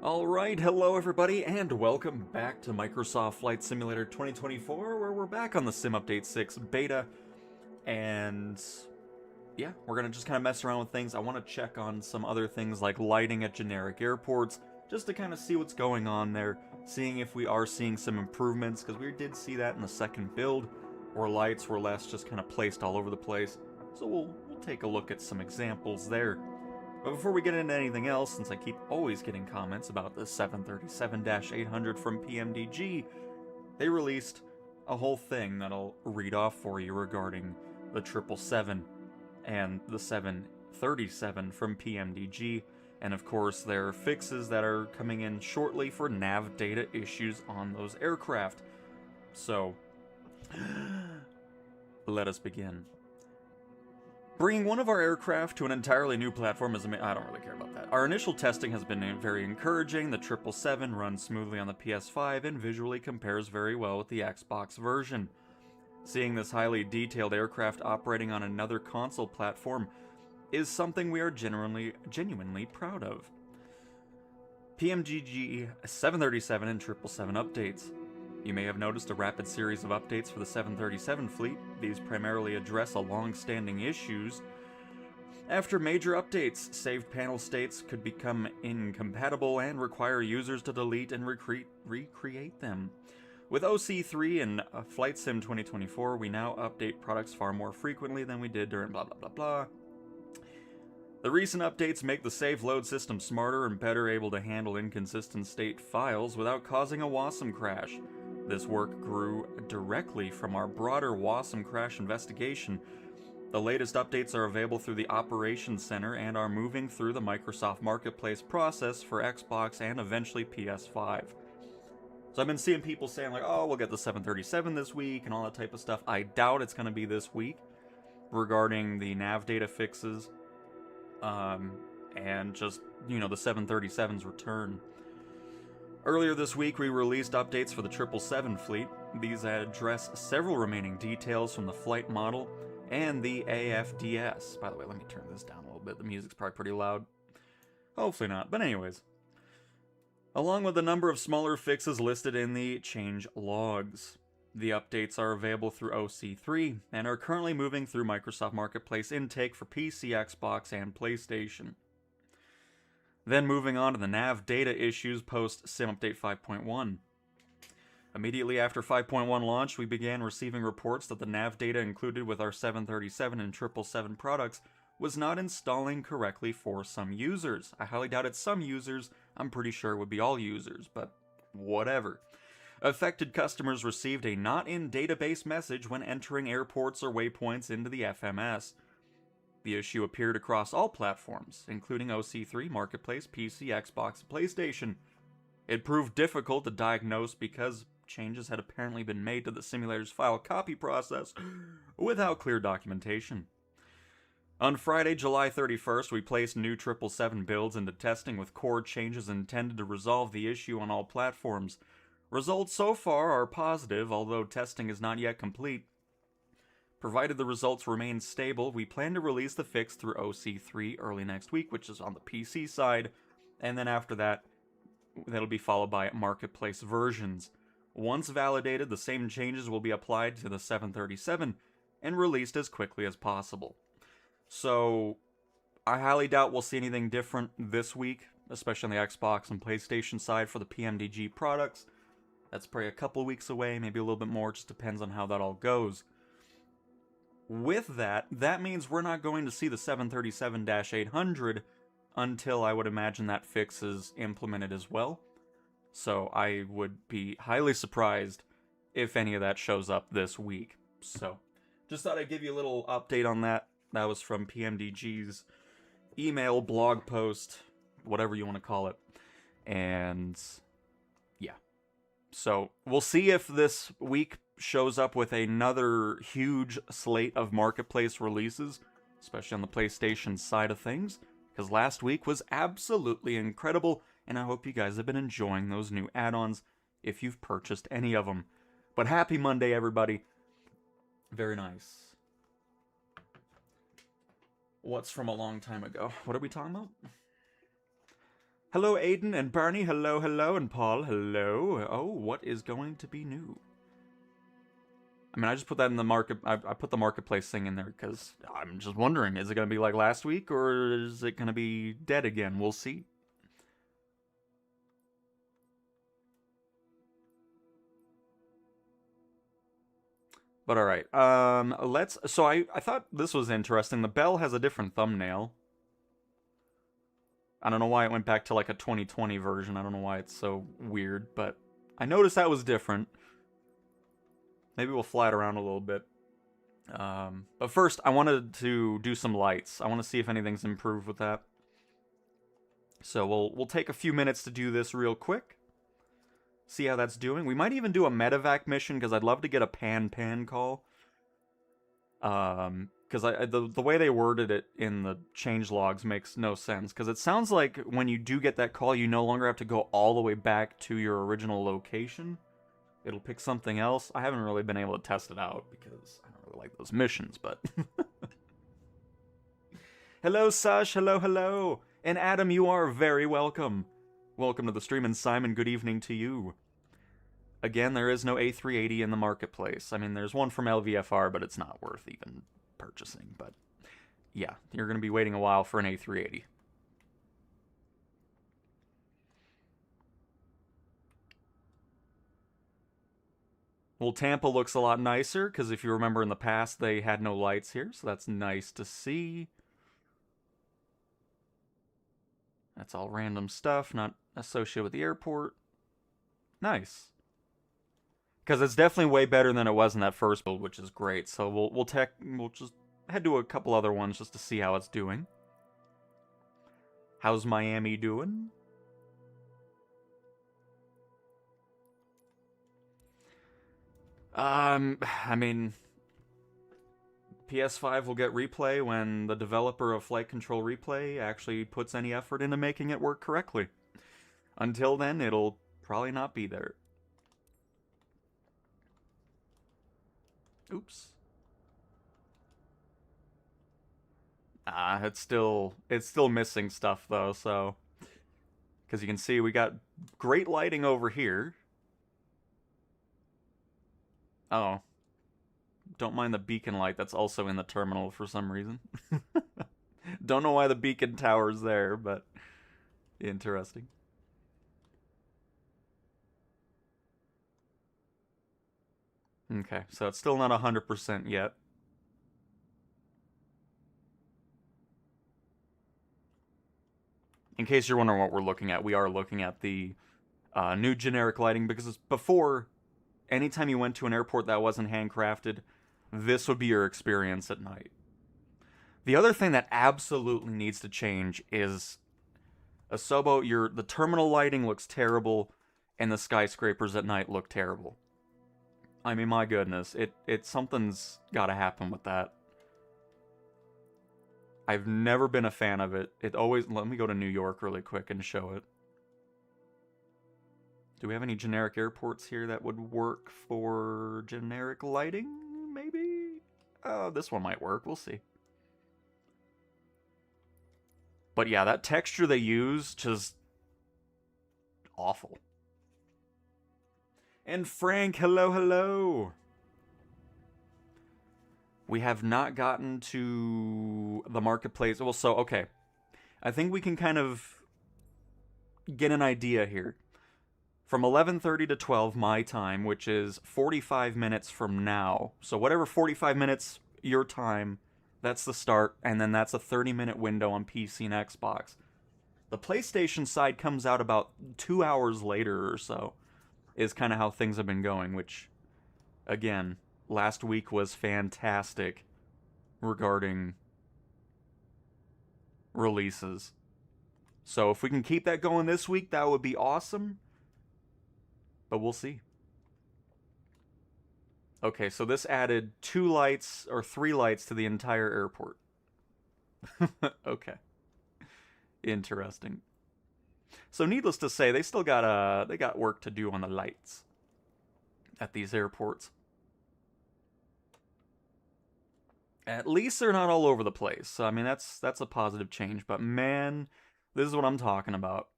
Alright, hello everybody, and welcome back to Microsoft Flight Simulator 2024, where we're back on the Sim Update 6 beta, and yeah, we're gonna just kind of mess around with things. I want to check on some other things like lighting at generic airports, just to kind of see what's going on there, seeing if we are seeing some improvements, because we did see that in the second build, where lights were less just kind of placed all over the place, so we'll take a look at some examples there. But before we get into anything else, since I keep always getting comments about the 737-800 from PMDG, they released a whole thing that I'll read off for you regarding the 777 and the 737 from PMDG, and of course there are fixes that are coming in shortly for nav data issues on those aircraft. So, let us begin. Bringing one of our aircraft to an entirely new platform is I don't really care about that. Our initial testing has been very encouraging. The 777 runs smoothly on the PS5 and visually compares very well with the Xbox version. Seeing this highly detailed aircraft operating on another console platform is something we are genuinely proud of. PMDG 737 and 777 updates. You may have noticed a rapid series of updates for the 737 fleet. These primarily address a long-standing issues. After major updates, saved panel states could become incompatible and require users to delete and recreate them. With OC3 and Flight Sim 2024, we now update products far more frequently than we did during blah blah blah blah. The recent updates make the save load system smarter and better able to handle inconsistent state files without causing a WASM crash. This work grew directly from our broader WASM crash investigation. The latest updates are available through the Operations Center and are moving through the Microsoft Marketplace process for Xbox and eventually PS5. So I've been seeing people saying like, oh, we'll get the 737 this week and all that type of stuff. I doubt it's going to be this week regarding the nav data fixes and just, the 737's return. Earlier this week, we released updates for the 777 fleet. These address several remaining details from the flight model and the AFDS. By the way, let me turn this down a little bit. The music's probably pretty loud. Hopefully not, but anyways. Along with a number of smaller fixes listed in the change logs. The updates are available through OC3 and are currently moving through Microsoft Marketplace intake for PC, Xbox, and PlayStation. Then moving on to the nav data issues post Sim Update 5.1. Immediately after 5.1 launched, we began receiving reports that the nav data included with our 737 and 777 products was not installing correctly for some users. I highly doubt it's some users. I'm pretty sure it would be all users, but whatever. Affected customers received a not in database message when entering airports or waypoints into the FMS. The issue appeared across all platforms, including OC3, Marketplace, PC, Xbox, and PlayStation. It proved difficult to diagnose because changes had apparently been made to the simulator's file copy process without clear documentation. On Friday, July 31st, we placed new 777 builds into testing with core changes intended to resolve the issue on all platforms. Results so far are positive, although testing is not yet complete. Provided the results remain stable, we plan to release the fix through OC3 early next week, which is on the PC side, and then after that, that'll be followed by Marketplace versions. Once validated, the same changes will be applied to the 737 and released as quickly as possible. So, I highly doubt we'll see anything different this week, especially on the Xbox and PlayStation side for the PMDG products. That's probably a couple weeks away, maybe a little bit more, just depends on how that all goes. With that means we're not going to see the 737-800 until I would imagine that fix is implemented as well. So I would be highly surprised if any of that shows up this week. So just thought I'd give you a little update on that. That was from PMDG's email, blog post, whatever you want to call it. And yeah. So we'll see if this week shows up with another huge slate of Marketplace releases, especially on the PlayStation side of things, because last week was absolutely incredible, and I hope you guys have been enjoying those new add-ons if you've purchased any of them. But happy Monday, everybody. Very nice. What's from a long time ago? What are we talking about? Hello, Aiden and Barney. Hello, hello, and Paul. Hello. Oh, what is going to be new? I mean, I just put that in the market. I put the marketplace thing in there because I'm just wondering: is it going to be like last week, or is it going to be dead again? We'll see. But all right. Let's. So I thought this was interesting. The bell has a different thumbnail. I don't know why it went back to like a 2020 version. I don't know why it's so weird, but I noticed that was different. Maybe we'll fly it around a little bit. But first, I wanted to do some lights. I want to see if anything's improved with that. So we'll take a few minutes to do this real quick. See how that's doing. We might even do a medevac mission because I'd love to get a pan call. Because the way they worded it in the change logs makes no sense. Because it sounds like when you do get that call, you no longer have to go all the way back to your original location. It'll pick something else. I haven't really been able to test it out because I don't really like those missions, but... Hello, Sash. Hello, hello. And Adam, you are very welcome. Welcome to the stream, and Simon, good evening to you. Again, there is no A380 in the marketplace. I mean, there's one from LVFR, but it's not worth even purchasing. But yeah, you're going to be waiting a while for an A380. Well, Tampa looks a lot nicer, because if you remember in the past, they had no lights here, so that's nice to see. That's all random stuff, not associated with the airport. Nice. Because it's definitely way better than it was in that first build, which is great. So we'll just head to a couple other ones just to see how it's doing. How's Miami doing? I mean, PS5 will get replay when the developer of Flight Control Replay actually puts any effort into making it work correctly. Until then, it'll probably not be there. Oops. It's still missing stuff though, so because you can see we got great lighting over here. Oh. Don't mind the beacon light that's also in the terminal for some reason. Don't know why the beacon tower's there, but interesting. Okay, so it's still not 100% yet. In case you're wondering what we're looking at, we are looking at the new generic lighting, because before, anytime you went to an airport that wasn't handcrafted, this would be your experience at night. The other thing that absolutely needs to change is Asobo, the terminal lighting looks terrible, and the skyscrapers at night look terrible. I mean, my goodness, something's gotta happen with that. I've never been a fan of it. Let me go to New York really quick and show it. Do we have any generic airports here that would work for generic lighting? Maybe? Oh, this one might work. We'll see. But yeah, that texture they use, just awful. And Frank, hello, hello. We have not gotten to the marketplace. Well, so, okay. I think we can kind of get an idea here. From 11:30 to 12 my time, which is 45 minutes from now. So whatever 45 minutes your time, that's the start, and then that's a 30-minute window on PC and Xbox. The PlayStation side comes out about 2 hours later or so, is kind of how things have been going, which, again, last week was fantastic regarding releases. So if we can keep that going this week, that would be awesome. But we'll see. Okay, so this added 2 lights or 3 lights to the entire airport. Okay. Interesting. So needless to say, they still got work to do on the lights at these airports. At least they're not all over the place. So, I mean, that's a positive change. But man, this is what I'm talking about.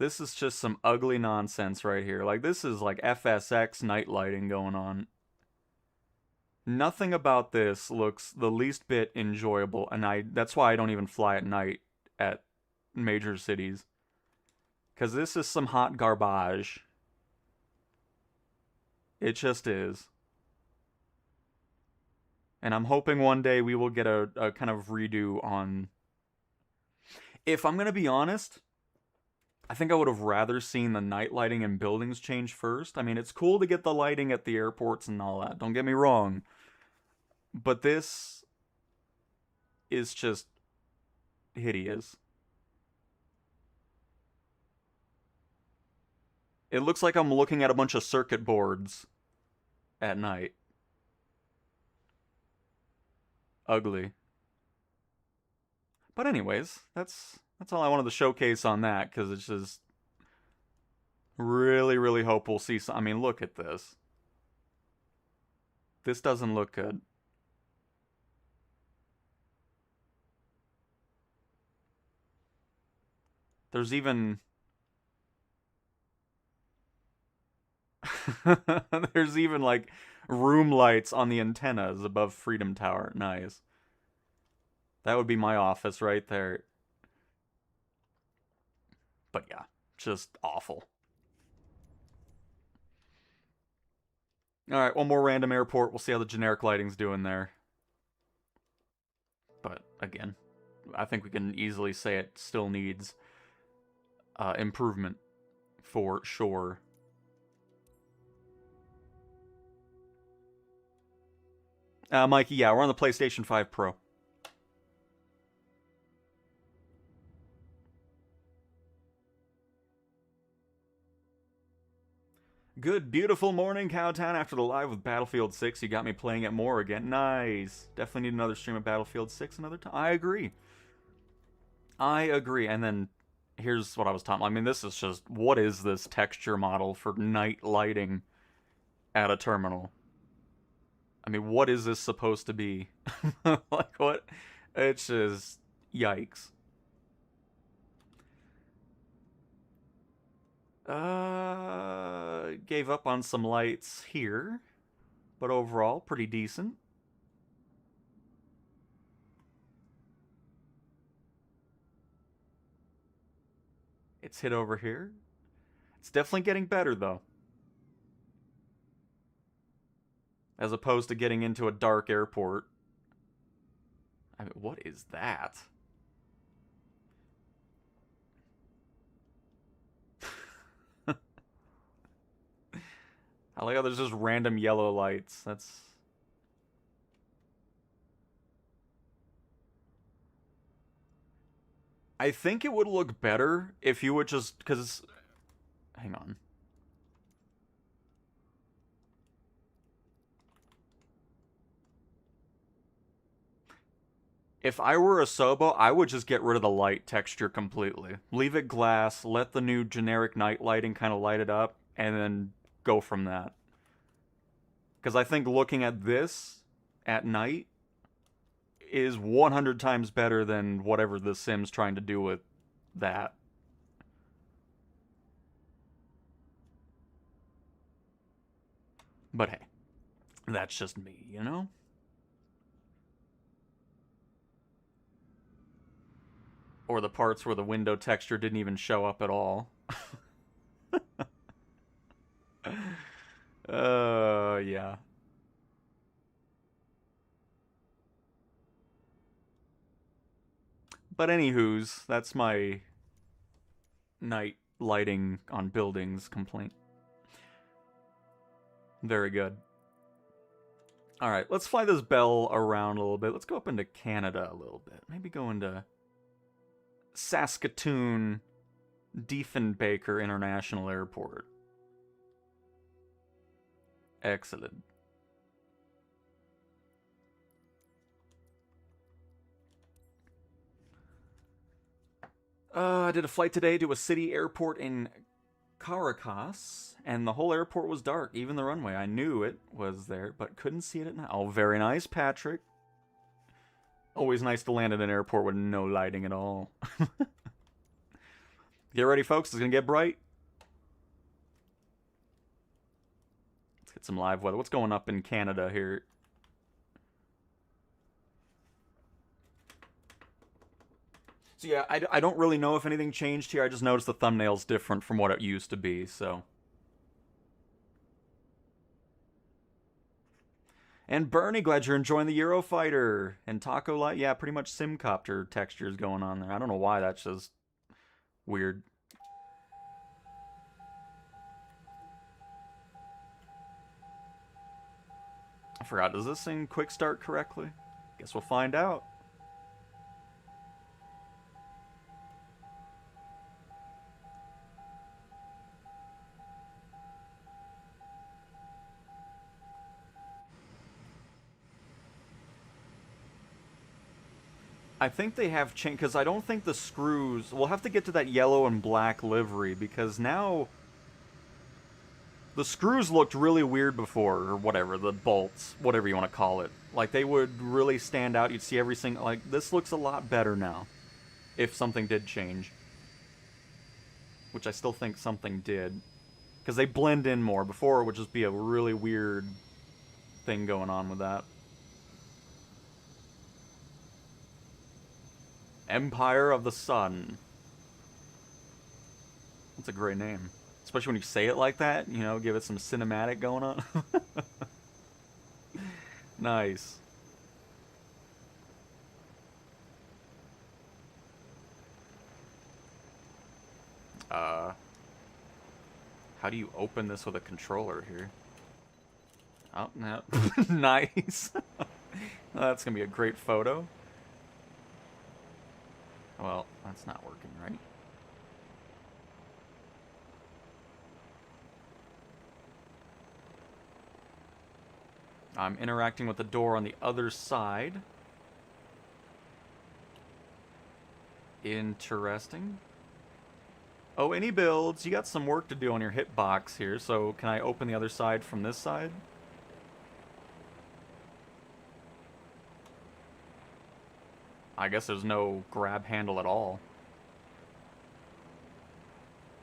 This is just some ugly nonsense right here. Like, this is like FSX night lighting going on. Nothing about this looks the least bit enjoyable, and that's why I don't even fly at night at major cities. Because this is some hot garbage. It just is. And I'm hoping one day we will get a kind of redo on... If I'm going to be honest, I think I would have rather seen the night lighting in buildings change first. I mean, it's cool to get the lighting at the airports and all that, don't get me wrong. But this is just hideous. It looks like I'm looking at a bunch of circuit boards at night. Ugly. But anyways, that's all I wanted to showcase on that, because it's just really, really hope we'll see some... I mean, look at this. This doesn't look good. There's even... There's even, like, room lights on the antennas above Freedom Tower. Nice. That would be my office right there. But yeah, just awful. Alright, one more random airport. We'll see how the generic lighting's doing there. But, again, I think we can easily say it still needs improvement for sure. Mikey, yeah, we're on the PlayStation 5 Pro. Good, beautiful morning, Cowtown. After the live with Battlefield 6, you got me playing it more again. Nice. Definitely need another stream of Battlefield 6 another time. I agree. And then, here's what I was talking about. I mean, this is just, what is this texture model for night lighting at a terminal? I mean, what is this supposed to be? Like, what? It's just, yikes. Gave up on some lights here, but overall, pretty decent. It's hit over here. It's definitely getting better, though. As opposed to getting into a dark airport. I mean, what is that? I like how there's just random yellow lights. That's... I think it would look better if you would just... Because... Hang on. If I were a Sobo, I would just get rid of the light texture completely. Leave it glass, let the new generic night lighting kind of light it up, and then go from that. Because I think looking at this at night is 100 times better than whatever The Sims trying to do with that. But hey, that's just me, you know? Or the parts where the window texture didn't even show up at all. Yeah. But anywho's, that's my night lighting on buildings complaint. Very good. Alright, let's fly this Bell around a little bit. Let's go up into Canada a little bit. Maybe go into Saskatoon Diefenbaker International Airport. Excellent. I did a flight today to a city airport in Caracas, and the whole airport was dark, even the runway. I knew it was there, but couldn't see it at night. Oh, very nice, Patrick. Always nice to land at an airport with no lighting at all. Get ready, folks. It's gonna get bright. Let's get some live weather. What's going up in Canada here? So yeah, I don't really know if anything changed here. I just noticed the thumbnail's different from what it used to be, so. And Bernie, glad you're enjoying the Eurofighter. And Taco Light, yeah, pretty much Simcopter textures going on there. I don't know why, that's just weird. I forgot, does this thing quick start correctly? Guess we'll find out. I think they have changed, because I don't think the screws... We'll have to get to that yellow and black livery, because now... The screws looked really weird before, or whatever, the bolts, whatever you want to call it. Like, they would really stand out, you'd see every single... Like, this looks a lot better now, if something did change. Which I still think something did. Because they blend in more. Before, it would just be a really weird thing going on with that. Empire of the Sun. That's a great name. Especially when you say it like that, you know, give it some cinematic going on. Nice. How do you open this with a controller here? Oh, no. Nice. That's gonna be a great photo. Well, that's not working, right? I'm interacting with the door on the other side. Interesting. Oh, any builds? You got some work to do on your hitbox here, so can I open the other side from this side? I guess there's no grab handle at all.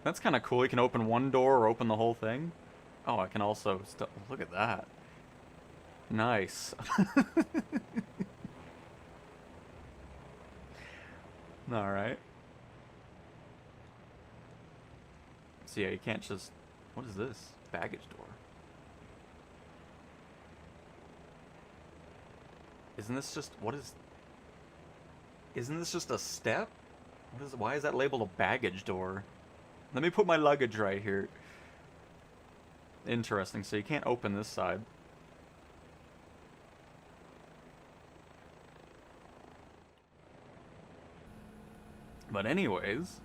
That's kind of cool. You can open one door or open the whole thing. Oh, I can also... Look at that. Nice. Alright. So yeah, you can't just... What is this? Baggage door. Isn't this just... What is... Isn't this just a step? What is... Why is that labeled a baggage door? Let me put my luggage right here. Interesting. So you can't open this side. But anyways...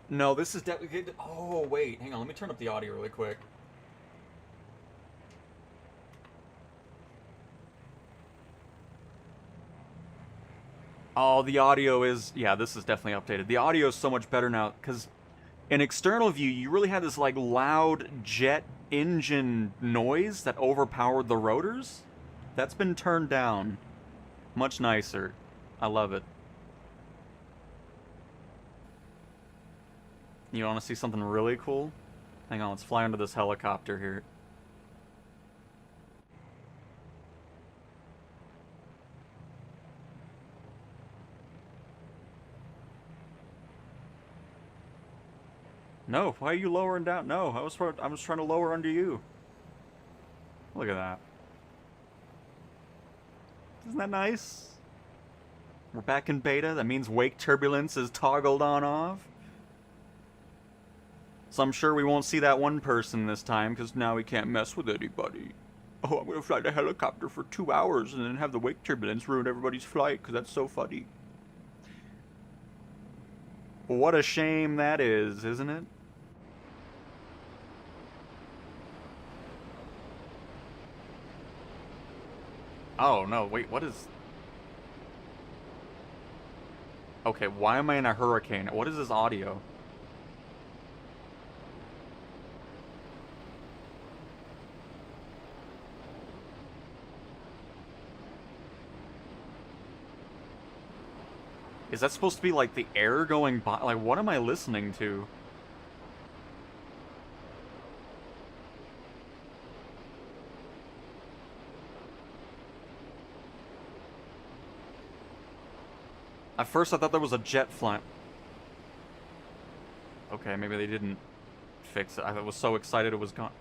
No, this is definitely... Oh, wait. Hang on, let me turn up the audio really quick. Oh, the audio is... Yeah, this is definitely updated. The audio is so much better now, because in external view, you really had this, like, loud jet engine noise that overpowered the rotors. That's been turned down. Much nicer. I love it. You want to see something really cool? Hang on, let's fly under this helicopter here. No, why are you lowering down? No, I was trying to lower under you. Look at that. Isn't that nice? We're back in beta. That means wake turbulence is toggled on off. So I'm sure we won't see that one person this time, because now we can't mess with anybody. Oh, I'm going to fly the helicopter for 2 hours and then have the wake turbulence ruin everybody's flight, because that's so funny. What a shame that is, isn't it? Oh, no, wait, what is... Okay, why am I in a hurricane? What is this audio? Is that supposed to be like the air going by? Like, what am I listening to? At first I thought there was a jet flying. Okay, maybe they didn't fix it. I was so excited it was gone.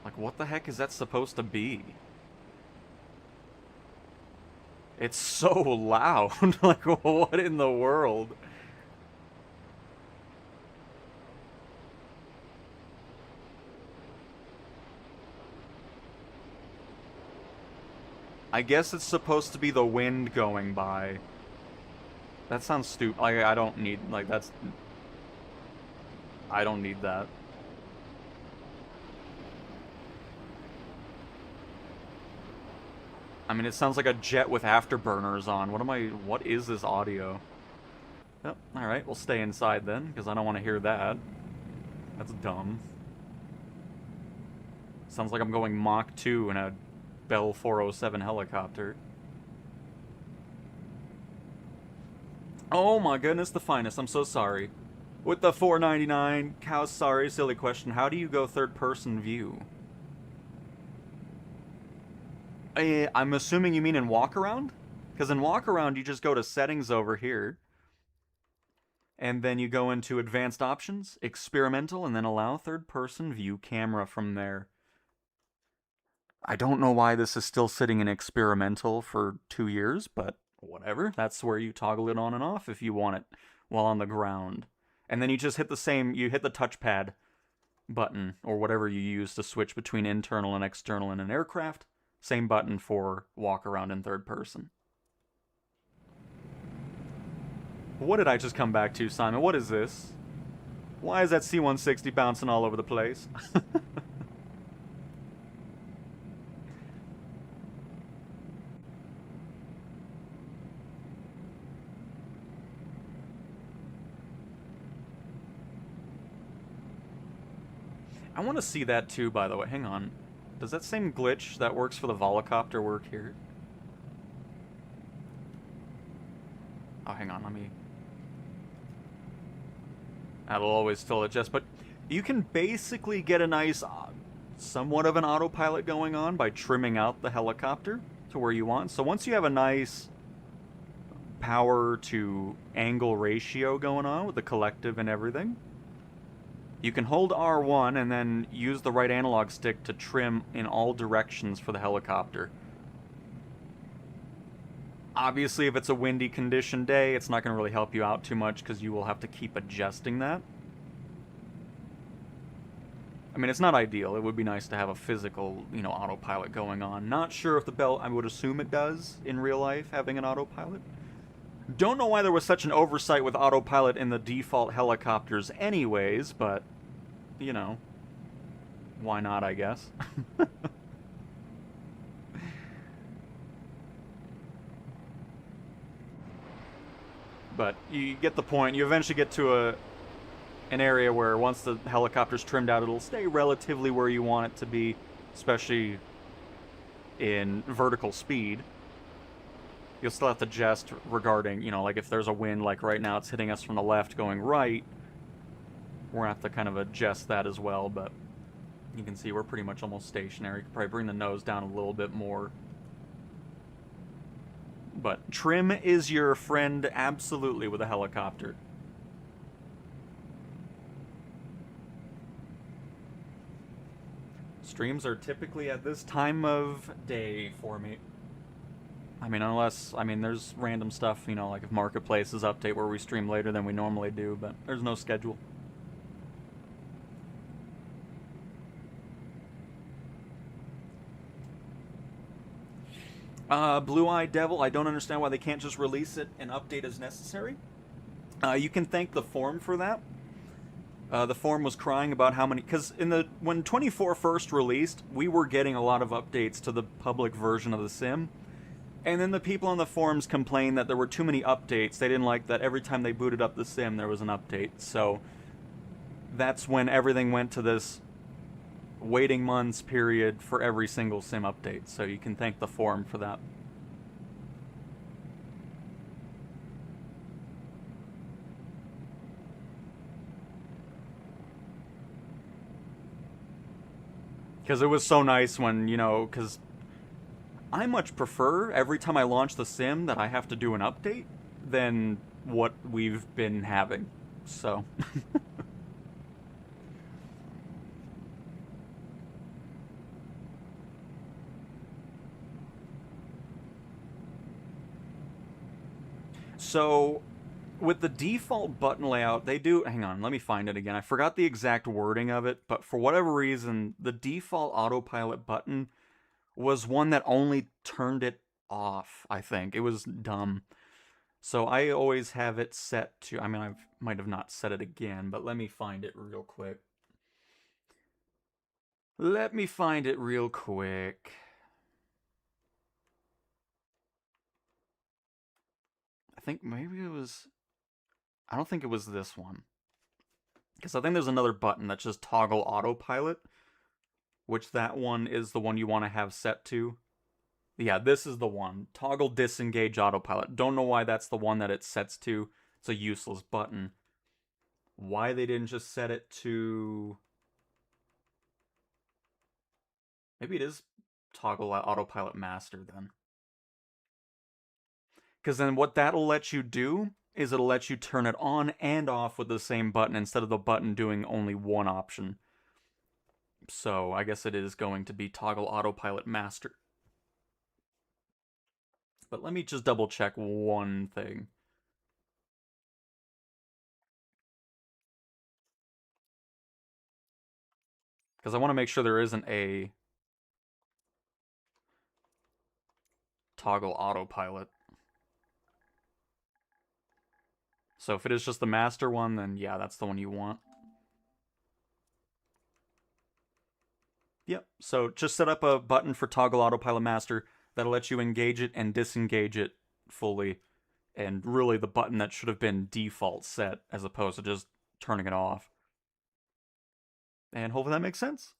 Like, what the heck is that supposed to be? It's so loud. Like, what in the world? I guess it's supposed to be the wind going by. That sounds stupid. Like, I don't need, like, that's... I don't need that. I mean, it sounds like a jet with afterburners on. What is this audio? Oh, alright, we'll stay inside then, because I don't want to hear that. That's dumb. Sounds like I'm going Mach 2 in a Bell 407 helicopter. Oh my goodness, the finest. I'm so sorry. With the $4.99, how sorry, silly question. How do you go third-person view? I'm assuming you mean in walk-around? Because in walk-around, you just go to settings over here. And then you go into advanced options, experimental, and then allow third-person view camera from there. I don't know why this is still sitting in experimental for 2 years, but whatever. That's where you toggle it on and off if you want it while on the ground. And then you just hit you hit the touchpad button, or whatever you use to switch between internal and external in an aircraft. Same button for walk around in third person. What did I just come back to, Simon? What is this? Why is that C-160 bouncing all over the place? I want to see that too, by the way. Hang on. Does that same glitch that works for the Volocopter work here? Oh, hang on, let me... That'll always still adjust, but you can basically get a nice, somewhat of an autopilot going on by trimming out the helicopter to where you want. So once you have a nice power to angle ratio going on with the collective and everything, you can hold R1 and then use the right analog stick to trim in all directions for the helicopter. Obviously, if it's a windy condition day, it's not going to really help you out too much because you will have to keep adjusting that. I mean, it's not ideal. It would be nice to have a physical, autopilot going on. Not sure if the Bell, I would assume it does in real life, having an autopilot. Don't know why there was such an oversight with autopilot in the default helicopters anyways, but, why not, I guess. But you get the point. You eventually get to an area where once the helicopter's trimmed out, it'll stay relatively where you want it to be, especially in vertical speed. You'll still have to adjust regarding, like if there's a wind, like right now it's hitting us from the left going right, we're going to have to kind of adjust that as well, but you can see we're pretty much almost stationary. Could probably bring the nose down a little bit more. But trim is your friend absolutely with a helicopter. Streams are typically at this time of day for me. I mean, there's random stuff, like if Marketplaces update where we stream later than we normally do, but there's no schedule. Blue-Eyed Devil, I don't understand why they can't just release it and update as necessary. You can thank the forum for that. The forum was crying about how many... Because when 24 first released, we were getting a lot of updates to the public version of the sim. And then the people on the forums complained that there were too many updates. They didn't like that every time they booted up the sim, there was an update. So that's when everything went to this waiting months period for every single sim update. So you can thank the forum for that. Because it was so nice when, you know, because I much prefer every time I launch the sim that I have to do an update than what we've been having. So. So, with the default button layout, they do. Hang on, let me find it again. I forgot the exact wording of it, but for whatever reason, the default autopilot button was one that only turned it off, I think. It was dumb. So I always have it set to. I mean, I might have not set it again, but let me find it real quick. Let me find it real quick. I think maybe it was. I don't think it was this one. Because I think there's another button that's just toggle autopilot, which that one is the one you want to have set to. Yeah, this is the one. Toggle disengage autopilot. Don't know why that's the one that it sets to. It's a useless button. Why they didn't just set it to... Maybe it is toggle autopilot master then. Because then what that'll let you do is it'll let you turn it on and off with the same button instead of the button doing only one option. So I guess it is going to be toggle autopilot master. But let me just double check one thing. Because I want to make sure there isn't a toggle autopilot. So if it is just the master one, then yeah, that's the one you want. Yep, so just set up a button for toggle autopilot master that'll let you engage it and disengage it fully. And really the button that should have been default set as opposed to just turning it off. And hopefully that makes sense.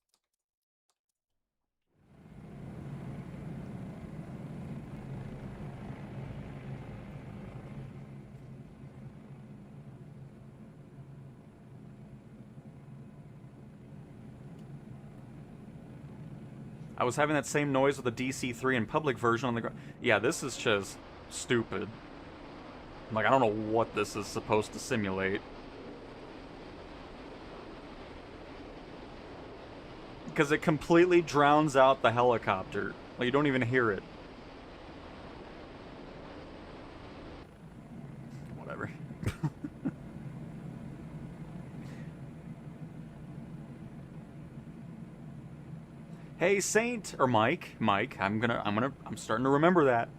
I was having that same noise with the DC3 and public version on the ground. Yeah, this is just stupid. Like, I don't know what this is supposed to simulate. Because it completely drowns out the helicopter. Like, you don't even hear it. Whatever. Hey, Saint, or Mike, I'm starting to remember that.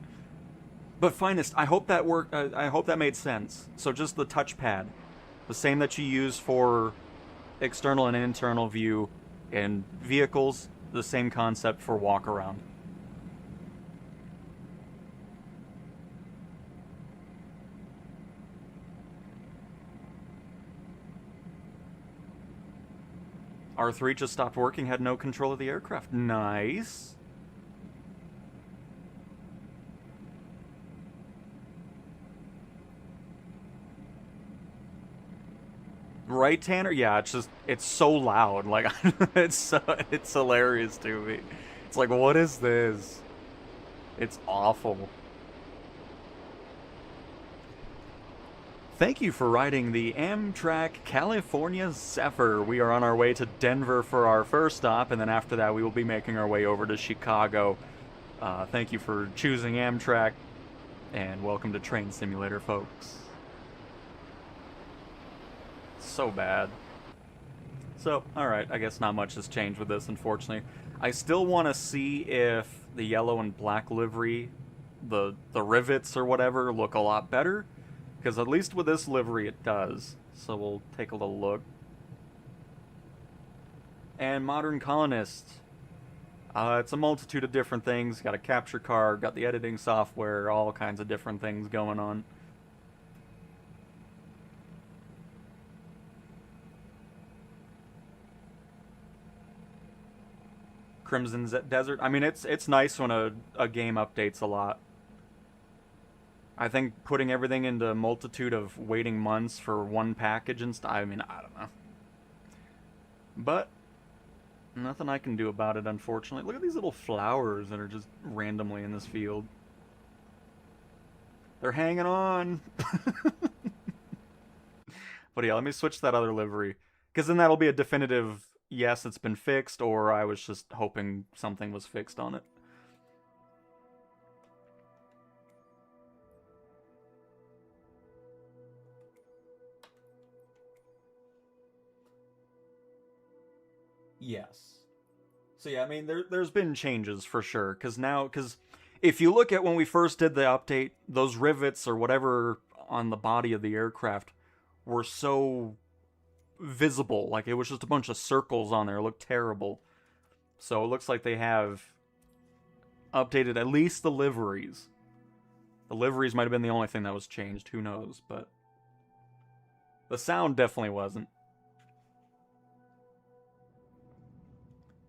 But Finest, I hope that worked. I hope that made sense. So just the touchpad, the same that you use for external and internal view in vehicles, the same concept for walk around. R3 just stopped working, had no control of the aircraft. Nice. Right, Tanner? Yeah, it's so loud. Like, it's hilarious to me. It's like, what is this? It's awful. Thank you for riding the Amtrak California Zephyr. We are on our way to Denver for our first stop, and then after that we will be making our way over to Chicago. Thank you for choosing Amtrak, and welcome to Train Simulator, folks. So bad. So, alright, I guess not much has changed with this, unfortunately. I still want to see if the yellow and black livery, the rivets or whatever, look a lot better. Because at least with this livery it does. So we'll take a little look. And Modern Colonist. It's a multitude of different things. Got a capture card, got the editing software, all kinds of different things going on. Crimson Desert. I mean, it's nice when a game updates a lot. I think putting everything into a multitude of waiting months for one package and stuff, I mean, I don't know. But Nothing I can do about it, unfortunately. Look at these little flowers that are just randomly in this field. They're hanging on. But yeah, let me switch to that other livery. Because then that'll be a definitive yes, it's been fixed, or I was just hoping something was fixed on it. Yes. So yeah, I mean, there's been changes for sure. Because if you look at when we first did the update, those rivets or whatever on the body of the aircraft were so visible. Like, it was just a bunch of circles on there. It looked terrible. So it looks like they have updated at least the liveries. The liveries might have been the only thing that was changed. Who knows? But the sound definitely wasn't.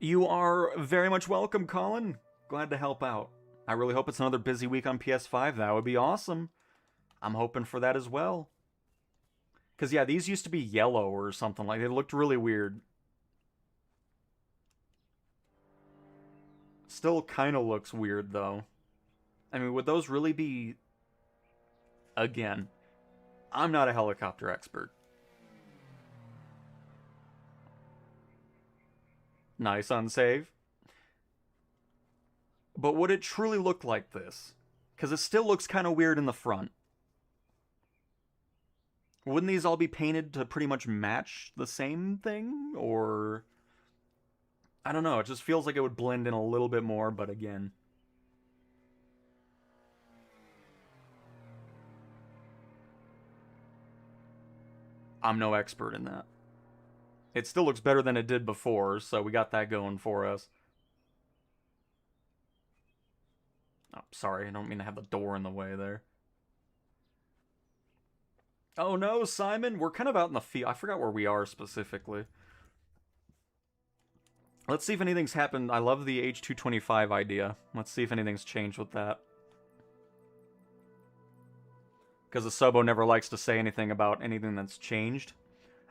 You are very much welcome, Colin. Glad to help out. I really hope it's another busy week on PS5. That would be awesome. I'm hoping for that as well. Because, yeah, these used to be yellow or something. Like, they looked really weird. Still kind of looks weird, though. I mean, would those really be... Again, I'm not a helicopter expert. Nice unsave. But would it truly look like this? Because it still looks kind of weird in the front. Wouldn't these all be painted to pretty much match the same thing? Or... I don't know, it just feels like it would blend in a little bit more, but again... I'm no expert in that. It still looks better than it did before, so we got that going for us. Oh, sorry, I don't mean to have the door in the way there. Oh no, Simon, we're kind of out in the field. I forgot where we are specifically. Let's see if anything's happened. I love the H225 idea. Let's see if anything's changed with that. Because Asobo never likes to say anything about anything that's changed.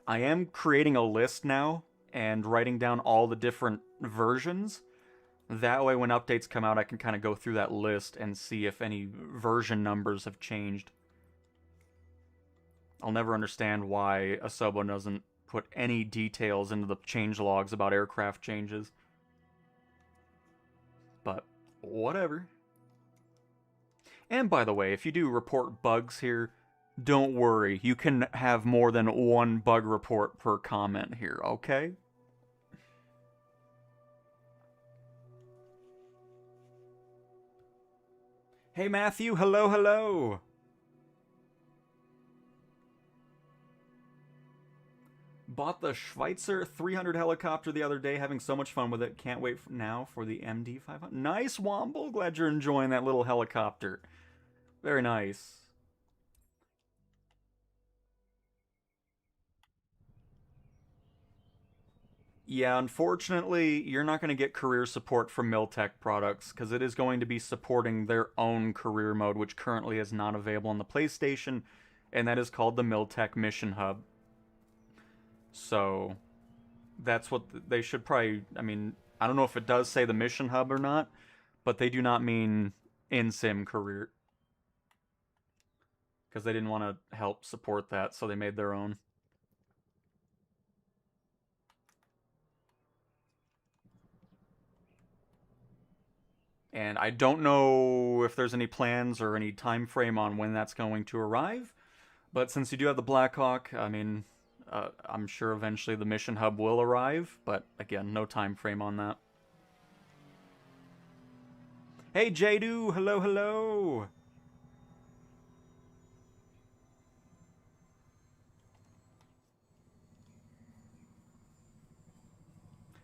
I am creating a list now and writing down all the different versions. That way when updates come out, I can kind of go through that list and see if any version numbers have changed. I'll never understand why Asobo doesn't put any details into the change logs about aircraft changes. But whatever. And by the way, if you do report bugs here, don't worry. You can have more than one bug report per comment here, okay? Hey Matthew, hello, hello! Bought the Schweitzer 300 helicopter the other day, having so much fun with it. Can't wait now for the MD 500. Nice, Womble! Glad you're enjoying that little helicopter. Very nice. Yeah, unfortunately, you're not going to get career support from Miltech products because it is going to be supporting their own career mode, which currently is not available on the PlayStation, and that is called the Miltech Mission Hub. So, that's what they should probably. I mean, I don't know if it does say the Mission Hub or not, but they do not mean in-sim career because they didn't want to help support that, so they made their own. And I don't know if there's any plans or any time frame on when that's going to arrive. But since you do have the Blackhawk, I mean, I'm sure eventually the mission hub will arrive. But again, no time frame on that. Hey, Jadu! Hello, hello!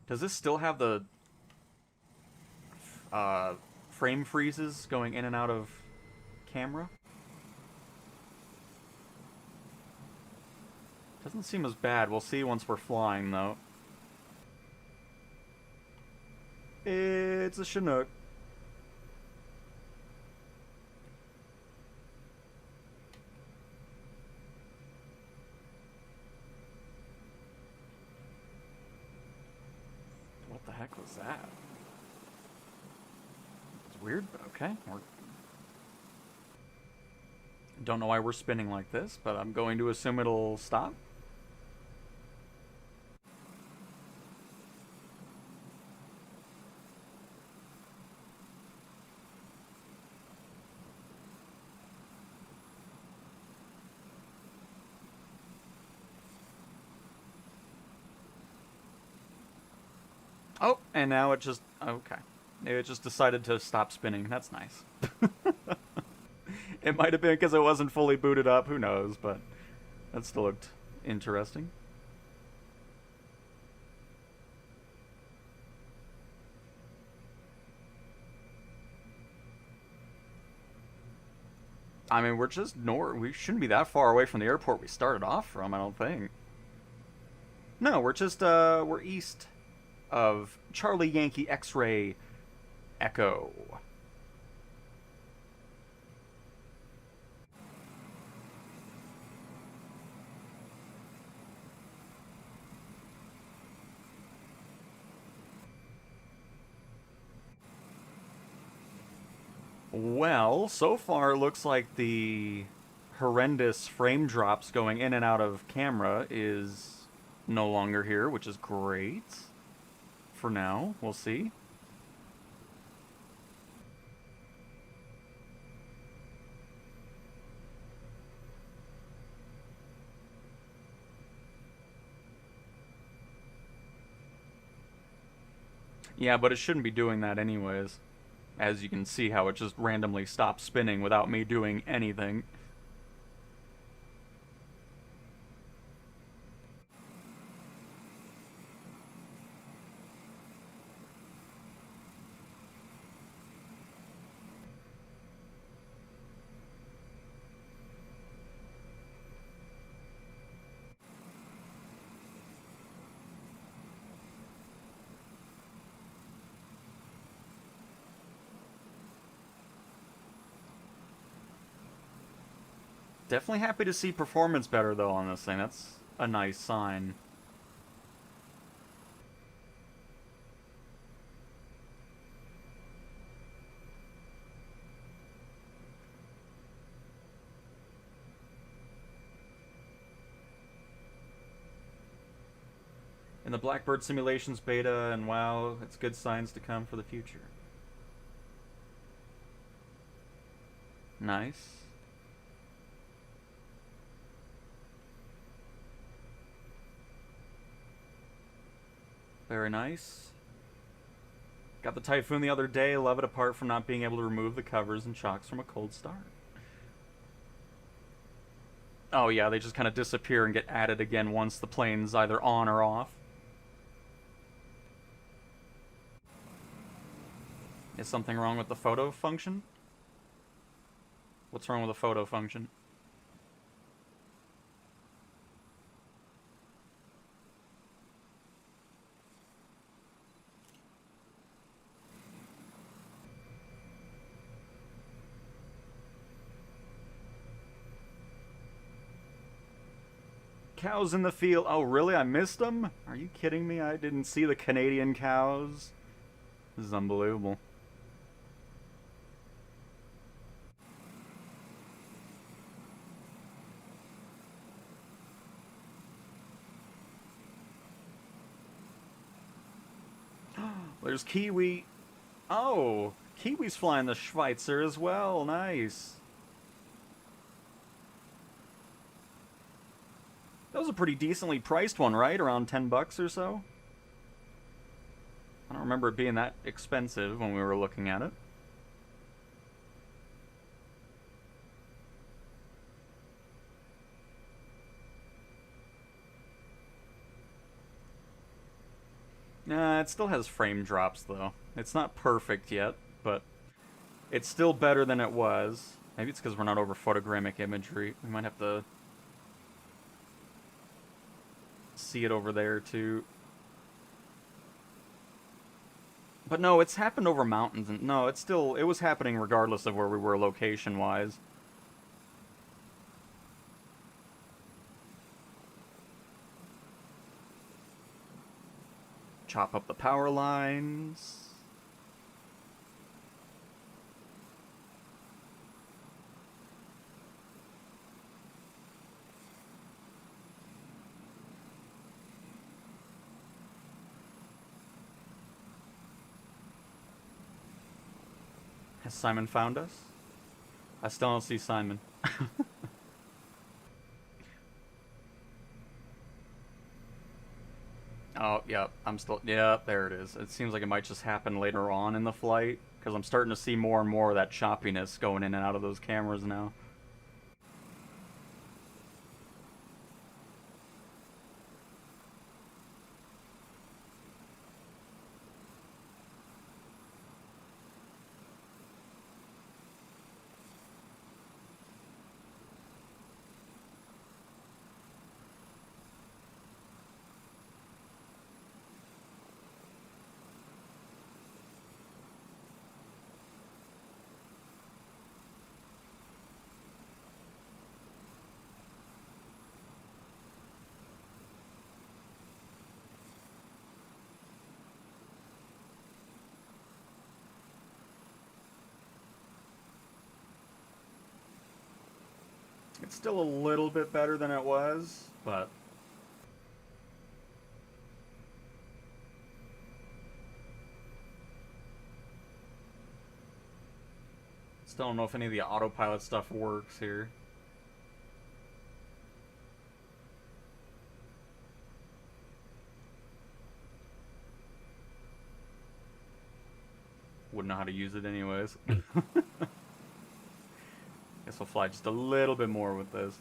Does this still have the frame freezes going in and out of camera? Doesn't seem as bad. We'll see once we're flying, though. It's a Chinook. What the was that? It's weird, but okay. Don't know why we're spinning like this, but I'm going to assume it'll stop. Oh, and now it just... Okay. It just decided to stop spinning. That's nice. It might have been because it wasn't fully booted up. Who knows, but that still looked interesting. I mean, we're just north. We shouldn't be that far away from the airport we started off from, I don't think. No, we're just, we're east of Charlie Yankee X-Ray Echo. Well, so far it looks like the horrendous frame drops going in and out of camera is no longer here, which is great. For now, we'll see. Yeah, but it shouldn't be doing that anyways. As you can see how it just randomly stops spinning without me doing anything. Definitely happy to see performance better though on this thing. That's a nice sign. In the Blackbird Simulations beta, and wow, it's good signs to come for the future. Nice. Very nice. Got the Typhoon the other day, love it apart from not being able to remove the covers and chocks from a cold start. Oh yeah, they just kind of disappear and get added again once the plane's either on or off. Is something wrong with the photo function? What's wrong with the photo function? Cows in the field. Oh, really? I missed them? Are you kidding me? I didn't see the Canadian cows. This is unbelievable. There's Kiwi. Oh, Kiwi's flying the Schweitzer as well. Nice. That was a pretty decently priced one, right? Around 10 bucks or so? I don't remember it being that expensive when we were looking at it. It still has frame drops, though. It's not perfect yet, but it's still better than it was. Maybe it's because we're not over photogrammic imagery. We might have to see it over there, too. But no, it's happened over mountains, and no, it was happening regardless of where we were location-wise. chop up the power lines. Has Simon found us? I still don't see Simon. Oh, yep, I'm still... Yep, there it is. It seems like it might just happen later on in the flight, because I'm starting to see more and more of that choppiness going in and out of those cameras now. It's still a little bit better than it was, but... Still don't know if any of the autopilot stuff works here. Wouldn't know how to use it anyways. Guess we'll fly just a little bit more with this.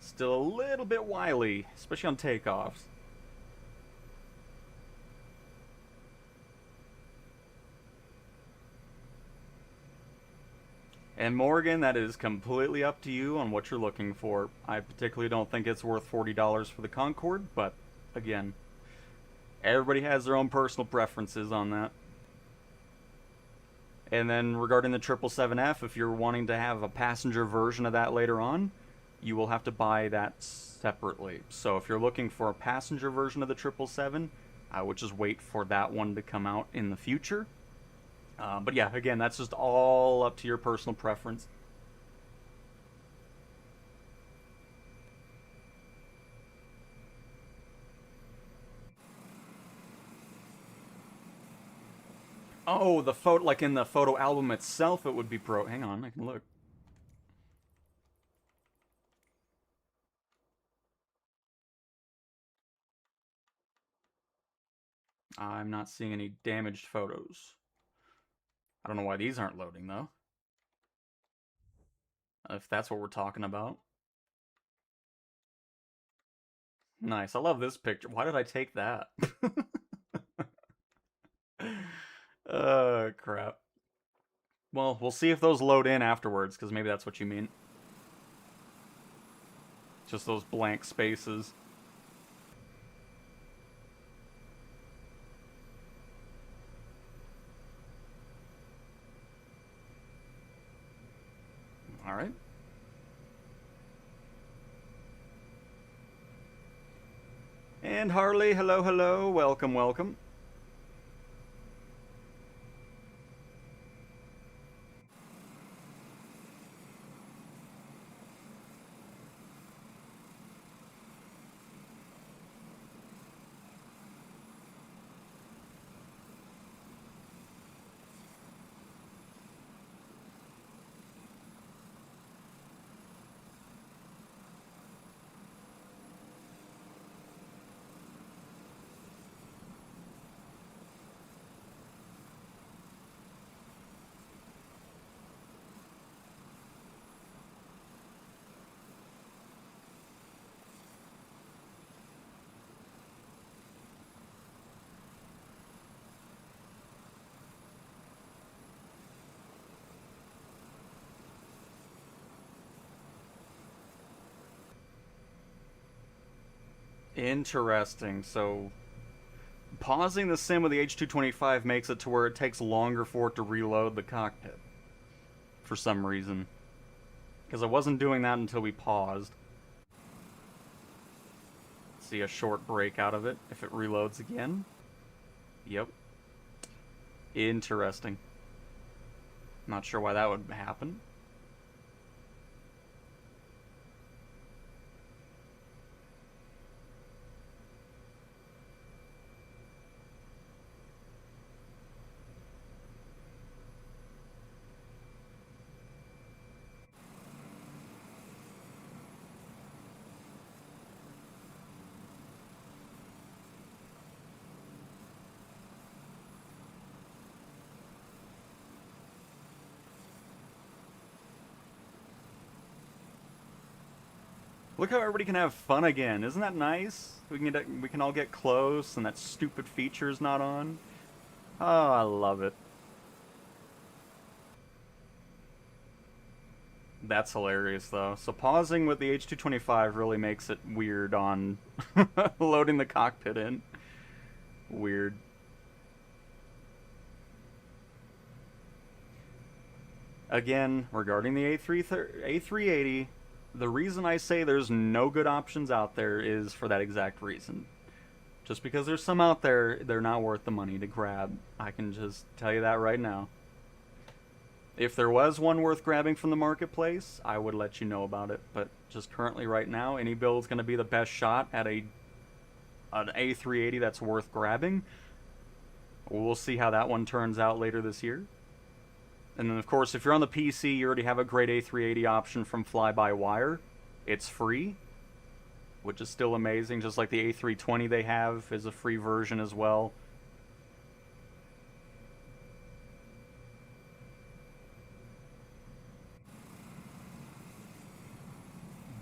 Still a little bit wily, especially on takeoffs. And Morgan, that is completely up to you on what you're looking for. I particularly don't think it's worth $40 for the Concorde, but again, everybody has their own personal preferences on that. And then regarding the 777F, if you're wanting to have a passenger version of that later on, you will have to buy that separately. So if you're looking for a passenger version of the 777, I would just wait for that one to come out in the future. But yeah, again, that's just all up to your personal preference. Oh, the photo, like in the photo album itself, it would be pro. Hang on, I can look. I'm not seeing any damaged photos. I don't know why these aren't loading, though. If that's what we're talking about. Nice, I love this picture. Why did I take that? Crap. Well, we'll see if those load in afterwards, because maybe that's what you mean. Just those blank spaces. Alright. And Harley, hello, hello. Welcome, welcome. Interesting. So pausing the sim with the H225 makes it to where it takes longer for it to reload the cockpit. For some reason. Because I wasn't doing that until we paused. See a short break out of it if it reloads again. Yep. Interesting. Not sure why that would happen. Look how everybody can have fun again. Isn't that nice? We can all get close and that stupid feature's not on. Oh, I love it. That's hilarious though. So pausing with the H225 really makes it weird on loading the cockpit in. Weird. Again, regarding the A380, the reason I say there's no good options out there is for that exact reason. Just because there's some out there, they're not worth the money to grab. I can just tell you that right now. If there was one worth grabbing from the marketplace, I would let you know about it. But just currently right now, any build's going to be the best shot at an A380 that's worth grabbing. We'll see how that one turns out later this year. And then, of course, if you're on the PC, you already have a great A380 option from Fly-By-Wire. It's free, which is still amazing. Just like the A320 they have is a free version as well.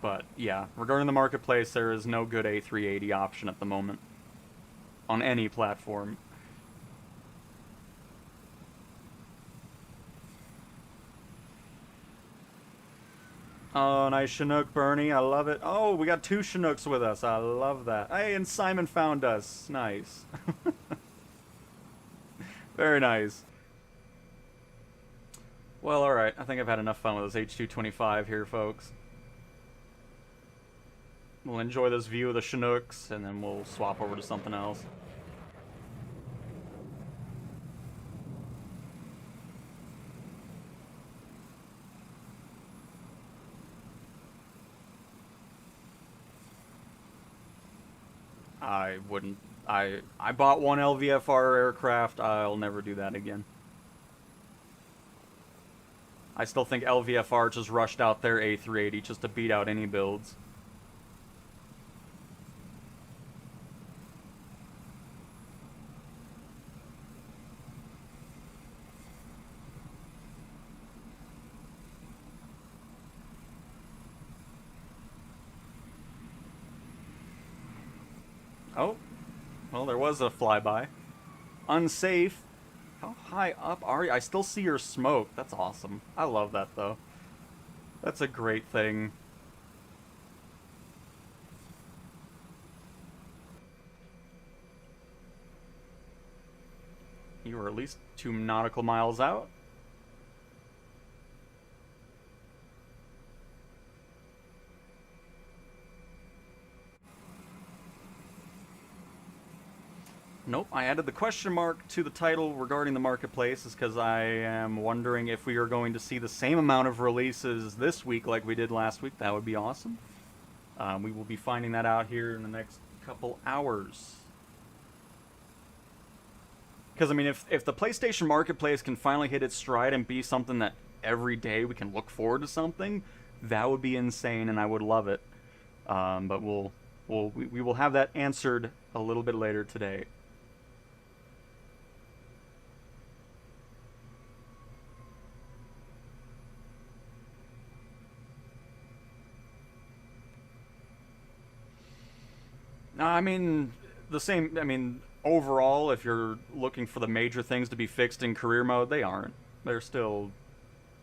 But, yeah, regarding the marketplace, there is no good A380 option at the moment. On any platform. Oh, nice Chinook, Bernie. I love it. Oh, we got 2 Chinooks with us. I love that. Hey, and Simon found us. Nice. Very nice. Well, alright. I think I've had enough fun with this H225 here, folks. We'll enjoy this view of the Chinooks, and then we'll swap over to something else. I wouldn't. I bought one LVFR aircraft. I'll never do that again. I still think LVFR just rushed out their A380 just to beat out any builds. Oh, well, there was a flyby. Unsafe. How high up are you? I still see your smoke. That's awesome. I love that, though. That's a great thing. You were at least 2 nautical miles out. Nope, I added the question mark to the title regarding the marketplace is because I am wondering if we are going to see the same amount of releases this week like we did last week. That would be awesome. We will be finding that out here in the next couple hours. Because, I mean, if the PlayStation Marketplace can finally hit its stride and be something that every day we can look forward to something, that would be insane and I would love it. But we will have that answered a little bit later today. I mean, overall, if you're looking for the major things to be fixed in career mode, they aren't. They're still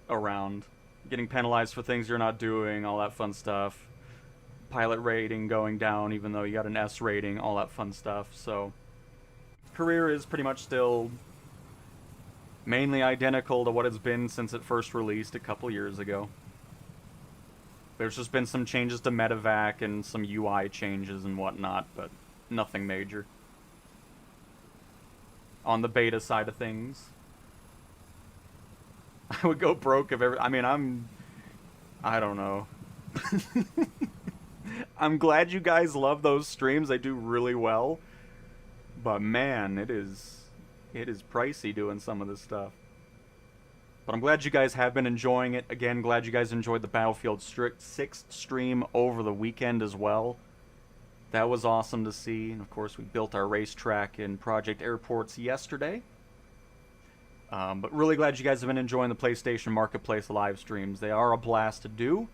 around. Getting penalized for things you're not doing, all that fun stuff. Pilot rating going down even though you got an S rating, all that fun stuff. So, Career is pretty much still mainly identical to what it's been since it first released a couple years ago. There's just been some changes to Medevac and some UI changes and whatnot, but nothing major. On the beta side of things, I would go broke if I mean, I don't know. I'm glad you guys love those streams. They do really well. But man, it is pricey doing some of this stuff. But I'm glad you guys have been enjoying it. Again, glad you guys enjoyed the Battlefield 6 stream over the weekend as well. That was awesome to see. And of course, we built our racetrack in Project Airports yesterday. But really glad you guys have been enjoying the PlayStation Marketplace live streams. They are a blast to do.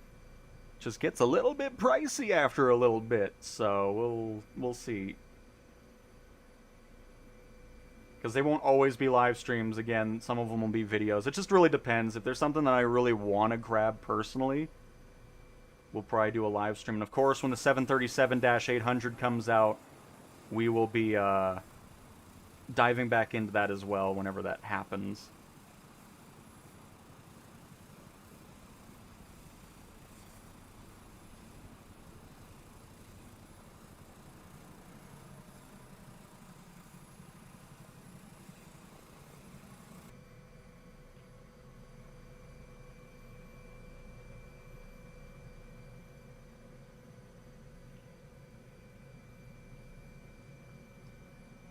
Just gets a little bit pricey after a little bit, so we'll see. Because they won't always be live streams. Again, some of them will be videos. It just really depends. If there's something that I really want to grab personally, we'll probably do a live stream. And of course, when the 737-800 comes out, we will be diving back into that as well whenever that happens.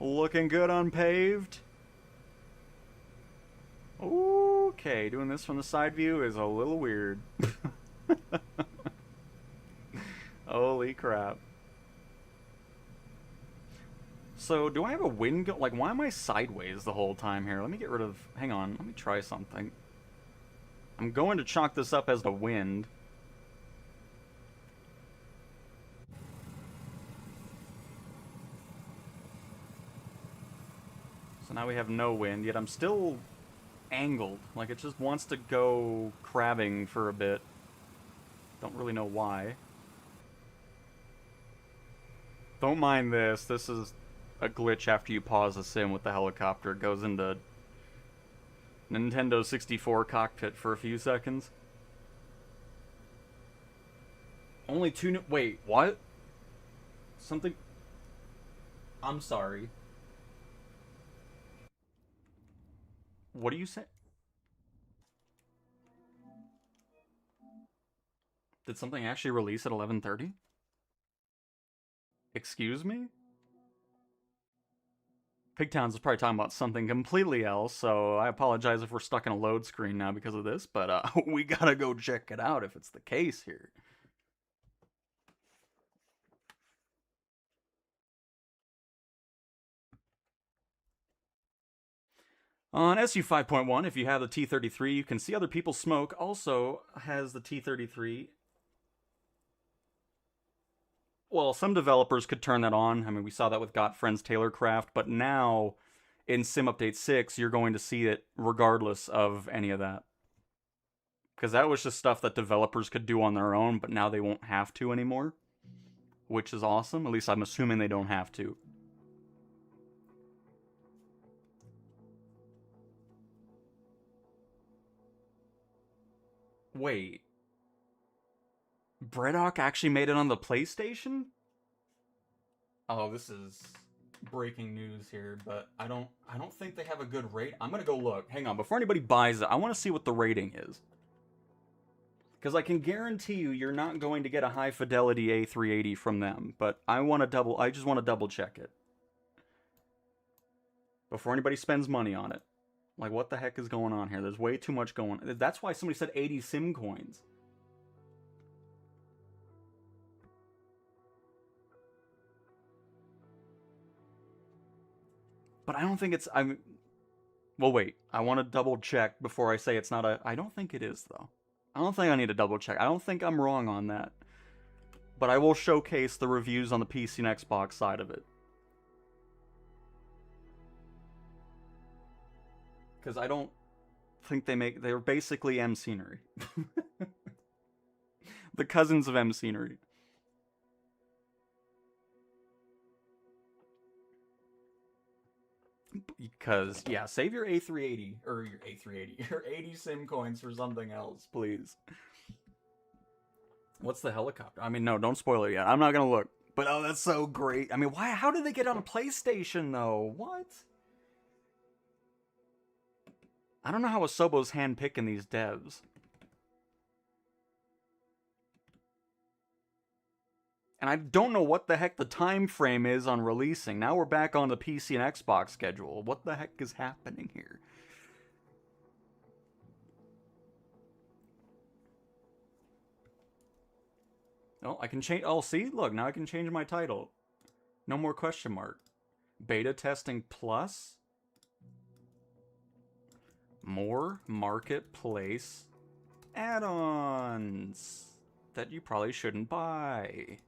Looking good unpaved. Okay, doing this from the side view is a little weird. Holy crap. So, do I have a wind go? Like, why am I sideways the whole time here? Let me get rid of... Hang on, let me try something. I'm going to chalk this up as the wind. So now we have no wind, yet I'm still angled. Like, it just wants to go crabbing for a bit. Don't really know why. Don't mind this. This is a glitch after you pause the sim with the helicopter. It goes into Nintendo 64 cockpit for a few seconds. Only two new... Wait, what? Something... I'm sorry. What do you say? Did something actually release at 11:30? Excuse me? Pigtowns is probably talking about something completely else, so I apologize if we're stuck in a load screen now because of this, but we gotta go check it out if it's the case here. On SU 5.1, if you have the T-33, you can see other people smoke. Also has the T-33. Well, some developers could turn that on. I mean, we saw that with Got Friends Taylorcraft, but now in Sim Update 6, you're going to see it regardless of any of that. Because that was just stuff that developers could do on their own, but now they won't have to anymore. Which is awesome. At least I'm assuming they don't have to. Wait. Bredok actually made it on the PlayStation? Oh, this is breaking news here, but I don't think they have a good rate. I'm gonna go look. Hang on, before anybody buys it, I want to see what the rating is. Because I can guarantee you're not going to get a high fidelity A380 from them, but I just want to double check it. Before anybody spends money on it. Like, what the heck is going on here? There's way too much going on. That's why somebody said 80 sim coins. But I don't think it's... Well, wait. I want to double check before I say it's not a... I don't think it is, though. I don't think I need to double check. I don't think I'm wrong on that. But I will showcase the reviews on the PC and Xbox side of it. Because I don't think they're basically M Scenery. The cousins of M Scenery. Because, yeah, save your A380, or your A380, your 80 sim coins for something else, please. What's the helicopter? I mean, no, don't spoil it yet. I'm not gonna look. But oh, that's so great. I mean, why? How did they get on a PlayStation though? What? I don't know how Asobo's handpicking these devs. And I don't know what the heck the time frame is on releasing. Now we're back on the PC and Xbox schedule. What the heck is happening here? Oh, I can change. Oh, see? Look, now I can change my title. No more question mark. Beta testing plus? More marketplace add-ons that you probably shouldn't buy.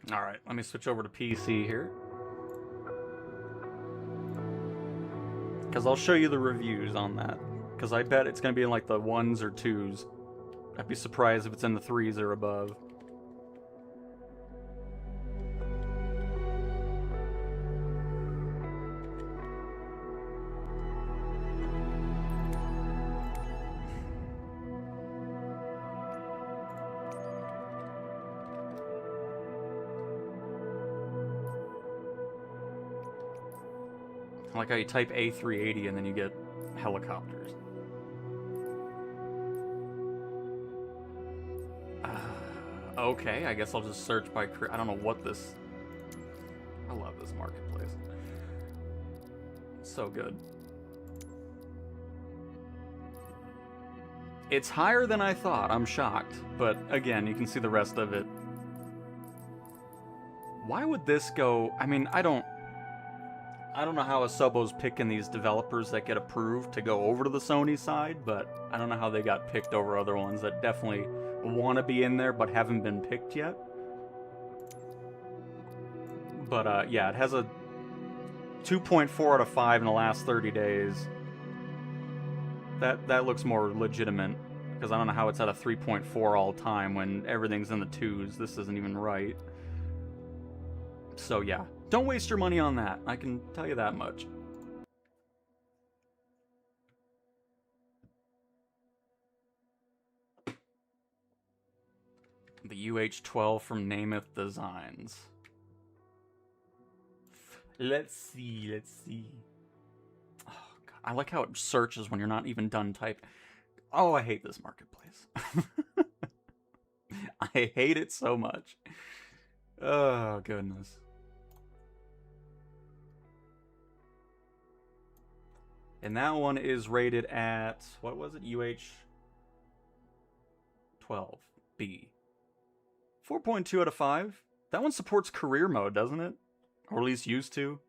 Alright, let me switch over to PC here. Because I'll show you the reviews on that. Because I bet it's going to be in like the 1s or 2s. I'd be surprised if it's in the 3s or above. I like how you type A380 and then you get helicopters. Okay, I guess I'll just search by... I don't know what this... I love this marketplace. So good. It's higher than I thought. I'm shocked. But again, you can see the rest of it. Why would this go... I mean, I don't know how Asobo's picking these developers that get approved to go over to the Sony side, but I don't know how they got picked over other ones that definitely want to be in there but haven't been picked yet. But yeah, it has a 2.4 out of 5 in the last 30 days. That looks more legitimate, because I don't know how it's at a 3.4 all time when everything's in the 2s. This isn't even right. So yeah, don't waste your money on that. I can tell you that much. The UH-12 from Namath Designs. Let's see. Oh, God. I like how it searches when you're not even done typing. Oh, I hate this marketplace. I hate it so much. Oh, goodness. And that one is rated at, what was it? UH-12B. 4.2 out of 5. That one supports career mode, doesn't it? Or at least used to.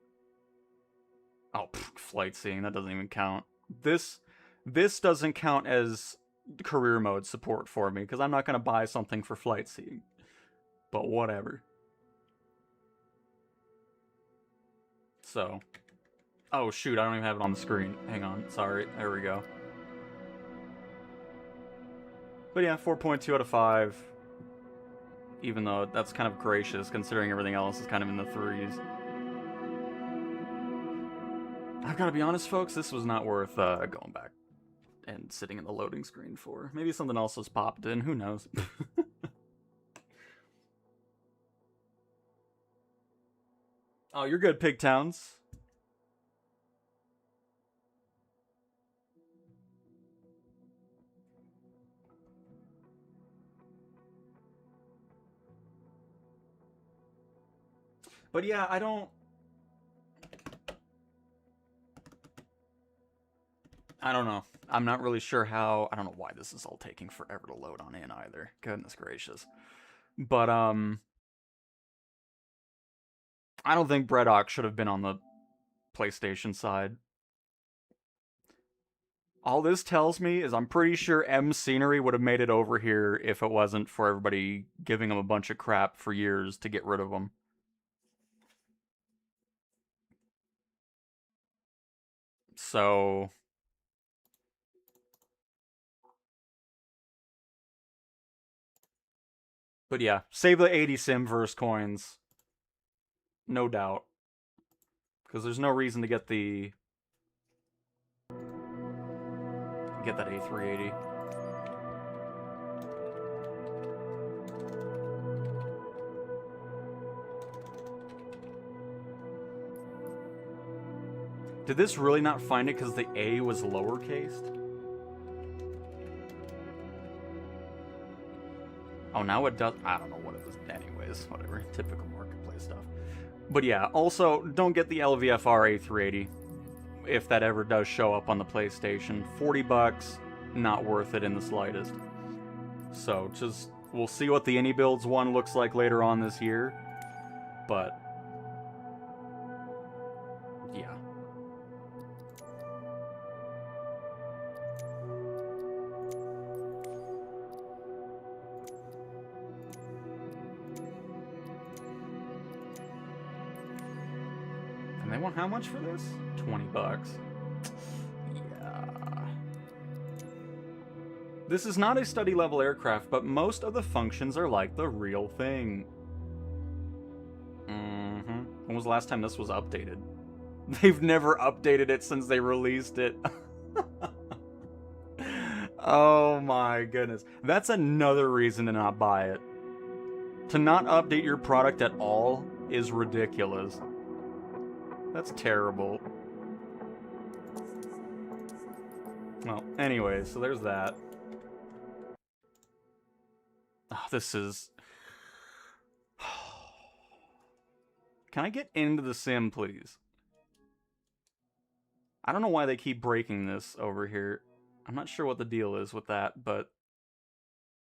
Oh, flight seeing, that doesn't even count. This doesn't count as career mode support for me, because I'm not going to buy something for flight seeing. But whatever. So. Oh, shoot, I don't even have it on the screen. Hang on, sorry. There we go. But yeah, 4.2 out of 5. Even though that's kind of gracious, considering everything else is kind of in the 3s. I've got to be honest, folks, this was not worth going back and sitting in the loading screen for. Maybe something else has popped in, who knows. Oh, you're good, Pigtowns. But yeah, I don't know. I'm not really sure how... I don't know why this is all taking forever to load on in either. Goodness gracious. But, I don't think Breddock should have been on the PlayStation side. All this tells me is I'm pretty sure M Scenery would have made it over here if it wasn't for everybody giving him a bunch of crap for years to get rid of him. So... But yeah, save the 80 Simverse coins. No doubt. Because there's no reason to get the... Get that A380. Did this really not find it because the A was lowercased? Oh, now it does. I don't know what it was. Anyways, whatever. Typical marketplace stuff. But yeah, also, don't get the LVFR A380 if that ever does show up on the PlayStation. $40, not worth it in the slightest. So, just, we'll see what the AnyBuilds one looks like later on this year. But, yeah. And they want how much for this? $20. Yeah. This is not a study level aircraft, but most of the functions are like the real thing. When was the last time this was updated? They've never updated it since they released it. Oh my goodness. That's another reason to not buy it. To not update your product at all is ridiculous. That's terrible. Well, anyway, so there's that. Oh, this is... Can I get into the sim, please? I don't know why they keep breaking this over here. I'm not sure what the deal is with that, but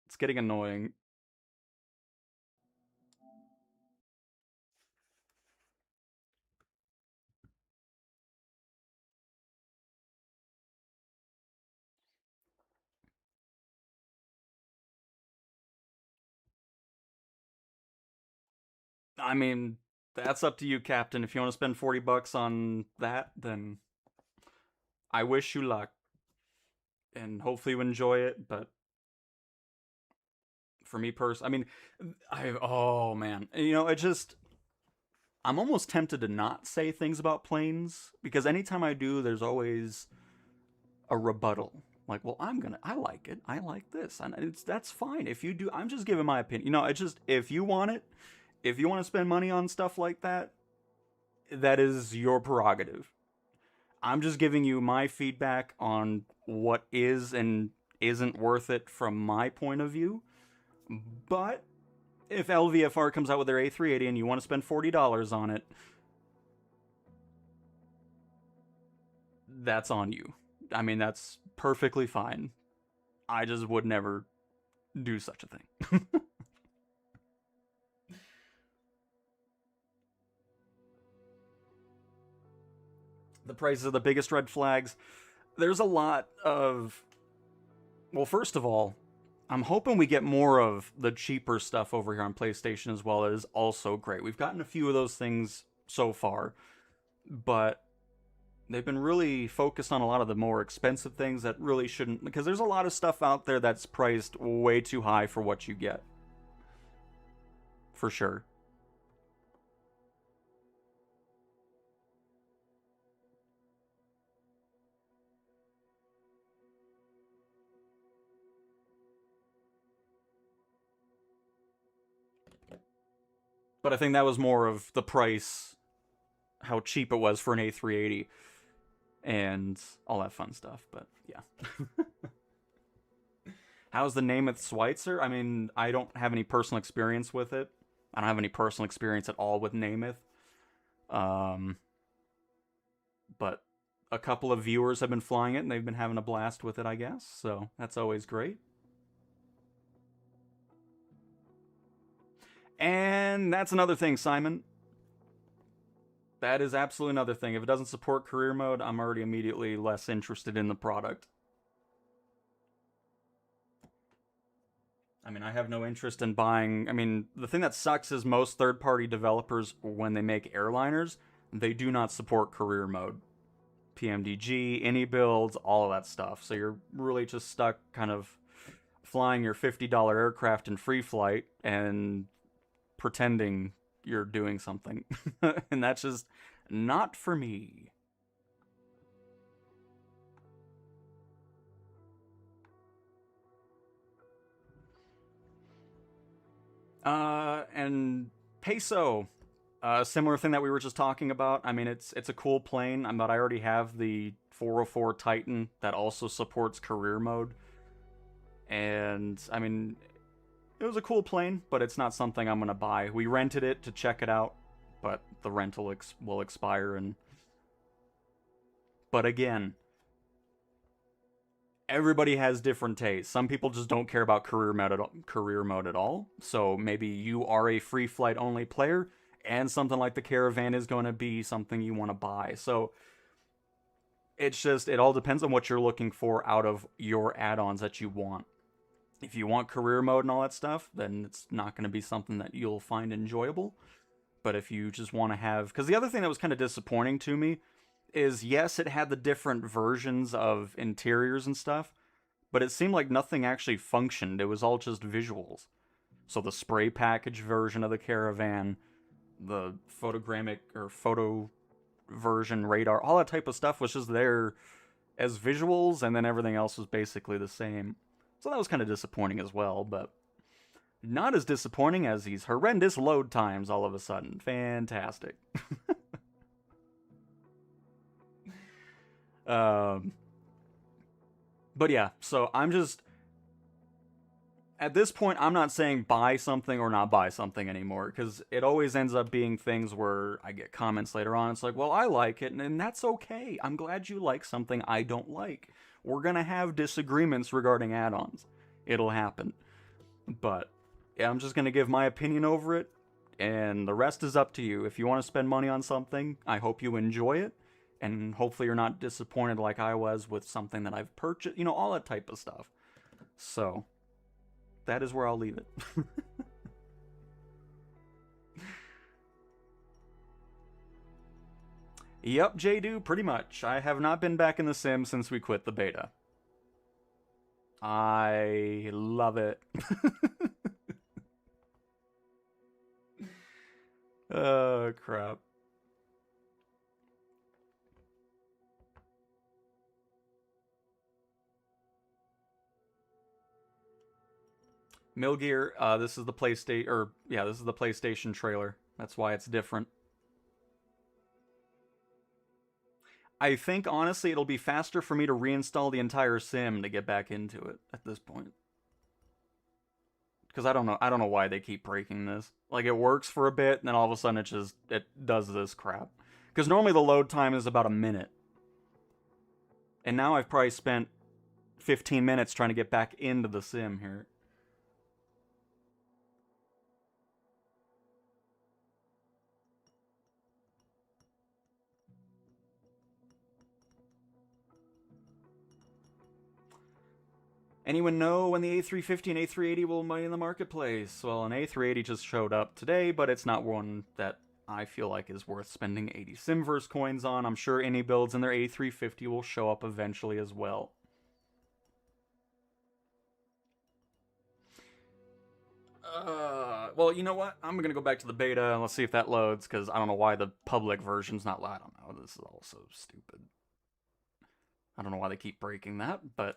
it's getting annoying. I mean, that's up to you, Captain. If you want to spend $40 on that, then I wish you luck. And hopefully you enjoy it, but for me personally, I mean, oh man. You know, I'm almost tempted to not say things about planes, because anytime I do, there's always a rebuttal. Like, well, I like it. I like this. And that's fine. If you do, I'm just giving my opinion. You know, if you want it, if you want to spend money on stuff like that, that is your prerogative. I'm just giving you my feedback on what is and isn't worth it from my point of view. But if LVFR comes out with their A380 and you want to spend $40 on it, that's on you. I mean, that's perfectly fine. I just would never do such a thing. The prices are the biggest red flags. There's a lot of... Well, first of all, I'm hoping we get more of the cheaper stuff over here on PlayStation as well. It is also great. We've gotten a few of those things so far, but they've been really focused on a lot of the more expensive things that really shouldn't, because there's a lot of stuff out there that's priced way too high for what you get. For sure. But I think that was more of the price, how cheap it was for an A380, and all that fun stuff, but yeah. How's the Namath Schweitzer? I mean, I don't have any personal experience with it. I don't have any personal experience at all with Namath. But a couple of viewers have been flying it, and they've been having a blast with it, I guess. So that's always great. And that's another thing, Simon. That is absolutely another thing. If it doesn't support career mode, I'm already immediately less interested in the product. I mean, I have no interest in buying... I mean, the thing that sucks is most third-party developers, when they make airliners, they do not support career mode. PMDG, any builds, all of that stuff. So you're really just stuck kind of flying your $50 aircraft in free flight and pretending you're doing something. And that's just not for me. And Peso, similar thing that we were just talking about. I mean, it's a cool plane, but I already have the 404 Titan that also supports career mode. And I mean, it was a cool plane, but it's not something I'm gonna buy. We rented it to check it out, but the rental will expire. But again, everybody has different tastes. Some people just don't care about career mode at all. So maybe you are a free flight only player, and something like the Caravan is going to be something you want to buy. So it all depends on what you're looking for out of your add-ons that you want. If you want career mode and all that stuff, then it's not going to be something that you'll find enjoyable. But if you just want to have... Because the other thing that was kind of disappointing to me is, yes, it had the different versions of interiors and stuff, but it seemed like nothing actually functioned. It was all just visuals. So the spray package version of the Caravan, the photogrammic or photo version radar, all that type of stuff was just there as visuals, and then everything else was basically the same. So that was kind of disappointing as well, but not as disappointing as these horrendous load times all of a sudden. Fantastic. But yeah, so I'm just... At this point, I'm not saying buy something or not buy something anymore, because it always ends up being things where I get comments later on. It's like, well, I like it, and that's okay. I'm glad you like something I don't like. We're gonna have disagreements regarding add-ons. It'll happen. But yeah, I'm just gonna give my opinion over it, and the rest is up to you. If you want to spend money on something, I hope you enjoy it, and hopefully you're not disappointed like I was with something that I've purchased, all that type of stuff. So that is where I'll leave it. Yep, J-Do, pretty much. I have not been back in The Sims since we quit the beta. I love it. Oh, crap. Milgear, this is the PlayStation, this is the PlayStation trailer. That's why it's different. I think, honestly, it'll be faster for me to reinstall the entire sim to get back into it at this point. Because I don't know why they keep breaking this. Like, it works for a bit, and then all of a sudden it does this crap. Because normally the load time is about a minute. And now I've probably spent 15 minutes trying to get back into the sim here. Anyone know when the A350 and A380 will be in the marketplace? Well, an A380 just showed up today, but it's not one that I feel like is worth spending 80 Simverse coins on. I'm sure any builds in their A350 will show up eventually as well. Well, you know what? I'm gonna go back to the beta and let's see if that loads, because I don't know why the public version's not... I don't know. This is all so stupid. I don't know why they keep breaking that, but...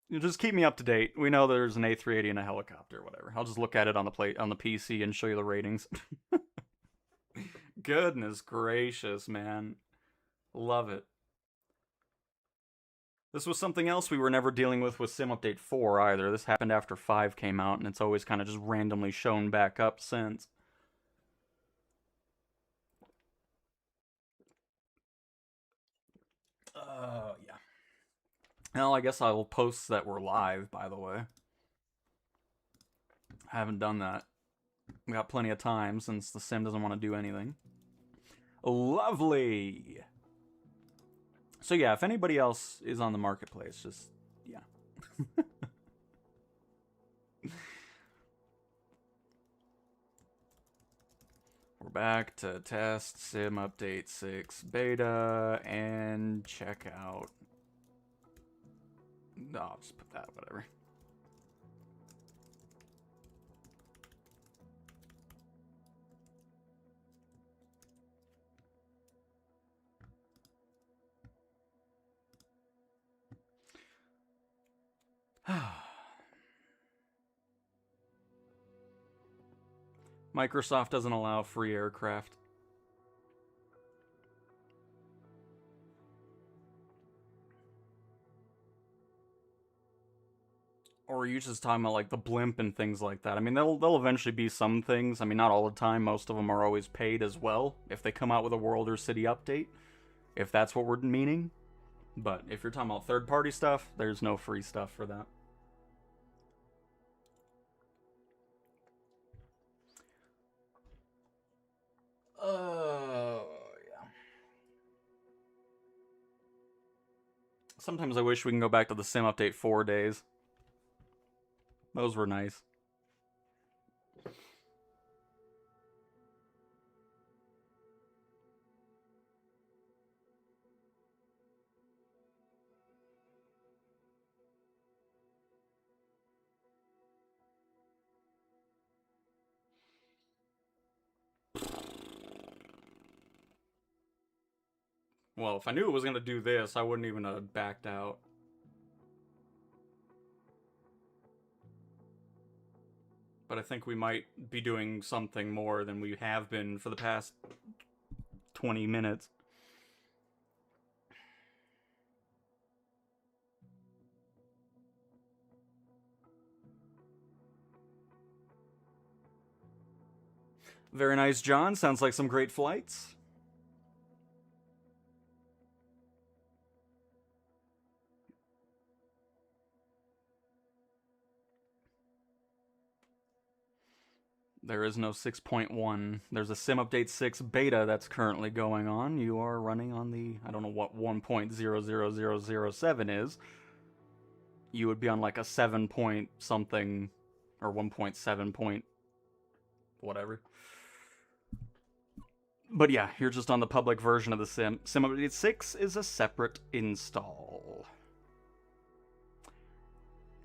You just keep me up to date. We know there's an A380 and a helicopter, whatever. I'll just look at it on the PC and show you the ratings. Goodness gracious, man. Love it. This was something else we were never dealing with Sim Update 4 either. This happened after 5 came out, and it's always kind of just randomly shown back up since. Yeah. Well, I guess I will post that we're live, by the way. I haven't done that. We got plenty of time since the sim doesn't want to do anything. Lovely! So yeah, if anybody else is on the marketplace, just, yeah. We're back to test sim update 6 beta and check out. No, I'll just put that, whatever. Microsoft doesn't allow free aircraft. Or are you just talking about like the blimp and things like that? I mean, there'll eventually be some things. I mean, not all the time. Most of them are always paid as well if they come out with a world or city update, if that's what we're meaning. But if you're talking about third-party stuff, there's no free stuff for that. Yeah. Sometimes I wish we can go back to the sim update 4 days. Those were nice. Well, if I knew it was going to do this, I wouldn't even have backed out. But I think we might be doing something more than we have been for the past 20 minutes. Very nice, John. Sounds like some great flights. There is no 6.1. There's a Sim Update 6 beta that's currently going on. You are running on the, I don't know what 1.00007 is. You would be on like a 7 point something, or 1.7 point whatever. But yeah, you're just on the public version of the Sim. Sim Update 6 is a separate install.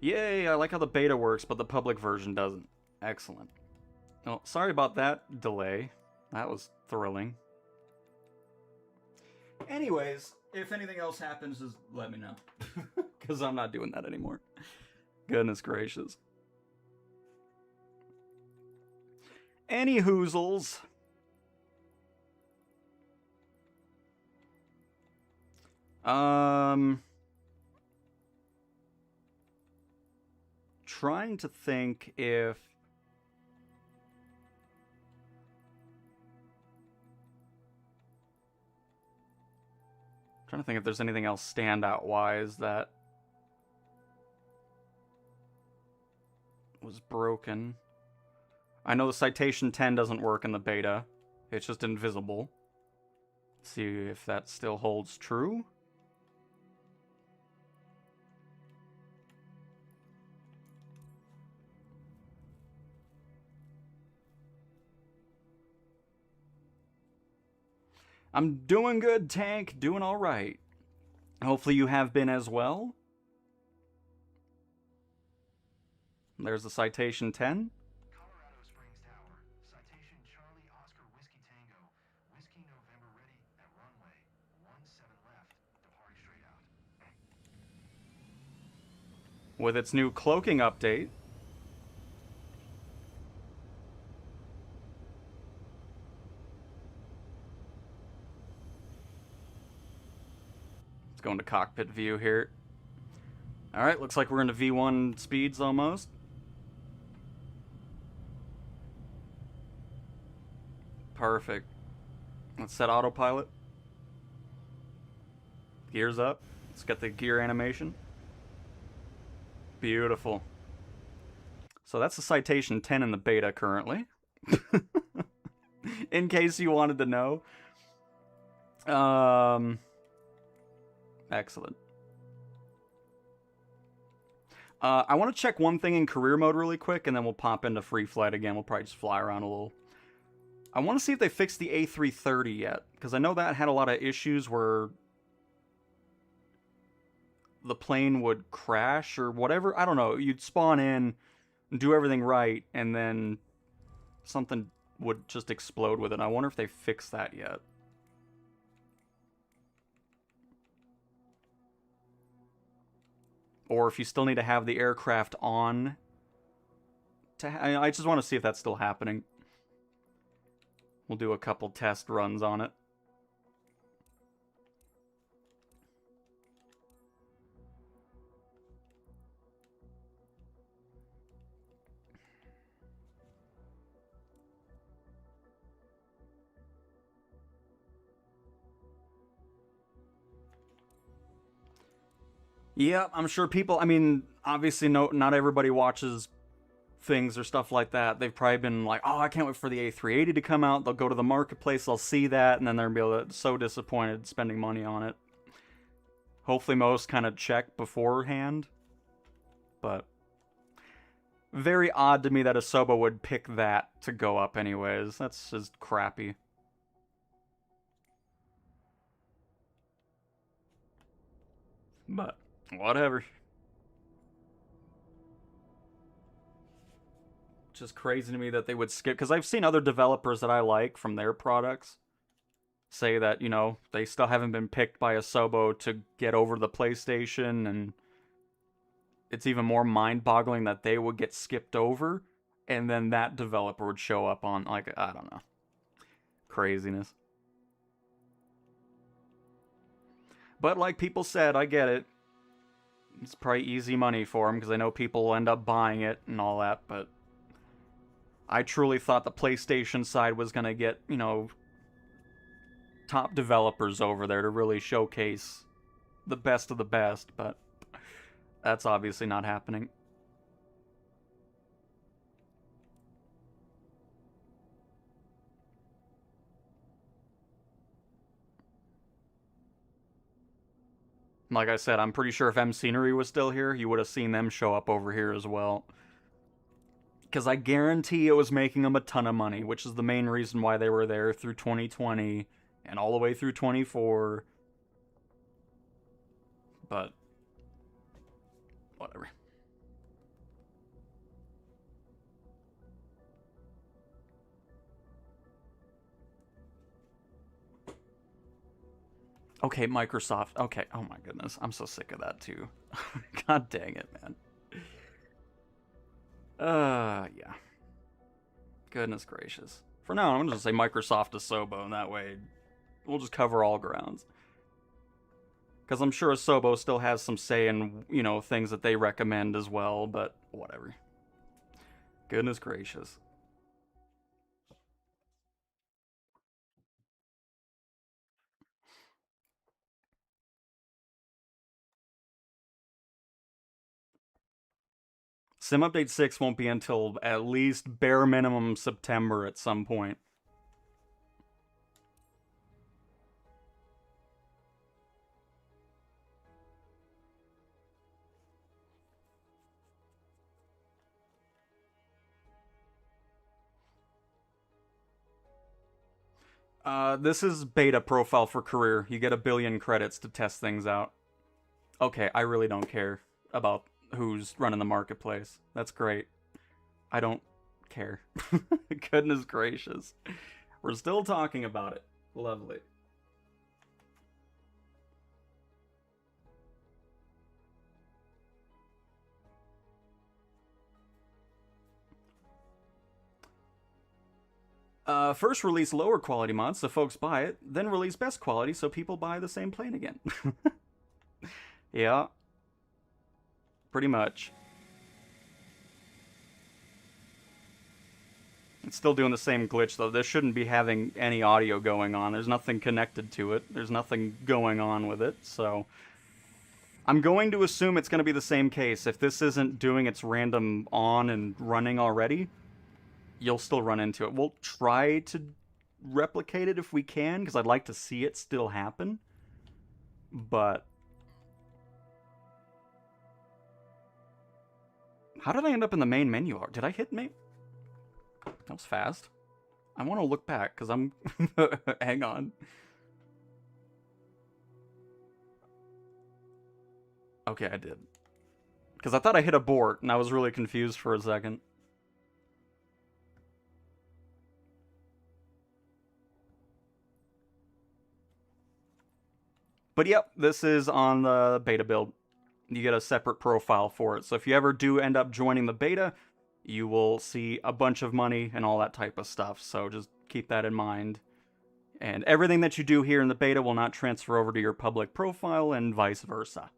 Yay, I like how the beta works, but the public version doesn't. Excellent. Oh, sorry about that delay. That was thrilling. Anyways, if anything else happens, just let me know. Because I'm not doing that anymore. Goodness gracious. Any hoozles. Trying to think if... Trying to think if there's anything else standout-wise that was broken. I know the Citation 10 doesn't work in the beta. It's just invisible. Let's see if that still holds true. I'm doing good, Tank. Doing all right. Hopefully you have been as well. There's the Citation 10. Colorado Springs Tower. Citation Charlie Oscar Whiskey Tango. Whiskey November ready at runway 17 left. Departing straight out. With its new cloaking update. Let's go into cockpit view here. Alright, looks like we're into V1 speeds almost. Perfect. Let's set autopilot. Gears up. Let's get the gear animation. Beautiful. So that's the Citation 10 in the beta currently. In case you wanted to know. Excellent. I want to check one thing in career mode really quick, and then we'll pop into free flight again. We'll probably just fly around a little. I want to see if they fixed the A330 yet, because I know that had a lot of issues where the plane would crash or whatever. I don't know. You'd spawn in, do everything right, and then something would just explode with it. I wonder if they fixed that yet. Or if you still need to have the aircraft on. I just want to see if that's still happening. We'll do a couple test runs on it. Yeah, I'm sure people, I mean, obviously not everybody watches things or stuff like that. They've probably been like, oh, I can't wait for the A380 to come out. They'll go to the marketplace, they'll see that, and then they'll be so disappointed spending money on it. Hopefully most kind of check beforehand. But very odd to me that Asobo would pick that to go up anyways. That's just crappy. But whatever. Just crazy to me that they would skip, because I've seen other developers that I like from their products say that, you know, they still haven't been picked by Asobo to get over the PlayStation, and it's even more mind-boggling that they would get skipped over, and then that developer would show up on, like, I don't know. Craziness. But like people said, I get it. It's probably easy money for them, because I know people will end up buying it and all that, but I truly thought the PlayStation side was going to get, you know, top developers over there to really showcase the best of the best, but that's obviously not happening. Like I said, I'm pretty sure if M Scenery was still here, you would have seen them show up over here as well. Because I guarantee it was making them a ton of money, which is the main reason why they were there through 2020 and all the way through 24. But whatever. Okay, Microsoft. Okay, oh my goodness. I'm so sick of that too. God dang it, man. Yeah. Goodness gracious. For now, I'm gonna just say Microsoft Asobo, and that way we'll just cover all grounds. Because I'm sure Asobo still has some say in, you know, things that they recommend as well, but whatever. Goodness gracious. Sim Update 6 won't be until at least bare minimum September at some point. This is beta profile for career. You get 1 billion credits to test things out. Okay, I really don't care about who's running the marketplace. That's great. I don't care. Goodness gracious. We're still talking about it. Lovely. First release lower quality mods so folks buy it, then release best quality so people buy the same plane again. Yeah. Pretty much. It's still doing the same glitch though. This shouldn't be having any audio going on. There's nothing connected to it. There's nothing going on with it, so I'm going to assume it's going to be the same case. If this isn't doing its random on and running already, you'll still run into it. We'll try to replicate it if we can, because I'd like to see it still happen. But how did I end up in the main menu? Did I hit me? That was fast. I want to look back, because I'm... Hang on. Okay, I did. Because I thought I hit abort, and I was really confused for a second. But yep, this is on the beta build. You get a separate profile for it. So if you ever do end up joining the beta, you will see a bunch of money and all that type of stuff. So just keep that in mind. And everything that you do here in the beta will not transfer over to your public profile and vice versa.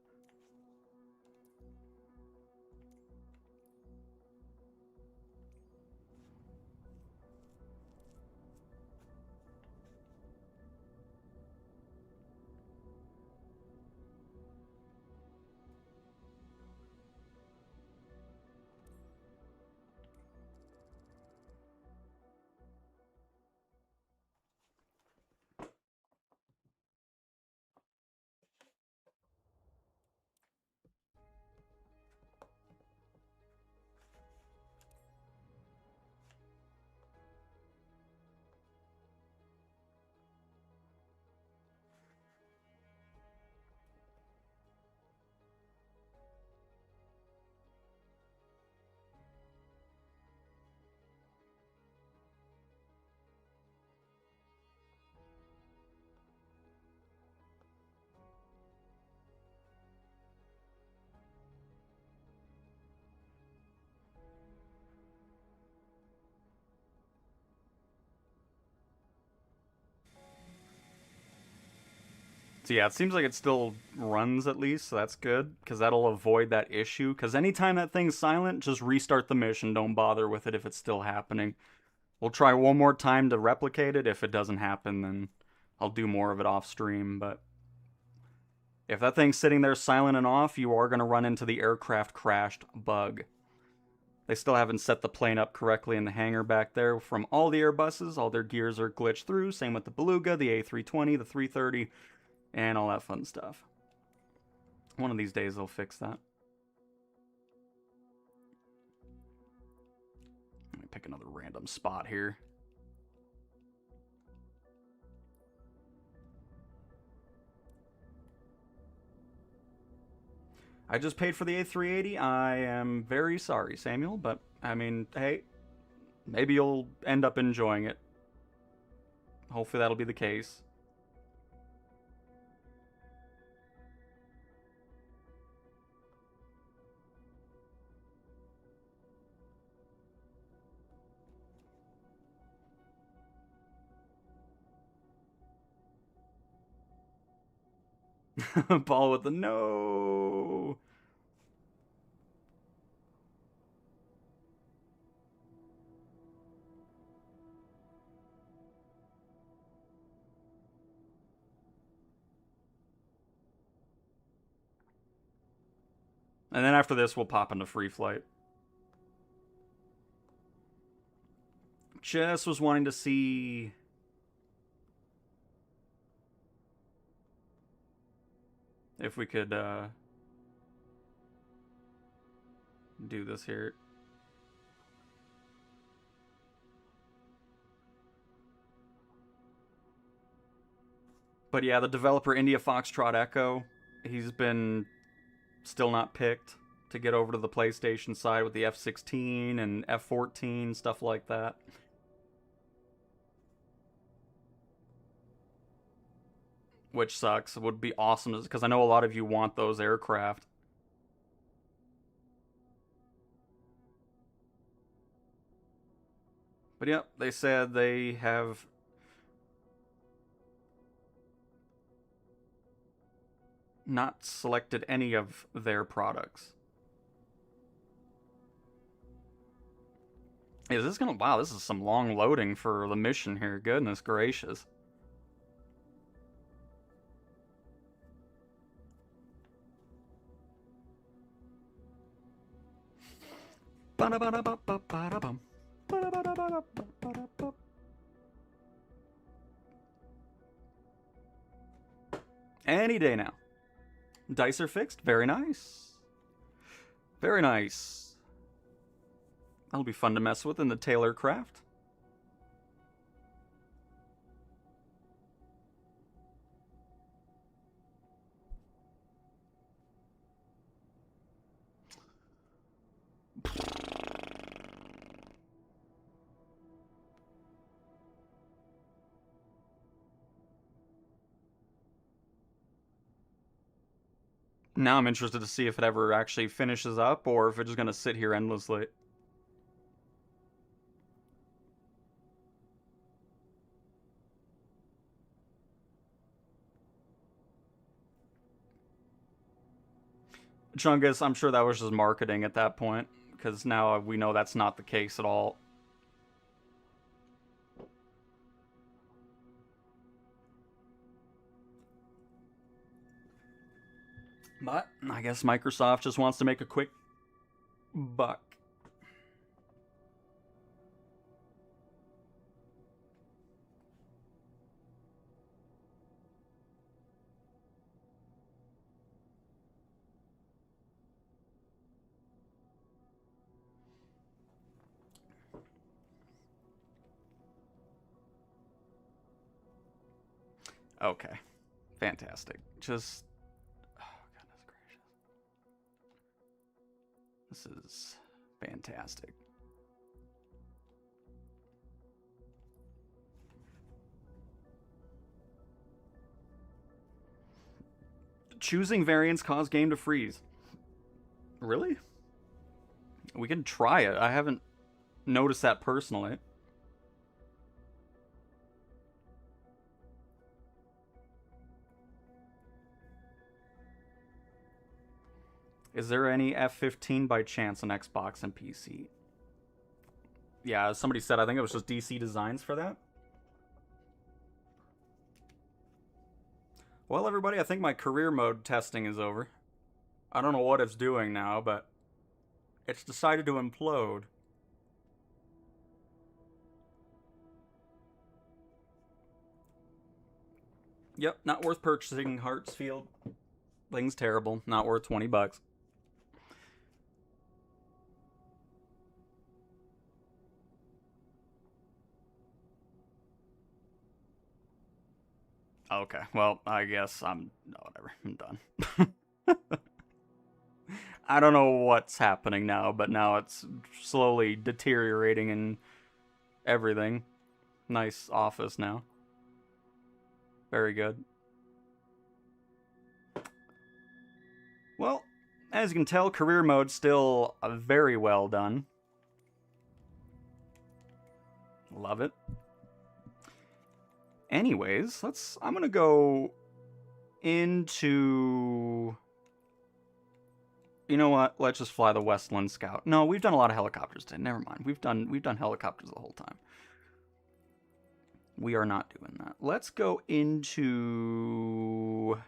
So yeah, it seems like it still runs at least, so that's good, because that'll avoid that issue. Because anytime that thing's silent, just restart the mission. Don't bother with it if it's still happening. We'll try one more time to replicate it. If it doesn't happen, then I'll do more of it off stream. But if that thing's sitting there silent and off, you are going to run into the aircraft crashed bug. They still haven't set the plane up correctly in the hangar back there from all the Airbuses. All their gears are glitched through. Same with the Beluga, the A320, the 330, and all that fun stuff. One of these days they'll fix that. Let me pick another random spot here. I just paid for the A380. I am very sorry, Samuel, but I mean, hey, maybe you'll end up enjoying it. Hopefully that'll be the case. Ball with the no. And then after this, we'll pop into free flight. Just was wanting to see if we could do this here. But yeah, the developer India Foxtrot Echo, he's been still not picked to get over to the PlayStation side with the F-16 and F-14, stuff like that. Which sucks. It would be awesome, because I know a lot of you want those aircraft. But yep, they said they have not selected any of their products. Is this gonna... Wow, this is some long loading for the mission here. Goodness gracious. Any day now. Dice are fixed. Very nice. Very nice. That'll be fun to mess with in the Taylor craft. Now I'm interested to see if it ever actually finishes up or if it's just gonna sit here endlessly. Chungus, I'm sure that was just marketing at that point, because now we know that's not the case at all. But I guess Microsoft just wants to make a quick buck. Okay. Fantastic. Just... oh, goodness gracious. This is fantastic. Choosing variants cause game to freeze. Really? We can try it. I haven't noticed that personally. Is there any F15 by chance on Xbox and PC? Yeah, somebody said, I think it was just DC Designs for that. Well, everybody, I think my career mode testing is over. I don't know what it's doing now, but it's decided to implode. Yep, not worth purchasing, Hartsfield. Thing's terrible. Not worth $20. Okay, well, I guess no, whatever. I'm done. I don't know what's happening now, but now it's slowly deteriorating and everything. Nice office now. Very good. Well, as you can tell, career mode's still very well done. Love it. Anyways, I'm gonna go into... you know what? Let's just fly the Westland Scout. No, we've done a lot of helicopters today. Never mind. We've done helicopters the whole time. We are not doing that. Let's go into...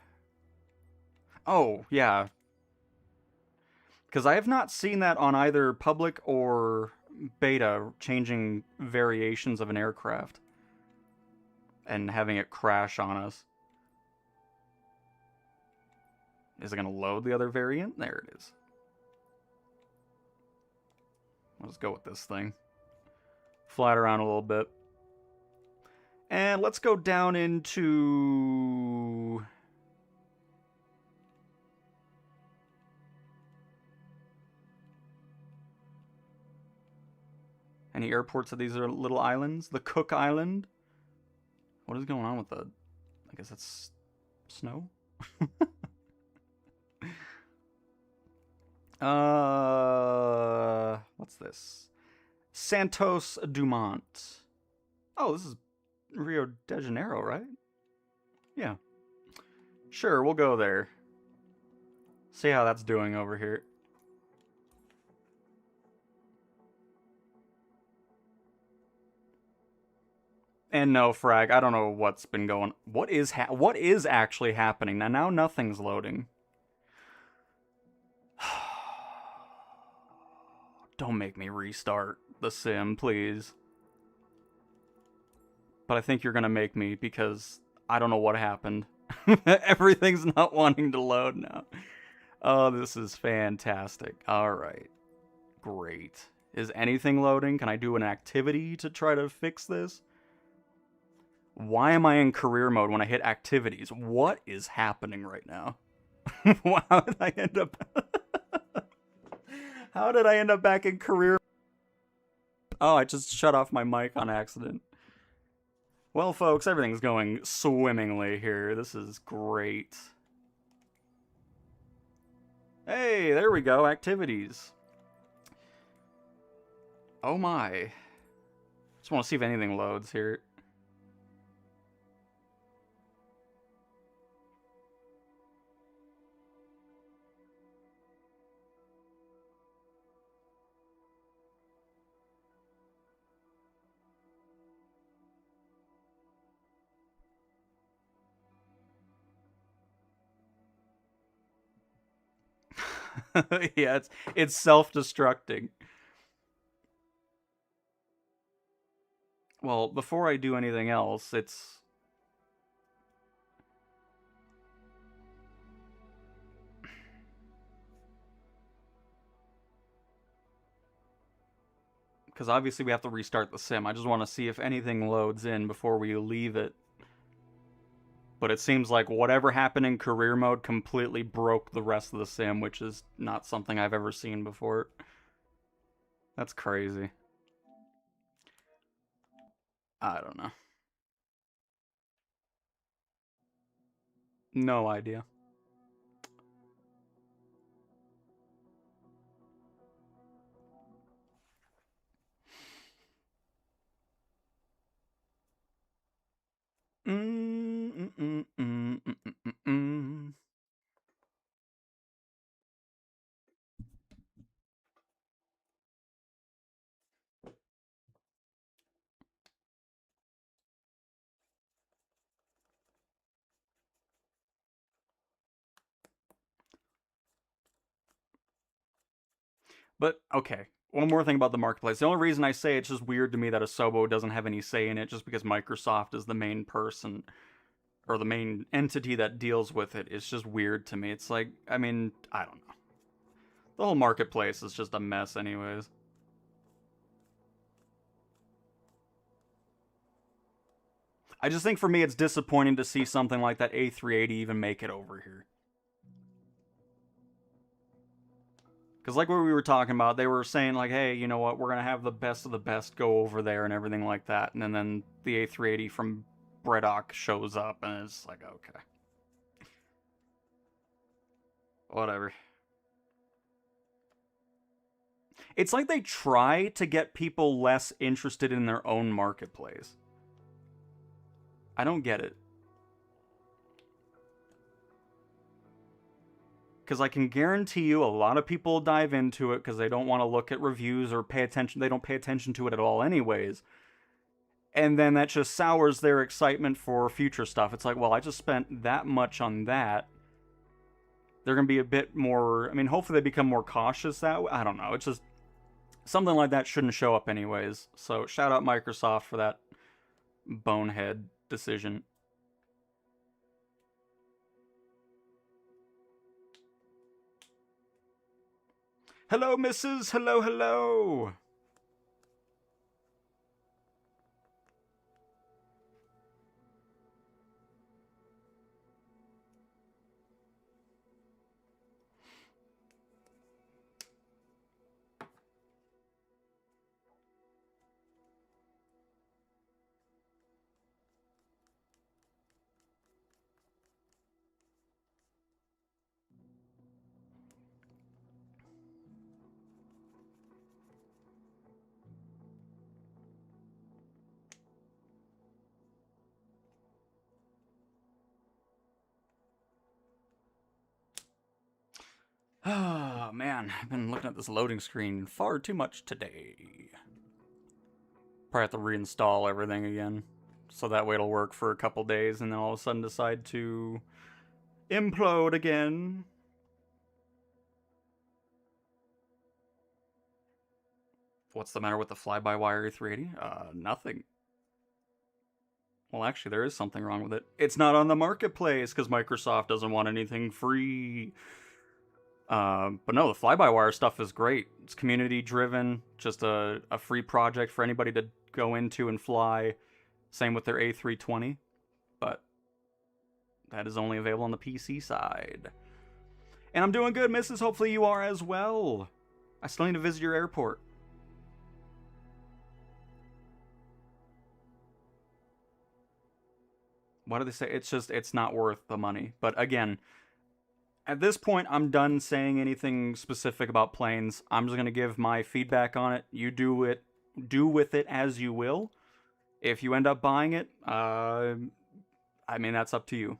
oh, yeah. Because I have not seen that on either public or beta, changing variations of an aircraft and having it crash on us. Is it going to load the other variant? There it is. Let's go with this thing. Fly it around a little bit. And let's go down into... any airports of these are little islands? The Cook Island? What is going on with the... I guess that's snow? What's this? Santos Dumont. Oh, this is Rio de Janeiro, right? Yeah. Sure, we'll go there. See how that's doing over here. And no, Frag, I don't know what's been going... what is actually happening? Now nothing's loading. Don't make me restart the sim, please. But I think you're gonna make me, because I don't know what happened. Everything's not wanting to load now. Oh, this is fantastic. Alright. Great. Is anything loading? Can I do an activity to try to fix this? Why am I in career mode when I hit activities? What is happening right now? How did I end up... how did I end up back in career? Oh, I just shut off my mic on accident. Well, folks, everything's going swimmingly here. This is great. Hey, there we go, activities. Oh my. Just want to see if anything loads here. Yeah, it's self-destructing. Well, before I do anything else, it's... Because obviously we have to restart the sim. I just want to see if anything loads in before we leave it. But it seems like whatever happened in career mode completely broke the rest of the sim, which is not something I've ever seen before. That's crazy. I don't know. No idea. Mm, mm, mm, mm, mm, mm, mm. But okay, one more thing about the marketplace. The only reason I say it's just weird to me that Asobo doesn't have any say in it, just because Microsoft is the main person or the main entity that deals with it. It's just weird to me. It's like, I mean, I don't know. The whole marketplace is just a mess, anyways. I just think for me, it's disappointing to see something like that A380 even make it over here. Because like what we were talking about, they were saying like, hey, you know what, we're gonna have the best of the best go over there and everything like that, and then the A380 from Bredok shows up, and it's like, okay, whatever. It's like they try to get people less interested in their own marketplace. I don't get it. Because I can guarantee you a lot of people dive into it because they don't want to look at reviews or pay attention. They don't pay attention to it at all, anyways. And then that just sours their excitement for future stuff. It's like, well, I just spent that much on that. They're going to be a bit more. I mean, hopefully they become more cautious that way. I don't know. It's just something like that shouldn't show up, anyways. So shout out Microsoft for that bonehead decision. Hello, Mrs. Hello, hello. Oh, man. I've been looking at this loading screen far too much today. Probably have to reinstall everything again. So that way it'll work for a couple days and then all of a sudden decide to implode again. What's the matter with the fly-by-wire 380? Nothing. Well, actually, there is something wrong with it. It's not on the marketplace because Microsoft doesn't want anything free. But no, the fly-by-wire stuff is great. It's community-driven, just a free project for anybody to go into and fly. Same with their A320, but that is only available on the PC side. And I'm doing good, missus. Hopefully you are as well. I still need to visit your airport. What do they say? It's just, it's not worth the money. But again, At this point, I'm done saying anything specific about planes. I'm just gonna give my feedback on it. You do with it as you will. If you end up buying it, I mean that's up to you.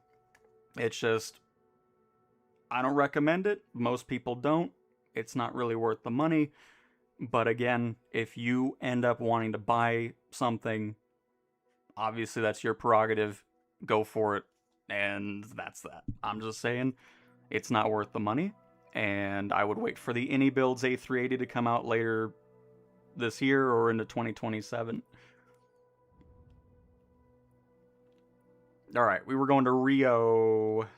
It's just I don't recommend it. Most people don't. It's not really worth the money. But again, if you end up wanting to buy something, obviously that's your prerogative. Go for it. And that's that. I'm just saying it's not worth the money. And I would wait for the AnyBuilds A380 to come out later this year or into 2027. All right, we were going to Rio.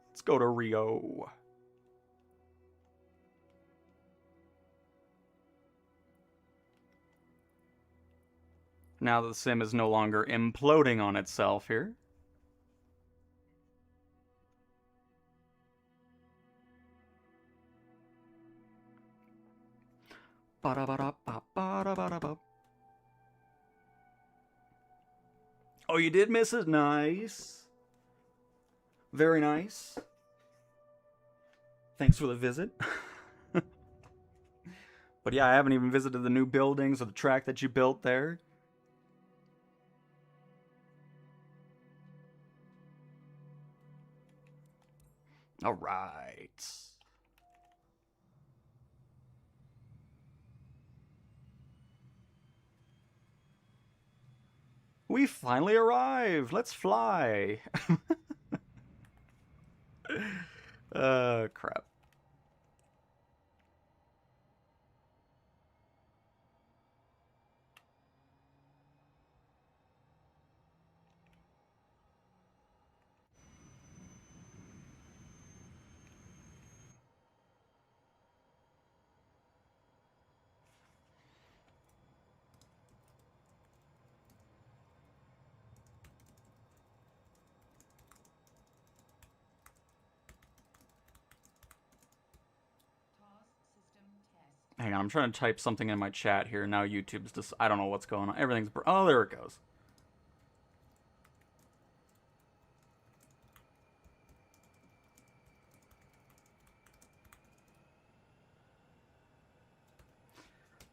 Let's go to Rio. Now that the sim is no longer imploding on itself here. Oh, you did miss it? Nice. Very nice. Thanks for the visit. But yeah, I haven't even visited the new buildings or the track that you built there. All right. We finally arrived. Let's fly. Crap. Hang on, I'm trying to type something in my chat here. Now YouTube's just, I don't know what's going on. Everything's, oh, there it goes.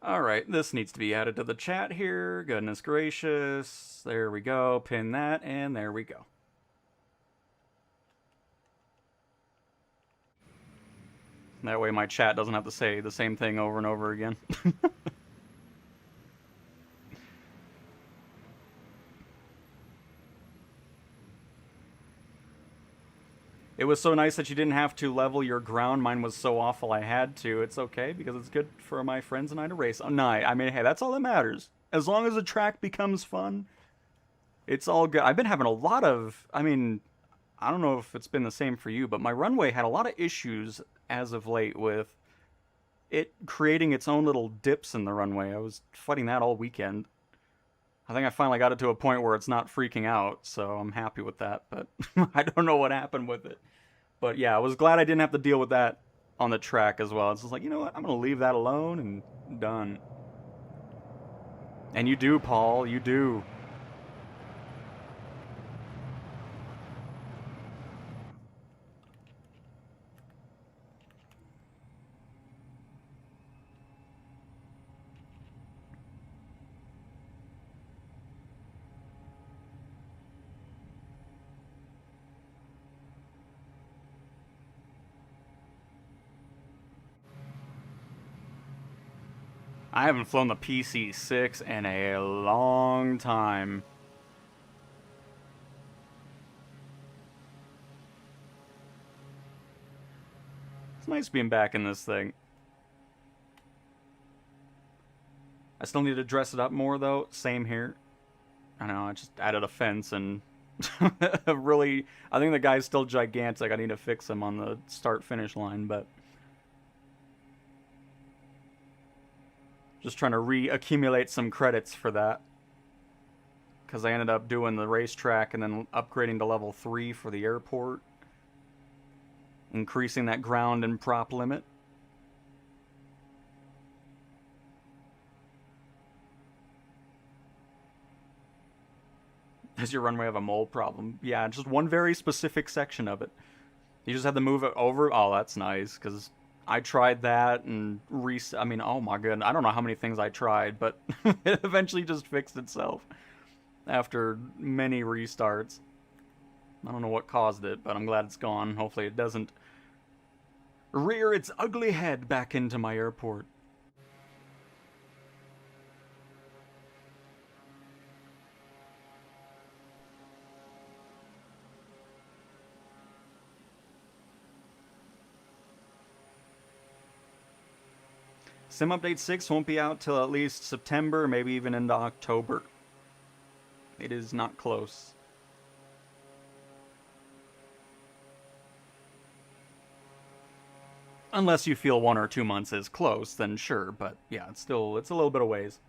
Alright, this needs to be added to the chat here. Goodness gracious. There we go. Pin that, and there we go. That way my chat doesn't have to say the same thing over and over again. It was so nice that you didn't have to level your ground. Mine was so awful I had to. It's okay, because it's good for my friends and I to race. Oh, no, I mean, hey, that's all that matters. As long as the track becomes fun, it's all good. I've been having a lot of, I mean, I don't know if it's been the same for you, but my runway had a lot of issues as of late with it creating its own little dips in the runway. I was fighting that all weekend. I think I finally got it to a point where it's not freaking out, so I'm happy with that, but I don't know what happened with it. But yeah, I was glad I didn't have to deal with that on the track as well. It's just like, you know what, I'm going to leave that alone and done. And you do, Paul, you do. I haven't flown the PC-6 in a long time. It's nice being back in this thing. I still need to dress it up more, though. Same here. I know, I just added a fence and really, I think the guy's still gigantic. I need to fix him on the start-finish line, but just trying to reaccumulate some credits for that. Because I ended up doing the racetrack and then upgrading to level 3 for the airport. Increasing that ground and prop limit. Does your runway have a mole problem? Yeah, just one very specific section of it. You just have to move it over? Oh, that's nice, because I tried that and I mean, oh my goodness, I don't know how many things I tried, but it eventually just fixed itself after many restarts. I don't know what caused it, but I'm glad it's gone. Hopefully it doesn't rear its ugly head back into my airport. Sim Update 6 won't be out till at least September, maybe even into October. It is not close. Unless you feel 1 or 2 months is close, then sure, but yeah, it's a little bit of ways.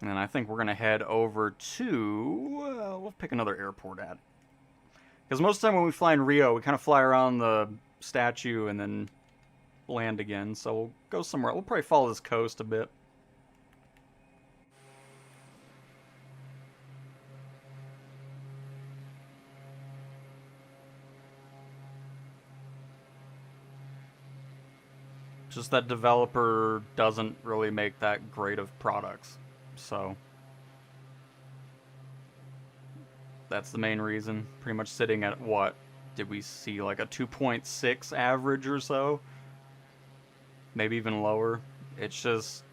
And I think we're going to head over to... we'll pick another airport at. Because most of the time when we fly in Rio, we kind of fly around the statue and then land again. So we'll go somewhere. We'll probably follow this coast a bit. Just that developer doesn't really make that great of products. So that's the main reason. Pretty much sitting at what? Did we see like a 2.6 average or so? Maybe even lower. It's just...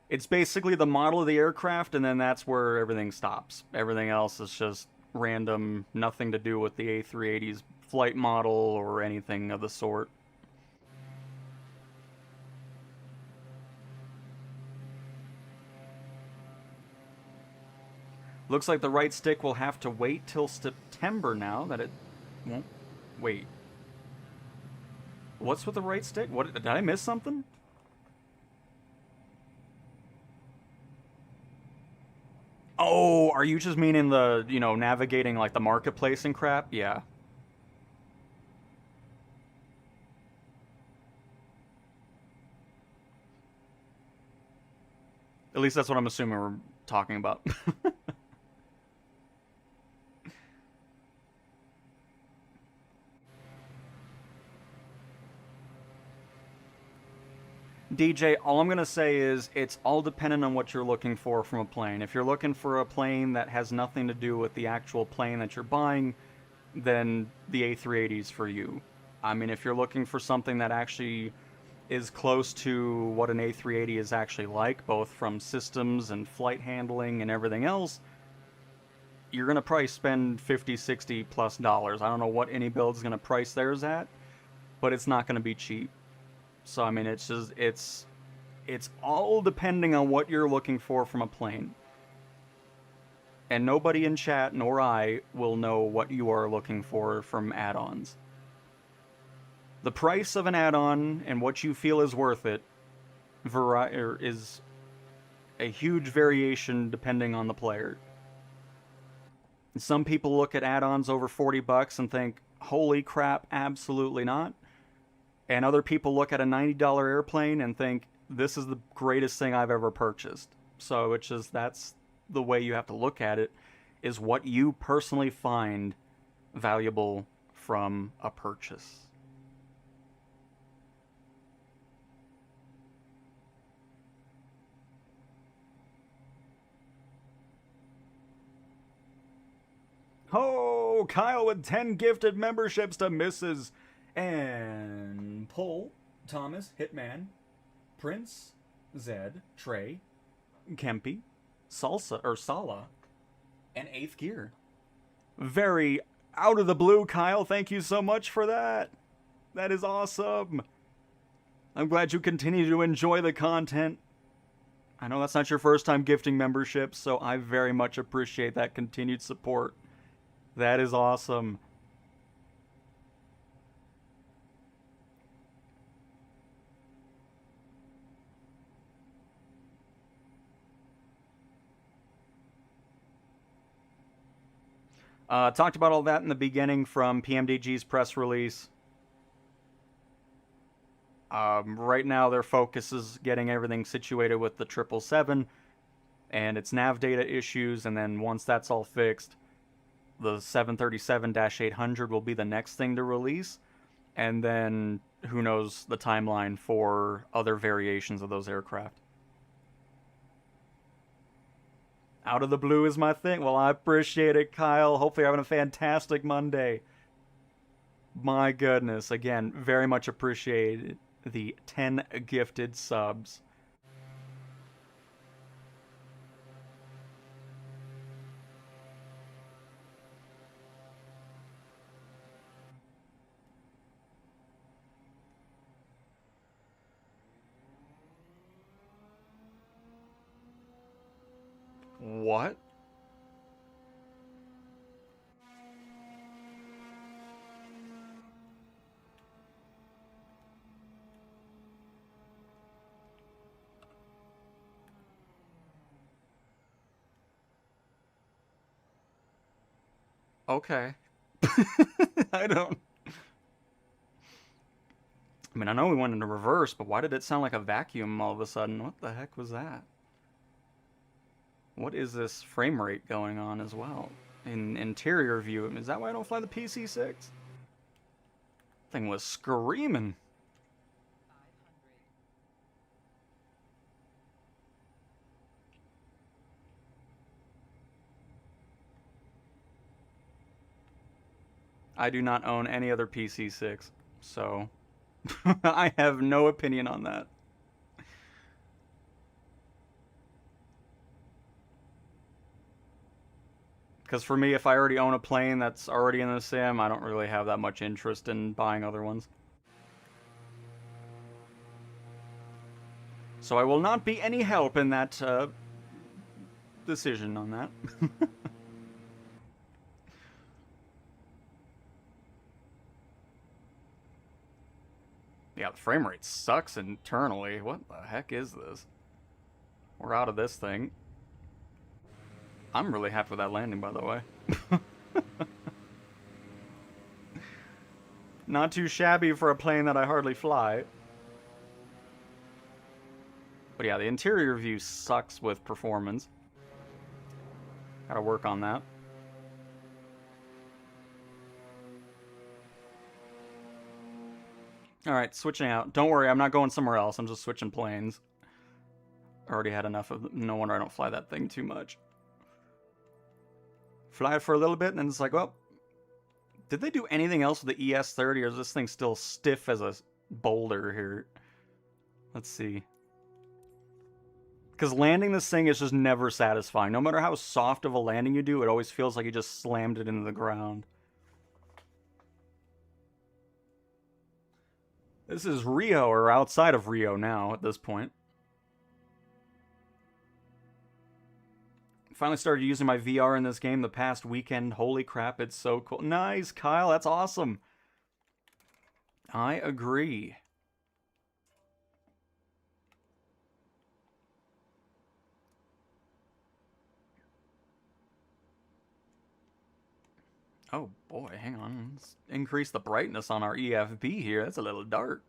it's basically the model of the aircraft, and then that's where everything stops. Everything else is just random, nothing to do with the A380's flight model or anything of the sort. Looks like the right stick will have to wait till September now, that it won't... wait. What's with the right stick? What, did I miss something? Oh, are you just meaning the, navigating like the marketplace and crap? Yeah. At least that's what I'm assuming we're talking about. DJ, all I'm going to say is it's all dependent on what you're looking for from a plane. If you're looking for a plane that has nothing to do with the actual plane that you're buying, then the A380 is for you. I mean, if you're looking for something that actually is close to what an A380 is actually like, both from systems and flight handling and everything else, you're going to probably spend $50, $60 plus dollars. I don't know what any build is going to price theirs at, but it's not going to be cheap. So, I mean, it's all depending on what you're looking for from a plane. And nobody in chat, nor I, will know what you are looking for from add-ons. The price of an add-on and what you feel is worth it is a huge variation depending on the player. Some people look at add-ons over $40 and think, holy crap, absolutely not. And other people look at a $90 airplane and think, this is the greatest thing I've ever purchased. So that's the way you have to look at it, is what you personally find valuable from a purchase. Oh, Kyle with 10 gifted memberships to Mrs. and Paul, Thomas, Hitman, Prince, Zed, Trey, Kempy, Sala, and 8th Gear. Very out of the blue, Kyle. Thank you so much for that. That is awesome. I'm glad you continue to enjoy the content. I know that's not your first time gifting memberships, so I very much appreciate that continued support. That is awesome. Talked about all that in the beginning from PMDG's press release. Right now, their focus is getting everything situated with the 777 and its nav data issues, and then once that's all fixed, the 737-800 will be the next thing to release, and then who knows the timeline for other variations of those aircraft. Out of the blue is my thing. Well, I appreciate it, Kyle. Hopefully you're having a fantastic Monday. My goodness. Again, very much appreciate the 10 gifted subs. What? Okay. I don't... I mean, I know we went into reverse, but why did it sound like a vacuum all of a sudden? What the heck was that? What is this frame rate going on as well? In interior view, is that why I don't fly the PC-6? Thing was screaming. I do not own any other PC-6, so I have no opinion on that. Because for me, if I already own a plane that's already in the sim, I don't really have that much interest in buying other ones. So I will not be any help in that decision on that. Yeah, the frame rate sucks internally. What the heck is this? We're out of this thing. I'm really happy with that landing, by the way. Not too shabby for a plane that I hardly fly. But yeah, the interior view sucks with performance. Gotta work on that. Alright, switching out. Don't worry, I'm not going somewhere else. I'm just switching planes. Already had enough of... No wonder I don't fly that thing too much. Fly it for a little bit, and then it's like, well... Did they do anything else with the ES-30, or is this thing still stiff as a boulder here? Let's see. Because landing this thing is just never satisfying. No matter how soft of a landing you do, it always feels like you just slammed it into the ground. This is Rio, or outside of Rio now, at this point. Finally started using my VR in this game the past weekend. Holy crap, it's so cool. Nice, Kyle, that's awesome. I agree. Oh boy, hang on. Let's increase the brightness on our EFB here. That's a little dark.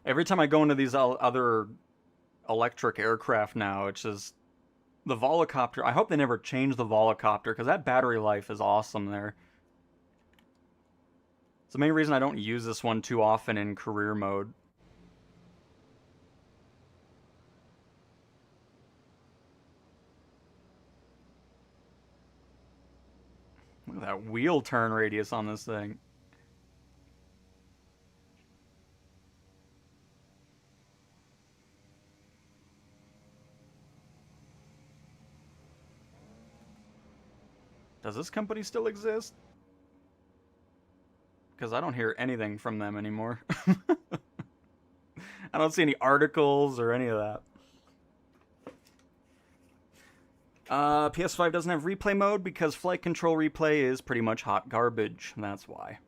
Every time I go into these other electric aircraft now, it's just the Volocopter. I hope they never change the Volocopter, because that battery life is awesome there. It's the main reason I don't use this one too often in career mode. Look at that wheel turn radius on this thing. Does this company still exist? Because I don't hear anything from them anymore. I don't see any articles or any of that. PS5 doesn't have replay mode because flight control replay is pretty much hot garbage. That's why.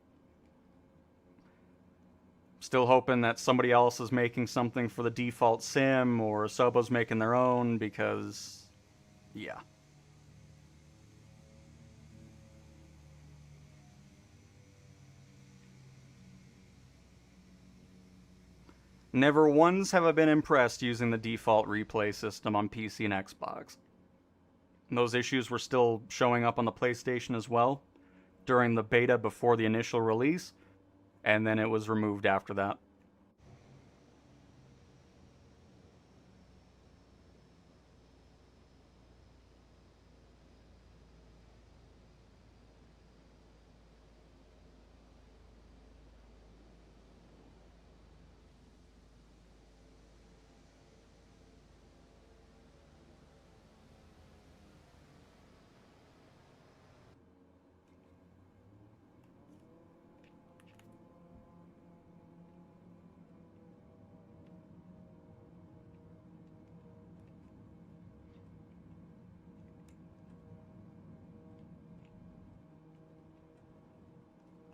Still hoping that somebody else is making something for the default sim, or Asobo's making their own, because, yeah. Never once have I been impressed using the default replay system on PC and Xbox. And those issues were still showing up on the PlayStation as well during the beta before the initial release, and then it was removed after that.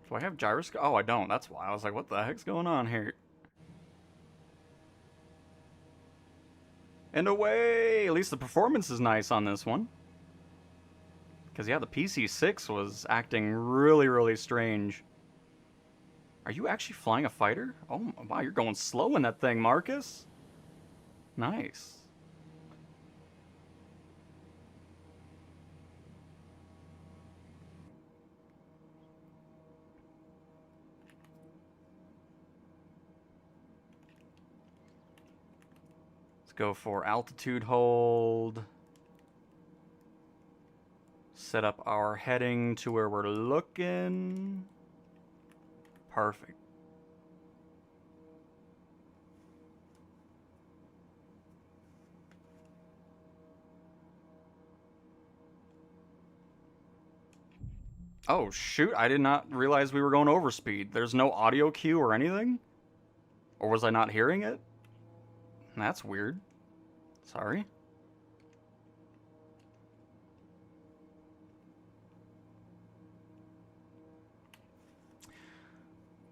Do I have gyroscope? Oh, I don't. That's why. I was like, what the heck's going on here? And away! At least the performance is nice on this one. Because, yeah, the PC6 was acting really, really strange. Are you actually flying a fighter? Oh, wow, you're going slow in that thing, Marcus. Nice. Go for altitude hold. Set up our heading to where we're looking. Perfect. Oh, shoot. I did not realize we were going over speed. There's no audio cue or anything? Or was I not hearing it? That's weird. Sorry.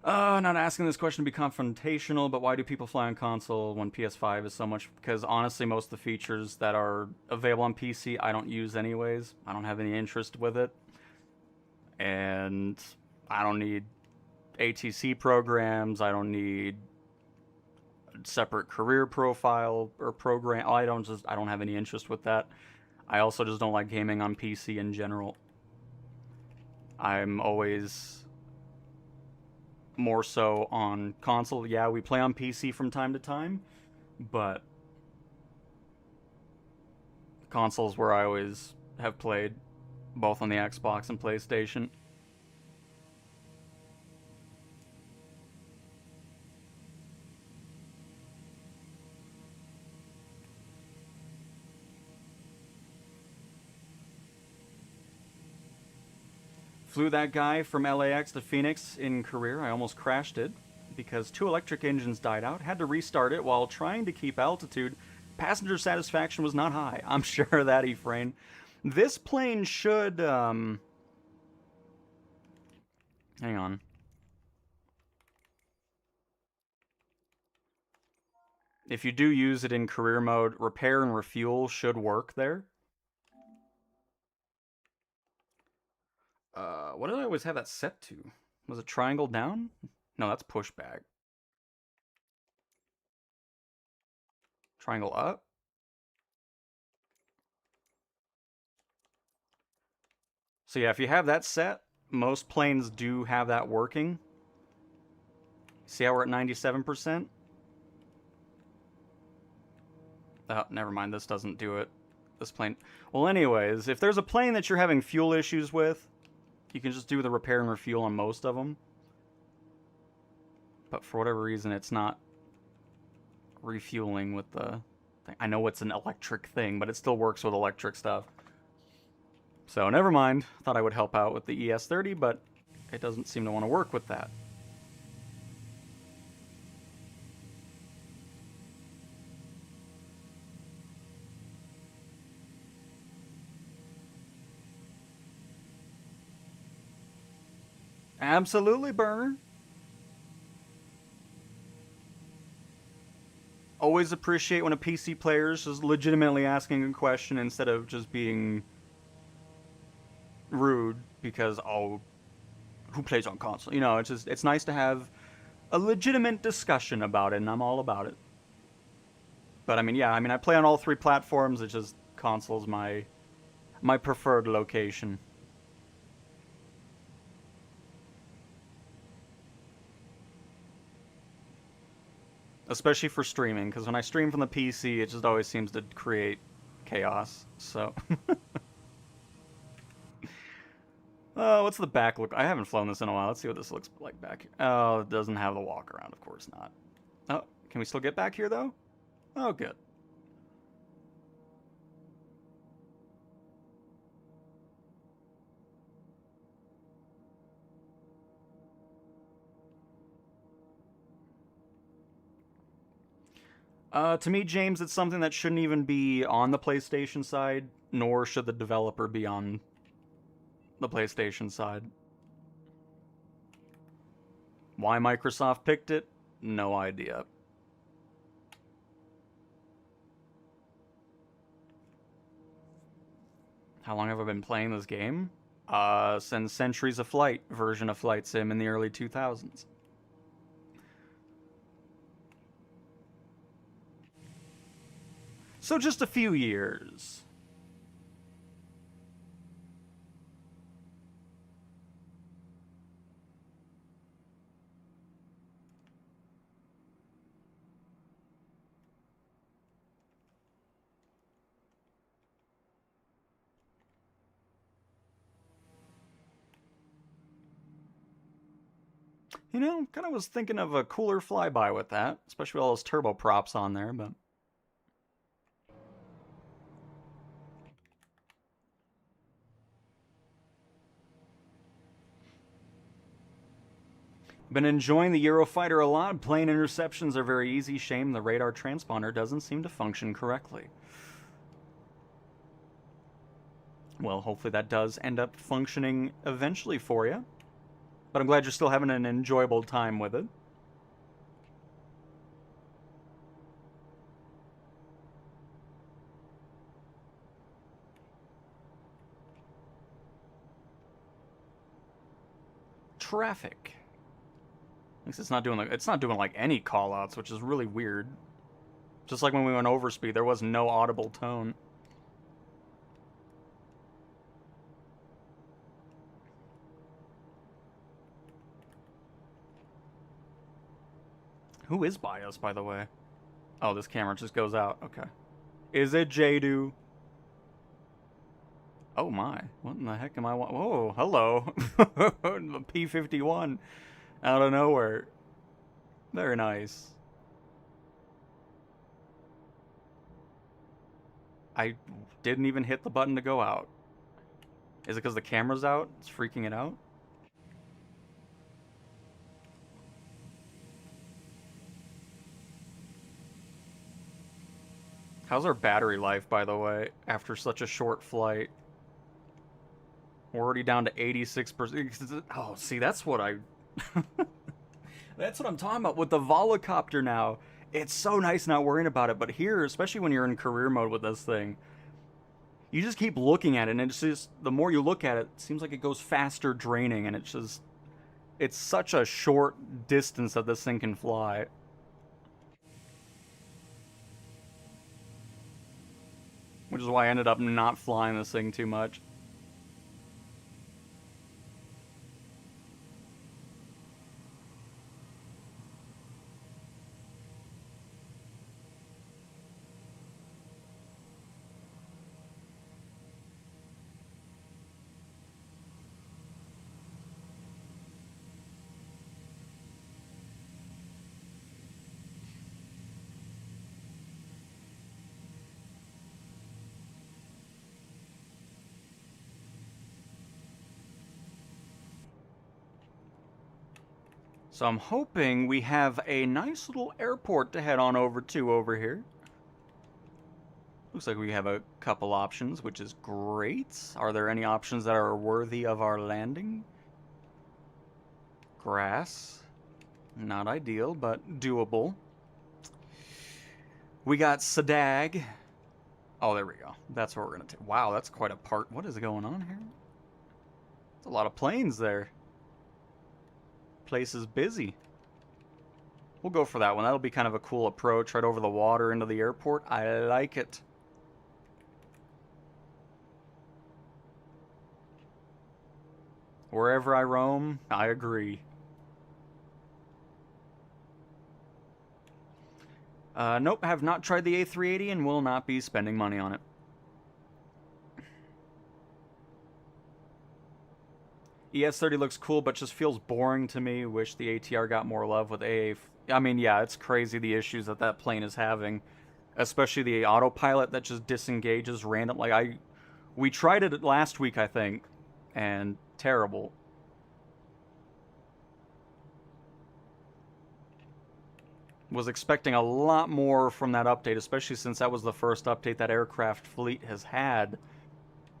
Not asking this question to be confrontational, but why do people fly on console when PS5 is so much? Because honestly, most of the features that are available on PC, I don't use anyways. I don't have any interest with it. And I don't need ATC programs. I don't need a separate career profile or program. I don't have any interest with that. I also just don't like gaming on PC in general. I'm always more so on console. Yeah, we play on PC from time to time, but console's where I always have played, both on the Xbox and PlayStation. Flew that guy from LAX to Phoenix in career. I almost crashed it because 2 electric engines died out. Had to restart it while trying to keep altitude. Passenger satisfaction was not high. I'm sure of that, Ephraim. This plane should, hang on. If you do use it in career mode, repair and refuel should work there. What did I always have that set to? Was it triangle down? No, that's pushback. Triangle up? So yeah, if you have that set, most planes do have that working. See how we're at 97%? Oh, never mind, this doesn't do it. This plane... Well, anyways, if there's a plane that you're having fuel issues with, you can just do the repair and refuel on most of them. But for whatever reason, it's not refueling with the thing. I know it's an electric thing, but it still works with electric stuff. So, never mind. Thought I would help out with the ES30, but it doesn't seem to want to work with that. Absolutely, burner. Always appreciate when a PC player is just legitimately asking a question instead of just being rude because, oh, who plays on console? You know, it's nice to have a legitimate discussion about it, and I'm all about it. But I mean, yeah, I mean, I play on all three platforms. It's just console's my preferred location. Especially for streaming, because when I stream from the PC, it just always seems to create chaos. So, what's the back look? I haven't flown this in a while. Let's see what this looks like back here. Oh, it doesn't have the walk around, of course not. Oh, can we still get back here though? Oh, good. To me, James, it's something that shouldn't even be on the PlayStation side, nor should the developer be on the PlayStation side. Why Microsoft picked it? No idea. How long have I been playing this game? Since Centuries of Flight version of Flight Sim in the early 2000s. So just a few years. You know, kind of was thinking of a cooler flyby with that, especially with all those turbo props on there, but been enjoying the Eurofighter a lot. Plane interceptions are very easy. Shame the radar transponder doesn't seem to function correctly. Well, hopefully that does end up functioning eventually for you. But I'm glad you're still having an enjoyable time with it. Traffic. At least it's not doing like any callouts, which is really weird. Just like when we went overspeed, there was no audible tone. Who is by us, by the way? Oh, this camera just goes out. Okay. Is it Jadu? Oh my. What in the heck am I? Whoa, hello. The P-51 out of nowhere. Very nice. I didn't even hit the button to go out. Is it because the camera's out? It's freaking it out? How's our battery life, by the way, after such a short flight? We're already down to 86%. Oh, see, that's what I... That's what I'm talking about with the volocopter now. It's so nice not worrying about it, but here, especially when you're in career mode with this thing, you just keep looking at it, and it's just, the more you look at it, it seems like it goes faster draining, and it's just, it's such a short distance that this thing can fly. Which is why I ended up not flying this thing too much. So I'm hoping we have a nice little airport to head on over to over here. Looks like we have a couple options, which is great. Are there any options that are worthy of our landing? grass. Not ideal, but doable. We got Sadag. Oh, there we go. That's where we're going to take. Wow, that's quite a part. What is going on here? There's a lot of planes there. Place is busy. We'll go for that one. That'll be kind of a cool approach right over the water into the airport. I like it. Wherever I roam, I agree. Nope, have not tried the A380 and will not be spending money on it. ES30 looks cool, but just feels boring to me. Wish the ATR got more love with AA. I mean, yeah, it's crazy the issues that that plane is having. Especially the autopilot that just disengages random. Like, we tried it last week, I think, and terrible. Was expecting a lot more from that update, especially since that was the first update that aircraft fleet has had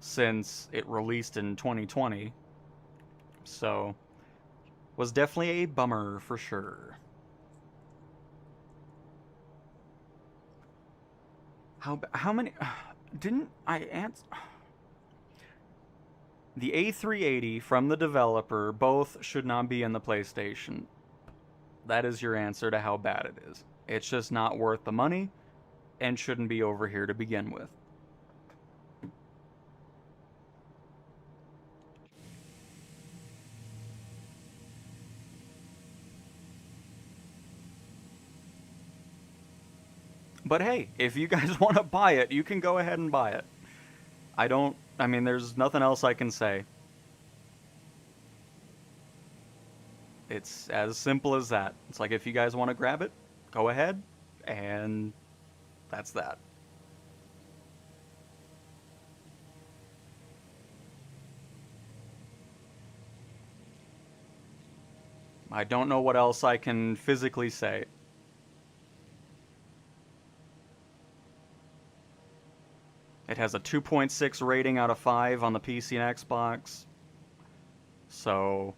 since it released in 2020. So, was definitely a bummer for sure. How many... Didn't I answer... The A380 from the developer both should not be in the PlayStation. That is your answer to how bad it is. It's just not worth the money and shouldn't be over here to begin with. But hey, if you guys want to buy it, you can go ahead and buy it. I mean, there's nothing else I can say. It's as simple as that. It's like, if you guys want to grab it, go ahead, and that's that. I don't know what else I can physically say. It has a 2.6 rating out of 5 on the PC and Xbox. So,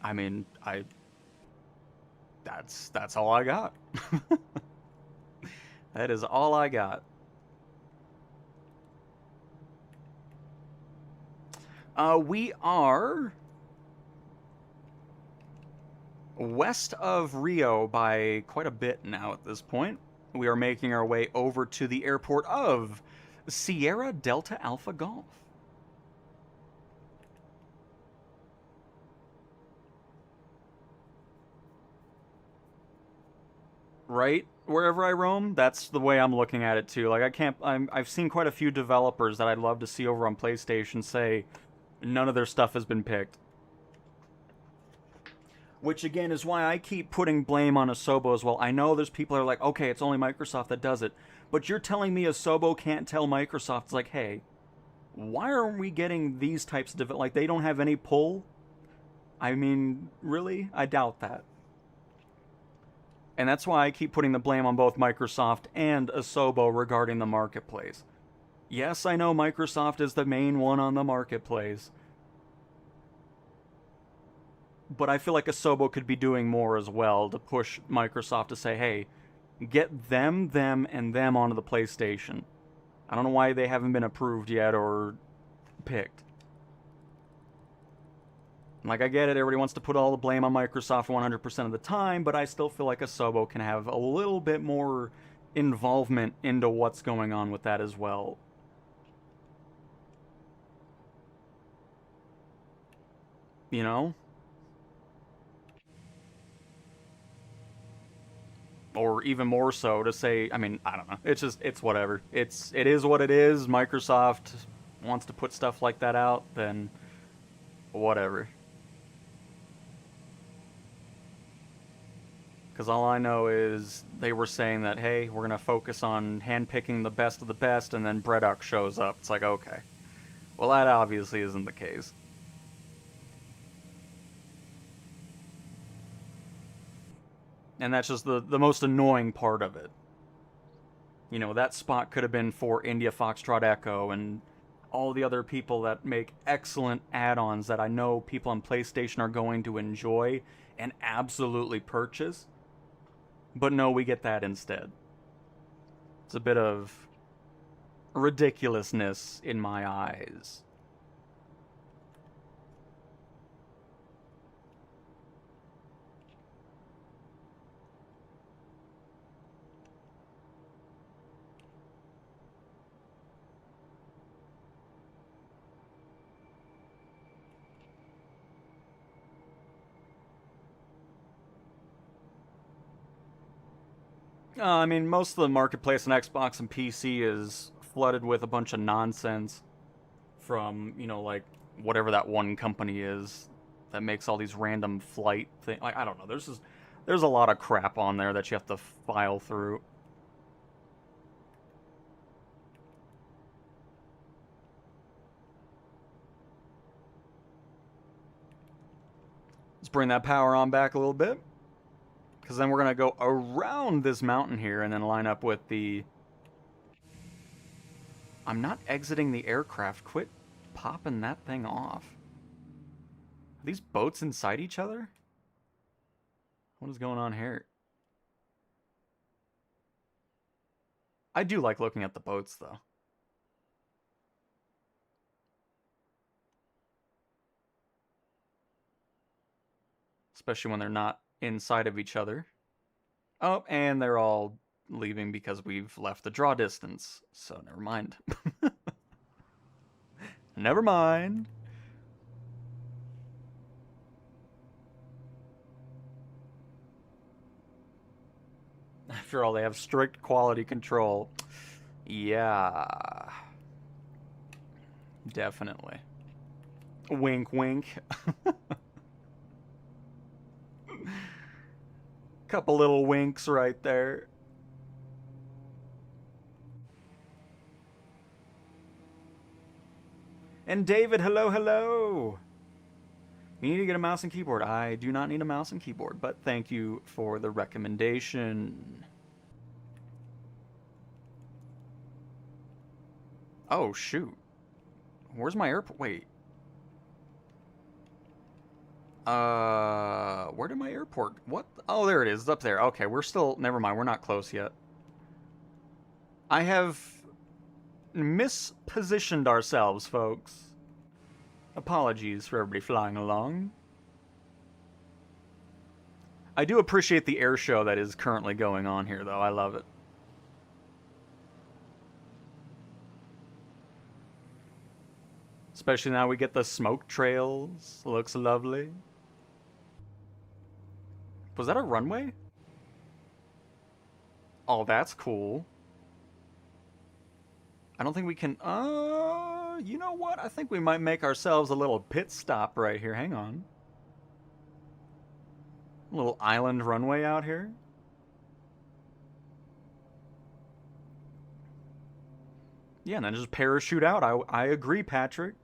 I mean, that's all I got. That is all I got. We are west of Rio by quite a bit now at this point. We are making our way over to the airport of Sierra Delta Alpha Golf. Right? Wherever I roam, that's the way I'm looking at it too. Like, I've seen quite a few developers that I'd love to see over on PlayStation say none of their stuff has been picked. Which, again, is why I keep putting blame on Asobo as well. I know there's people that are like, okay, it's only Microsoft that does it. But you're telling me Asobo can't tell Microsoft, it's like, hey, why aren't we getting these types of... Like, they don't have any pull? I mean, really? I doubt that. And that's why I keep putting the blame on both Microsoft and Asobo regarding the marketplace. Yes, I know Microsoft is the main one on the marketplace. But I feel like Asobo could be doing more as well to push Microsoft to say, hey, get them, and them onto the PlayStation. I don't know why they haven't been approved yet or picked. Like, I get it, everybody wants to put all the blame on Microsoft 100% of the time, but I still feel like Asobo can have a little bit more involvement into what's going on with that as well. You know? Or even more so to say, I mean, I don't know. It's whatever. It is what it is. Microsoft wants to put stuff like that out, then whatever. Because all I know is they were saying that, hey, we're going to focus on handpicking the best of the best, and then Bredok shows up. It's like, okay. Well, that obviously isn't the case. And that's just the most annoying part of it. You know, that spot could have been for India Foxtrot Echo, and all the other people that make excellent add-ons that I know people on PlayStation are going to enjoy and absolutely purchase. But no, we get that instead. It's a bit of ridiculousness in my eyes. I mean, most of the marketplace on Xbox and PC is flooded with a bunch of nonsense from, like whatever that one company is that makes all these random flight things. Like, I don't know. There's a lot of crap on there that you have to file through. Let's bring that power on back a little bit. Because then we're going to go around this mountain here and then line up with the... I'm not exiting the aircraft. Quit popping that thing off. Are these boats inside each other? What is going on here? I do like looking at the boats, though. Especially when they're not inside of each other. Oh, and they're all leaving because we've left the draw distance. So never mind. Never mind. After all, they have strict quality control. Yeah. Definitely. Wink, wink. Couple little winks right there. And David, hello, hello. You need to get a mouse and keyboard. I do not need a mouse and keyboard, but thank you for the recommendation. Oh, shoot. Where's my airport? Wait. Where did my airport? What? Oh, there it is. It's up there. Okay, we're still... Never mind, we're not close yet. I have mispositioned ourselves, folks. Apologies for everybody flying along. I do appreciate the air show that is currently going on here, though. I love it. Especially now we get the smoke trails. Looks lovely. Was that a runway? Oh, that's cool. I don't think we can... you know what? I think we might make ourselves a little pit stop right here. Hang on. A little island runway out here. Yeah, and then just parachute out. I agree, Patrick.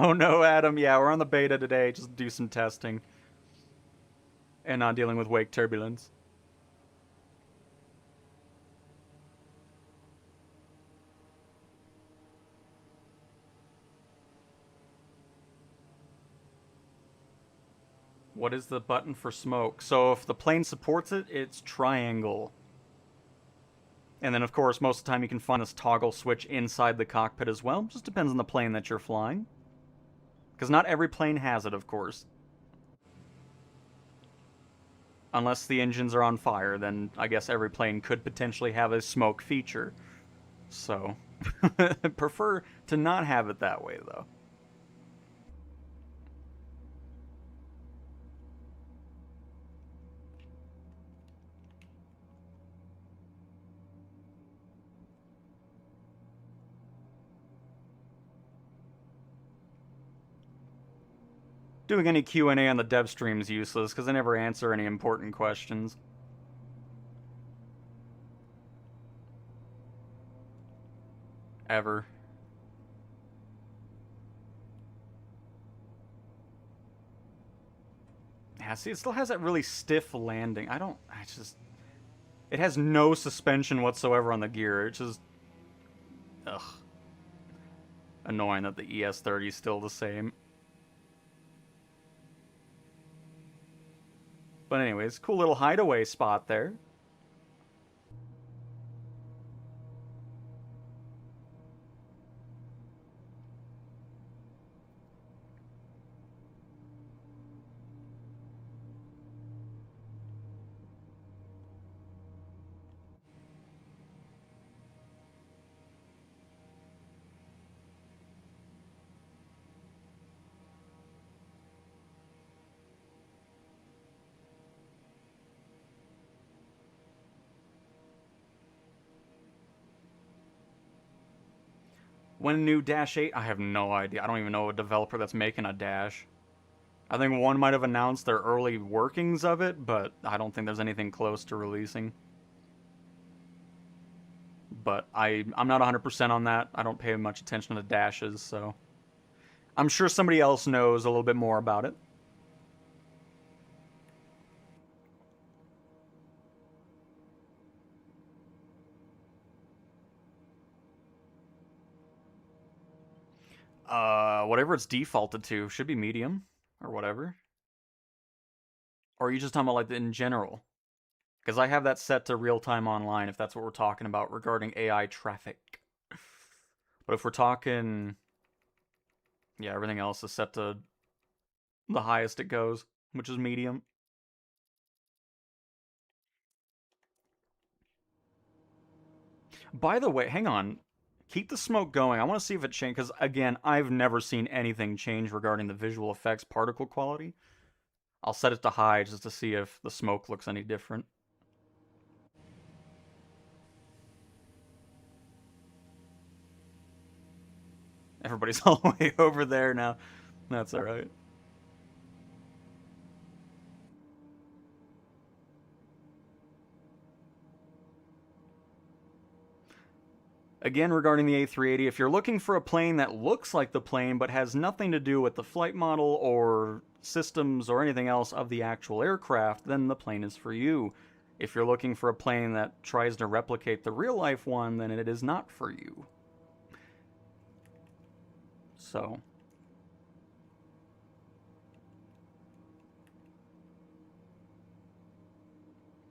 Oh no, Adam. Yeah, we're on the beta today. Just do some testing. And not dealing with wake turbulence. What is the button for smoke? So if the plane supports it, it's triangle. And then, of course, most of the time you can find this toggle switch inside the cockpit as well. Just depends on the plane that you're flying. Because not every plane has it, of course. Unless the engines are on fire, then I guess every plane could potentially have a smoke feature. So, Prefer to not have it that way, though. Doing any Q&A on the dev stream is useless because I never answer any important questions. Ever. Yeah, see, it still has that really stiff landing. I just... It has no suspension whatsoever on the gear. It's just... Ugh. Annoying that the ES30 is still the same. But anyways, cool little hideaway spot there. When new Dash 8? I have no idea. I don't even know a developer that's making a Dash. I think one might have announced their early workings of it, but I don't think there's anything close to releasing. But I'm not 100% on that. I don't pay much attention to Dashes, so... I'm sure somebody else knows a little bit more about it. Whatever it's defaulted to. Should be medium. Or whatever. Or are you just talking about, like, in general? Because I have that set to real-time online, if that's what we're talking about regarding AI traffic. But if we're talking... Yeah, everything else is set to the highest it goes, which is medium. By the way, hang on. Keep the smoke going. I want to see if it changed, because, again, I've never seen anything change regarding the visual effects particle quality. I'll set it to high just to see if the smoke looks any different. Everybody's all the way over there now. That's alright. Again, regarding the A380, if you're looking for a plane that looks like the plane but has nothing to do with the flight model or systems or anything else of the actual aircraft, then the plane is for you. If you're looking for a plane that tries to replicate the real-life one, then it is not for you. So...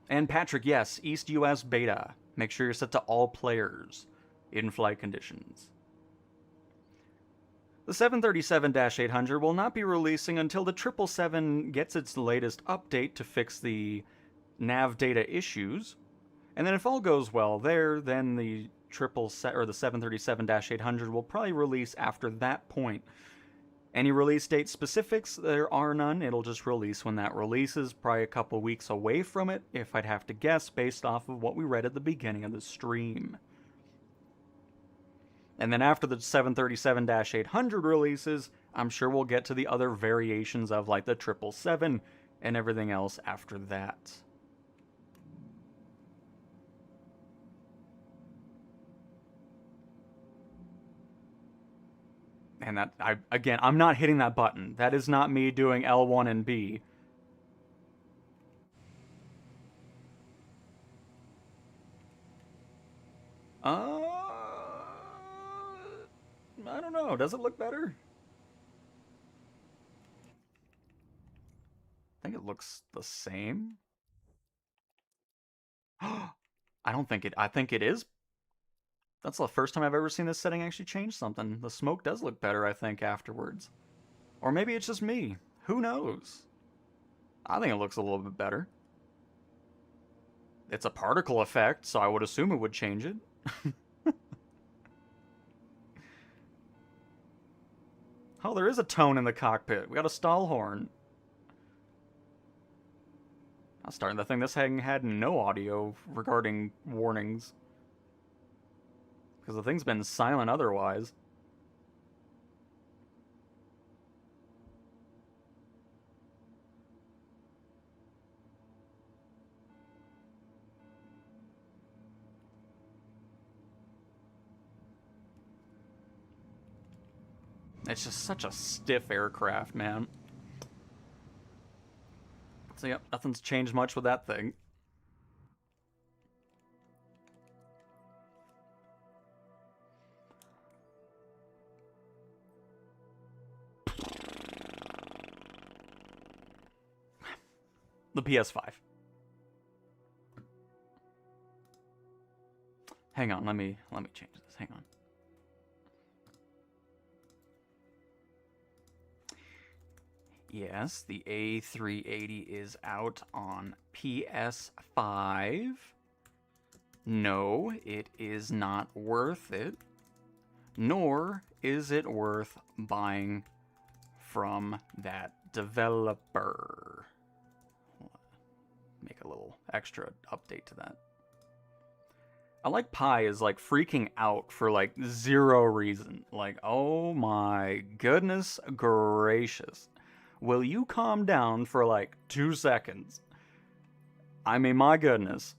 And Patrick, yes, East US beta. Make sure you're set to all players in flight conditions. The 737-800 will not be releasing until the 777 gets its latest update to fix the nav data issues. And then if all goes well there, then the 737-800 will probably release after that point. Any release date specifics, there are none. It'll just release when that releases, probably a couple weeks away from it, if I'd have to guess, based off of what we read at the beginning of the stream. And then after the 737-800 releases, I'm sure we'll get to the other variations of, like, the 777 and everything else after that. And that, again, I'm not hitting that button. That is not me doing L1 and B. I don't know. Does it look better? I think it looks the same. I don't think it... I think it is. That's the first time I've ever seen this setting actually change something. The smoke does look better, I think, afterwards. Or maybe it's just me. Who knows? I think it looks a little bit better. It's a particle effect, so I would assume it would change it. Oh, there is a tone in the cockpit. We got a stall horn. I was starting to think this thing had no audio regarding warnings. Because the thing's been silent otherwise. It's just such a stiff aircraft, man. So yep, nothing's changed much with that thing. The PS5. Hang on, let me change this. Hang on. Yes, the A380 is out on PS5. No, it is not worth it. Nor is it worth buying from that developer. Make a little extra update to that. I like Pi is like freaking out for like zero reason. Like, oh my goodness gracious. Will you calm down for like 2 seconds? I mean, my goodness.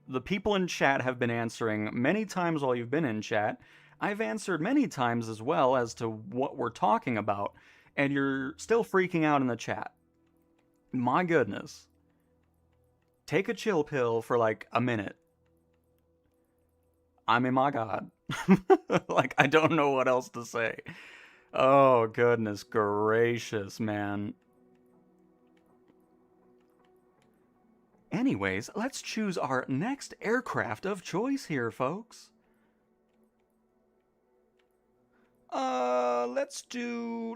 The people in chat have been answering many times while you've been in chat. I've answered many times as well as to what we're talking about, and you're still freaking out in the chat. My goodness. Take a chill pill for like a minute. I mean, my God. Like, I don't know what else to say. Oh, goodness gracious, man. Anyways, let's choose our next aircraft of choice here, folks. Let's do...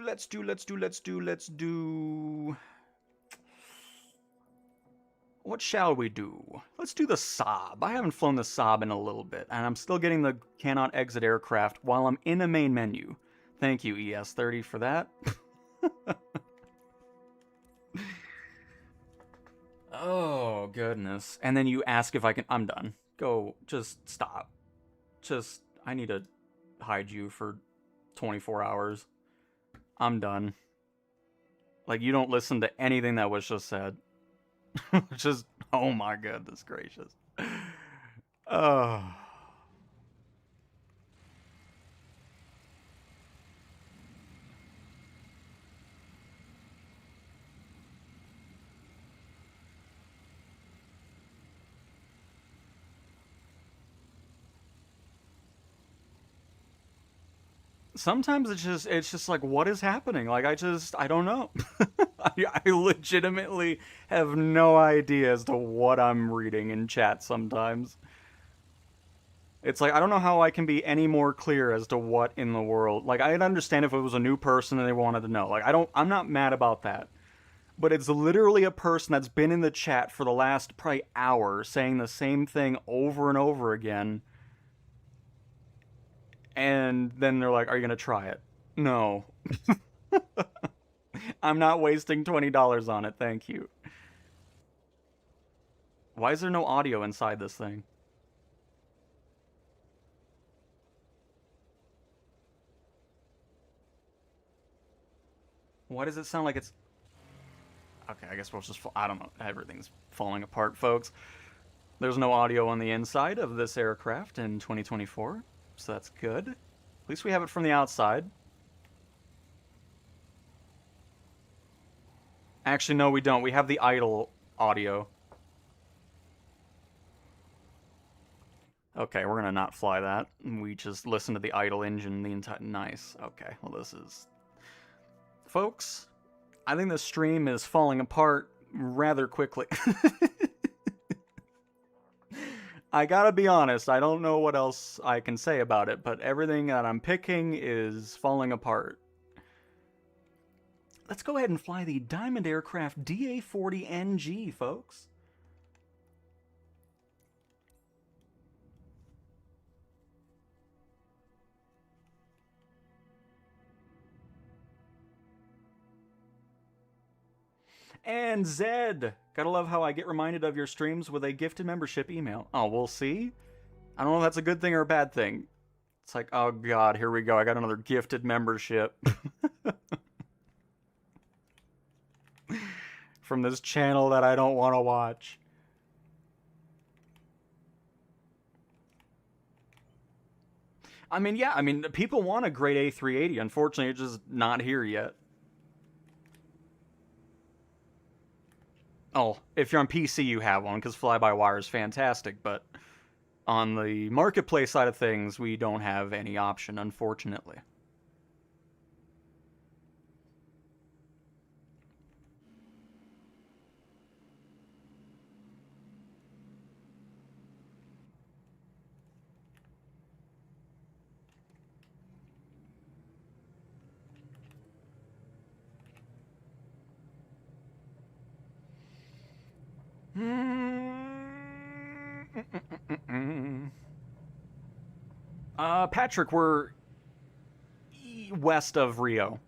What shall we do? Let's do the Saab. I haven't flown the Saab in a little bit, and I'm still getting the cannot exit aircraft while I'm in a main menu. Thank you, ES30, for that. Oh, goodness. And then you ask if I can... I'm done. Go. Just stop. Just... I need to hide you for 24 hours. I'm done. Like, you don't listen to anything that was just said. Just... Oh my goodness gracious. Oh... Sometimes it's just like, what is happening? Like, I don't know. I legitimately have no idea as to what I'm reading in chat sometimes. It's like, I don't know how I can be any more clear as to what in the world. Like, I'd understand if it was a new person and they wanted to know. Like, I'm not mad about that. But it's literally a person that's been in the chat for the last probably hour saying the same thing over and over again. And then they're like, are you going to try it? No. I'm not wasting $20 on it, thank you. Why is there no audio inside this thing? Why does it sound like it's... Okay, I guess we'll just... I don't know. Everything's falling apart, folks. There's no audio on the inside of this aircraft in 2024, so that's good. At least we have it from the outside. Actually, no, we don't. We have the idle audio. Okay, we're gonna not fly that. We just listen to the idle engine the entire... Nice. Okay, well this is... Folks, I think the stream is falling apart rather quickly. I gotta be honest, I don't know what else I can say about it, but everything that I'm picking is falling apart. Let's go ahead and fly the Diamond Aircraft DA-40NG, folks. And Zed! Gotta love how I get reminded of your streams with a gifted membership email. Oh, we'll see. I don't know if that's a good thing or a bad thing. It's like, oh god, here we go. I got another gifted membership. From this channel that I don't want to watch. I mean, yeah, people want a great A380. Unfortunately, it's just not here yet. Oh, if you're on PC, you have one, because fly-by-wire is fantastic, but on the marketplace side of things, we don't have any option, unfortunately. Patrick, we're west of Rio.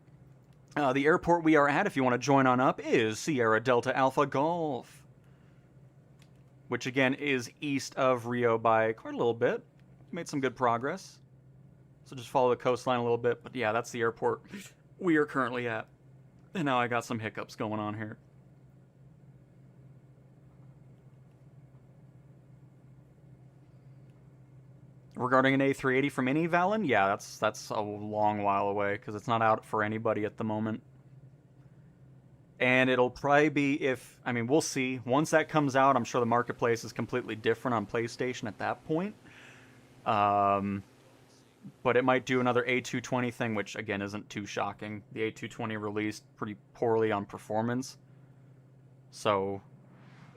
The airport we are at, if you want to join on up, is Sierra Delta Alpha Golf. Which, again, is east of Rio by quite a little bit. Made some good progress. So just follow the coastline a little bit. But yeah, that's the airport we are currently at. And now I got some hiccups going on here. Regarding an A380 from any Valen, yeah, that's a long while away because it's not out for anybody at the moment. And it'll probably be we'll see. Once that comes out, I'm sure the marketplace is completely different on PlayStation at that point. But it might do another A220 thing, which again isn't too shocking. The A220 released pretty poorly on performance. So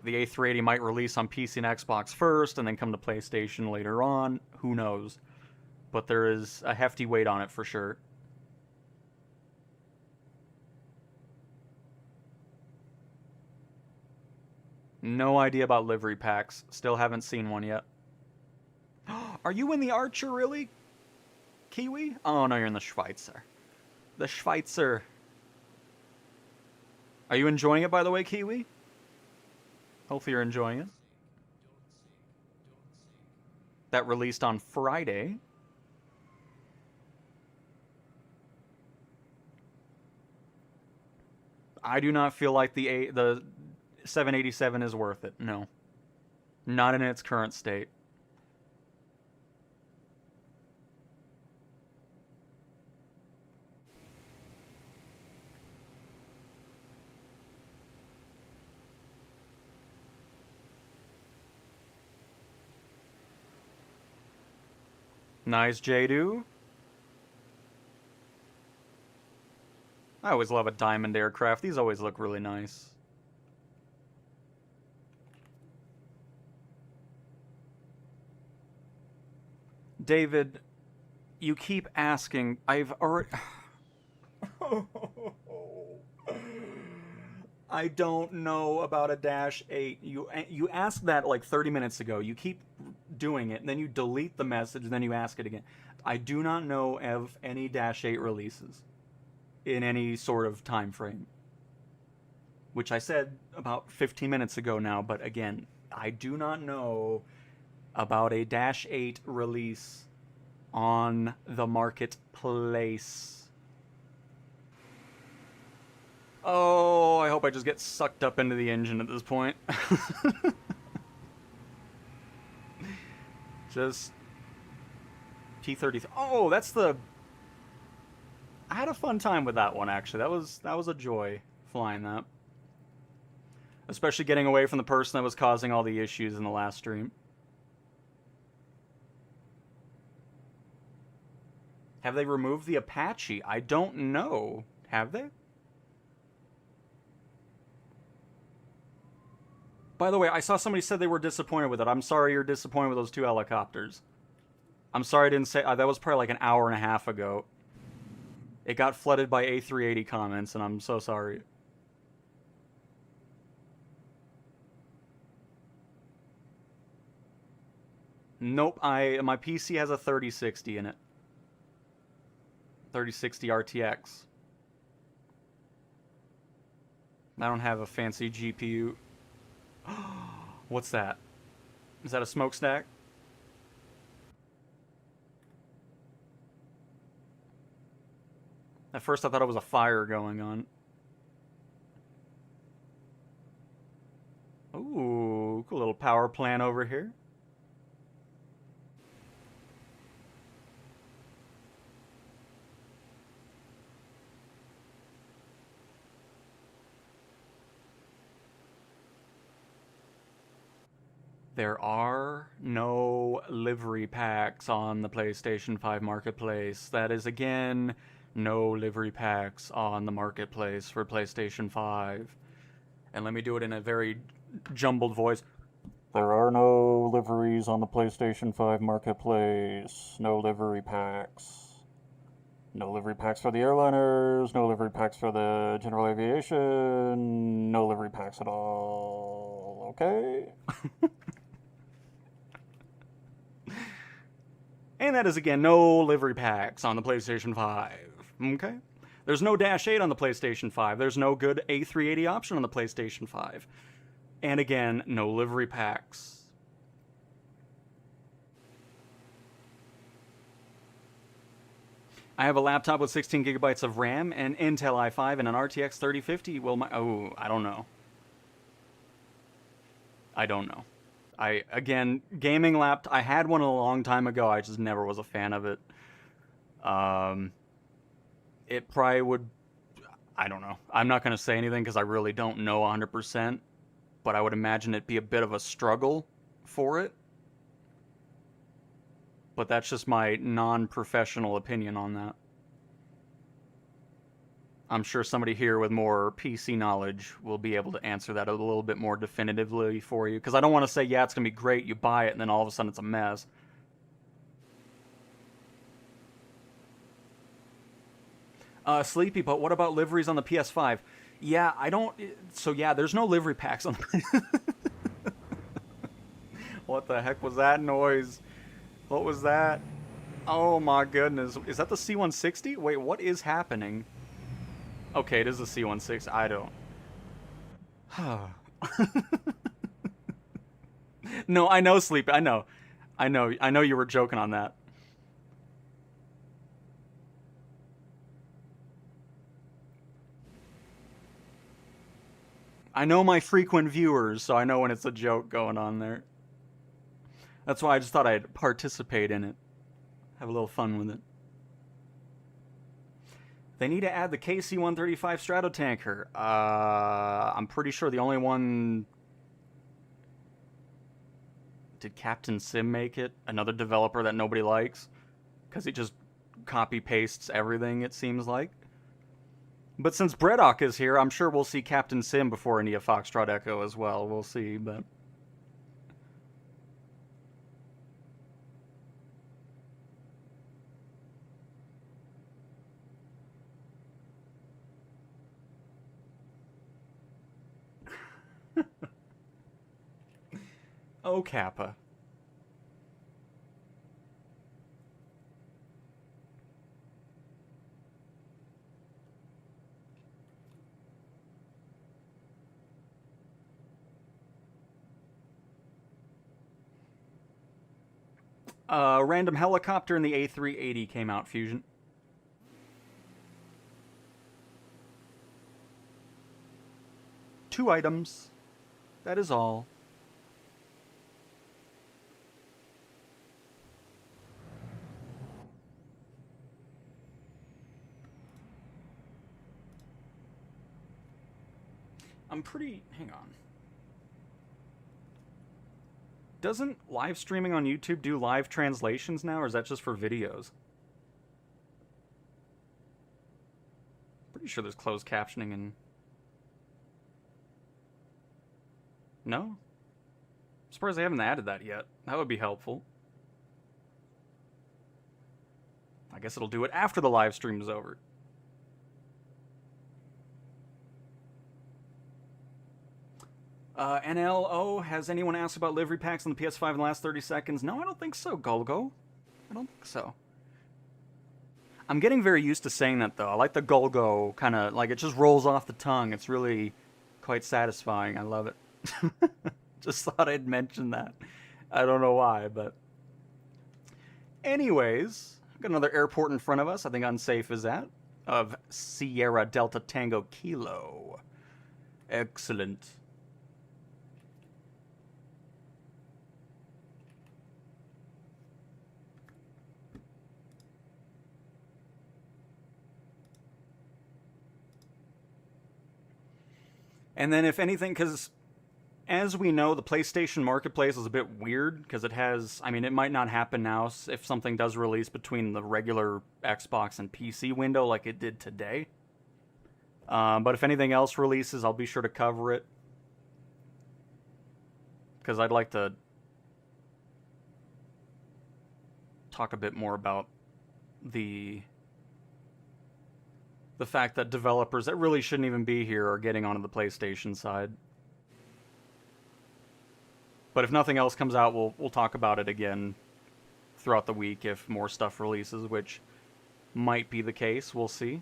the A380 might release on PC and Xbox first and then come to PlayStation later on. Who knows? But there is a hefty weight on it for sure. No idea about livery packs. Still haven't seen one yet. Are you in the Archer, really? Kiwi? Oh, no, you're in the Schweitzer. The Schweitzer. Are you enjoying it, by the way, Kiwi? Hopefully you're enjoying it. That released on Friday. I do not feel like the 787 is worth it. No. Not in its current state. Nice, Jadu. I always love a diamond aircraft. These always look really nice. David, you keep asking. I've already... I don't know about a Dash 8. You asked that like 30 minutes ago. You keep doing it, and then you delete the message, and then you ask it again. I do not know of any Dash 8 releases in any sort of time frame. Which I said about 15 minutes ago now, but again, I do not know about a Dash 8 release on the marketplace. Oh, I hope I just get sucked up into the engine at this point. Just T-30. Oh, that's the... I had a fun time with that one, actually. That was a joy, flying that. Especially getting away from the person that was causing all the issues in the last stream. Have they removed the Apache? I don't know. Have they? By the way, I saw somebody said they were disappointed with it. I'm sorry you're disappointed with those two helicopters. I'm sorry I didn't say... that was probably like an hour and a half ago. It got flooded by A380 comments, and I'm so sorry. Nope, my PC has a 3060 in it. 3060 RTX. I don't have a fancy GPU. What's that? Is that a smokestack? At first I thought it was a fire going on. Ooh, cool little power plant over here. There are no livery packs on the PlayStation 5 Marketplace. That is, again, no livery packs on the Marketplace for PlayStation 5. And let me do it in a very jumbled voice. There are no liveries on the PlayStation 5 Marketplace. No livery packs. No livery packs for the airliners. No livery packs for the general aviation. No livery packs at all. Okay? And that is, again, no livery packs on the PlayStation 5. Okay? There's no Dash 8 on the PlayStation 5. There's no good A380 option on the PlayStation 5. And again, no livery packs. I have a laptop with 16 gigabytes of RAM, an Intel i5, and an RTX 3050. Will my... Oh, I don't know. I don't know. Again, gaming laptop, I had one a long time ago, I just never was a fan of it. It probably would, I don't know. I'm not going to say anything because I really don't know 100%, but I would imagine it'd be a bit of a struggle for it. But that's just my non-professional opinion on that. I'm sure somebody here with more PC knowledge will be able to answer that a little bit more definitively for you. Because I don't want to say, yeah, it's going to be great, you buy it, and then all of a sudden it's a mess. Sleepy, but what about liveries on the PS5? Yeah, I don't... So yeah, there's no livery packs on the... What the heck was that noise? What was that? Oh my goodness. Is that the C-160? Wait, what is happening? Okay, it is the C-160. I don't... No, I know, Sleepy. I know you were joking on that. I know my frequent viewers, so I know when it's a joke going on there. That's why I just thought I'd participate in it. Have a little fun with it. They need to add the KC-135 Stratotanker. I'm pretty sure the only one... Did Captain Sim make it? Another developer that nobody likes? Because he just copy-pastes everything, it seems like. But since Bredok is here, I'm sure we'll see Captain Sim before India Foxtrot Echo as well. We'll see, but... Oh, Kappa. Random helicopter in the A380 came out, Fusion. Two items. That is all. I'm pretty... Hang on. Doesn't live streaming on YouTube do live translations now, or is that just for videos? Pretty sure there's closed captioning and... No? I'm surprised they haven't added that yet. That would be helpful. I guess it'll do it after the live stream is over. NLO, has anyone asked about livery packs on the PS5 in the last 30 seconds? No, I don't think so, Golgo. I don't think so. I'm getting very used to saying that, though. I like the Golgo kind of, like, it just rolls off the tongue. It's really quite satisfying. I love it. Just thought I'd mention that. I don't know why, but anyways, got another airport in front of us. I think unsafe is that of Sierra Delta Tango Kilo. Excellent. And then if anything, because as we know, the PlayStation Marketplace is a bit weird because it has, I mean, it might not happen now if something does release between the regular Xbox and PC window like it did today. But if anything else releases, I'll be sure to cover it. Because I'd like to talk a bit more about the fact that developers that really shouldn't even be here are getting onto the PlayStation side. But if nothing else comes out, we'll talk about it again throughout the week if more stuff releases, which might be the case. We'll see.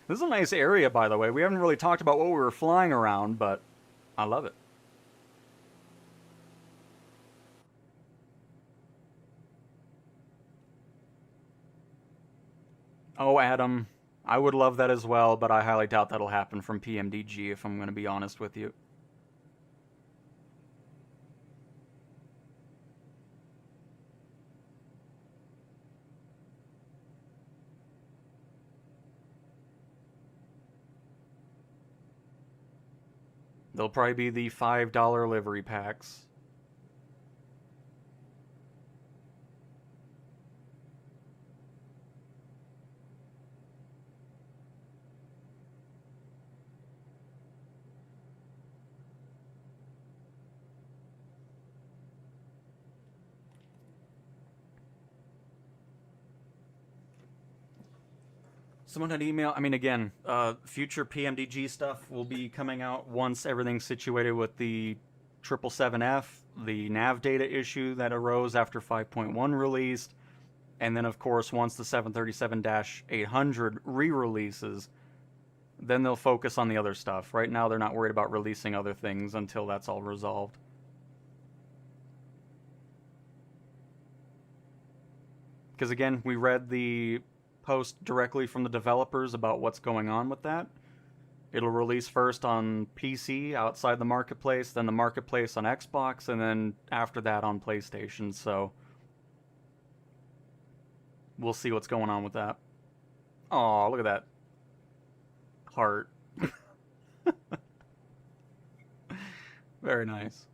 This is a nice area, by the way. We haven't really talked about what we were flying around, but I love it. Oh, Adam, I would love that as well, but I highly doubt that'll happen from PMDG, if I'm going to be honest with you. They'll probably be the $5 livery packs. Someone had email. I mean, again, future PMDG stuff will be coming out once everything's situated with the 777F, the nav data issue that arose after 5.1 released, and then, of course, once the 737-800 re-releases, then they'll focus on the other stuff. Right now, they're not worried about releasing other things until that's all resolved. Because, again, we read the post directly from the developers about what's going on with that. It'll release first on PC outside the marketplace, then the marketplace on Xbox, and then after that on PlayStation. So we'll see what's going on with that. Oh, look at that heart. Very nice.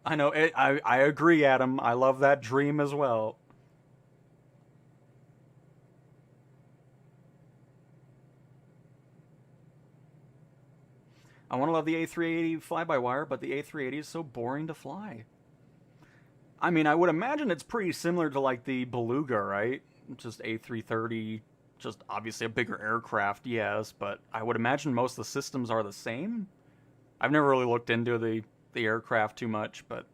I know. I agree, Adam. I love that dream as well. I want to love the A380 fly-by-wire, but the A380 is so boring to fly. I mean, I would imagine it's pretty similar to like the Beluga, right? Just A330, just obviously a bigger aircraft, yes, but I would imagine most of the systems are the same. I've never really looked into the aircraft too much, but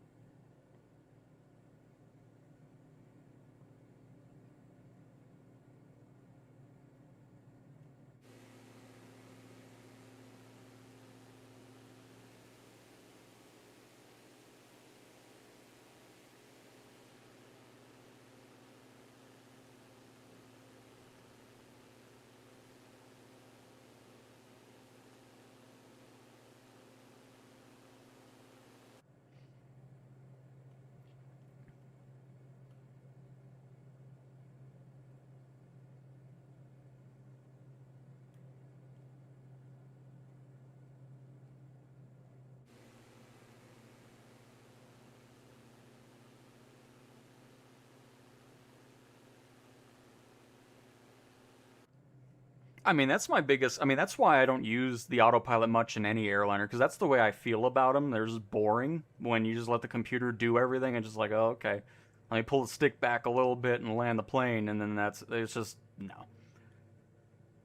I mean, that's my biggest. I mean, that's why I don't use the autopilot much in any airliner, because that's the way I feel about them. They're just boring when you just let the computer do everything and just like, oh, okay, let me pull the stick back a little bit and land the plane, and then it's just, no.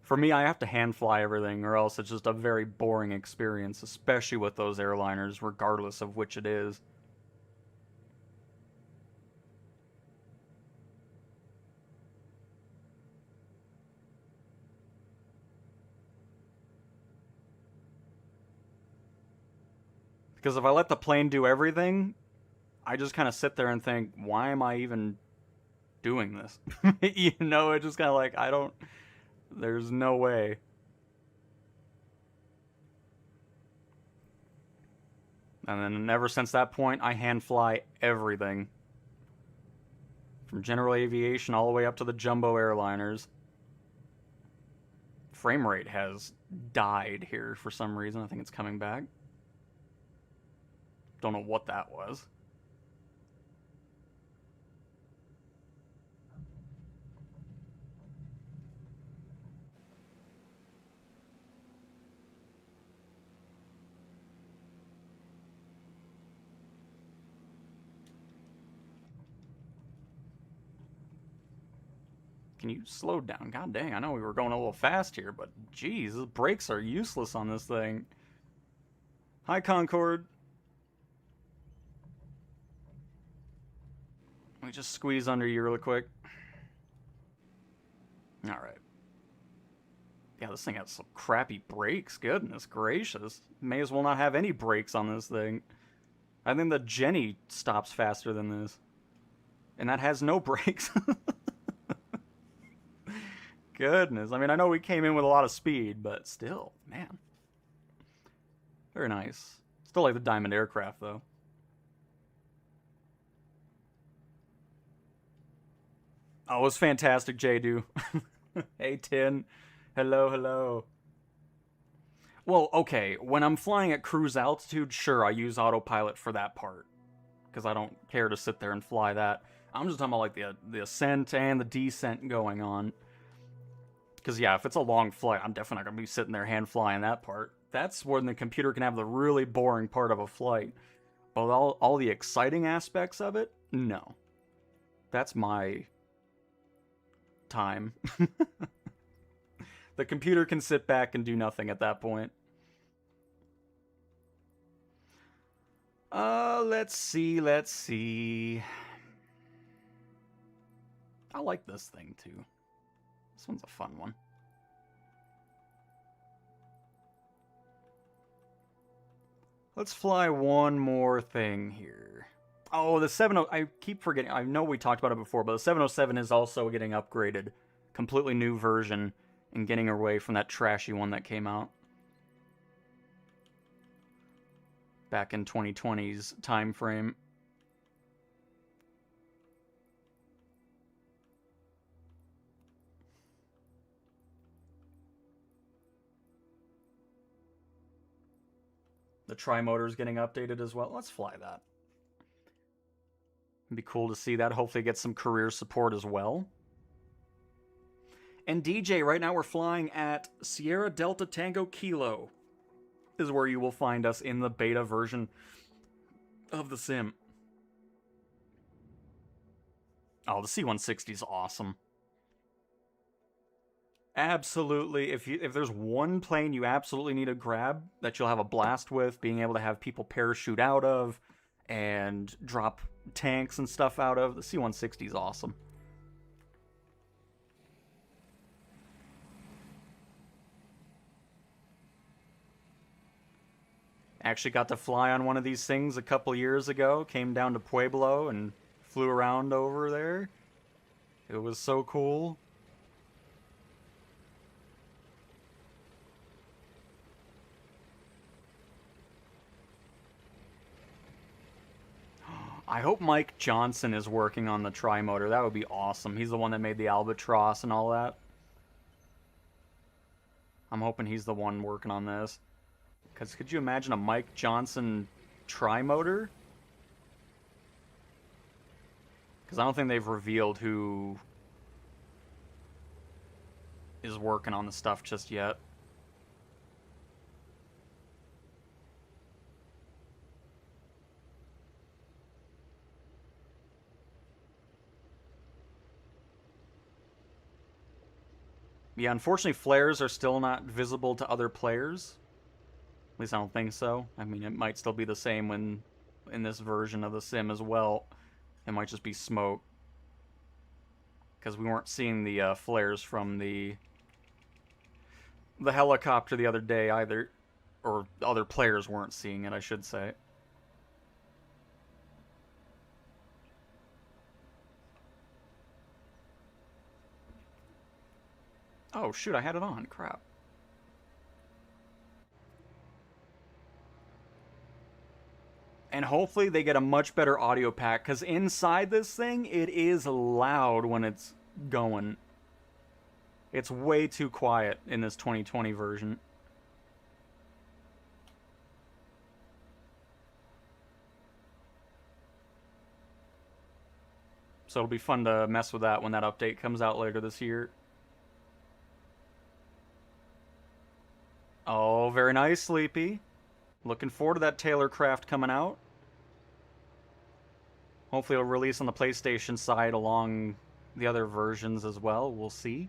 For me, I have to hand fly everything, or else it's just a very boring experience, especially with those airliners, regardless of which it is. Because if I let the plane do everything, I just kind of sit there and think, why am I even doing this? You know, it's just kind of like, there's no way. And then ever since that point, I hand fly everything. From general aviation all the way up to the jumbo airliners. Frame rate has died here for some reason. I think it's coming back. Don't know what that was. Can you slow down? God dang, I know we were going a little fast here, but geez, the brakes are useless on this thing. Hi, Concorde. Let me just squeeze under you really quick. Alright. Yeah, this thing has some crappy brakes. Goodness gracious. May as well not have any brakes on this thing. I think the Jenny stops faster than this. And that has no brakes. Goodness. I mean, I know we came in with a lot of speed, but still, man. Very nice. Still like the Diamond aircraft, though. Oh, it was fantastic, J-Do. Hey, Tin. Hello, hello. Well, okay, when I'm flying at cruise altitude, sure, I use autopilot for that part. Because I don't care to sit there and fly that. I'm just talking about like the ascent and the descent going on. Because, yeah, if it's a long flight, I'm definitely not going to be sitting there hand flying that part. That's when the computer can have the really boring part of a flight. But all the exciting aspects of it, no. That's my time. The computer can sit back and do nothing at that point. Let's see. I like this thing, too. This one's a fun one. Let's fly one more thing here. Oh, the 70... I keep forgetting. I know we talked about it before, but the 707 is also getting upgraded. Completely new version and getting away from that trashy one that came out back in 2020's time frame. The tri-motor is getting updated as well. Let's fly that. It'd be cool to see that. Hopefully get some career support as well. And DJ, right now we're flying at Sierra Delta Tango Kilo. Is where you will find us in the beta version of the sim. Oh, the C-160 is awesome. Absolutely. If there's one plane you absolutely need to grab that you'll have a blast with, being able to have people parachute out of and drop tanks and stuff out of, the C-160 is awesome. Actually got to fly on one of these things a couple years ago. Came down to Pueblo and flew around over there. It was so cool. I hope Mike Johnson is working on the tri-motor. That would be awesome. He's the one that made the Albatross and all that. I'm hoping he's the one working on this. Because could you imagine a Mike Johnson tri-motor? Because I don't think they've revealed who is working on the stuff just yet. Yeah, unfortunately, flares are still not visible to other players. At least I don't think so. I mean, it might still be the same when in this version of the sim as well. It might just be smoke. Because we weren't seeing the flares from the helicopter the other day either. Or other players weren't seeing it, I should say. Oh, shoot, I had it on. Crap. And hopefully they get a much better audio pack, because inside this thing, it is loud when it's going. It's way too quiet in this 2020 version. So it'll be fun to mess with that when that update comes out later this year. Oh, very nice, Sleepy. Looking forward to that Taylor Craft coming out. Hopefully it'll release on the PlayStation side along the other versions as well. We'll see.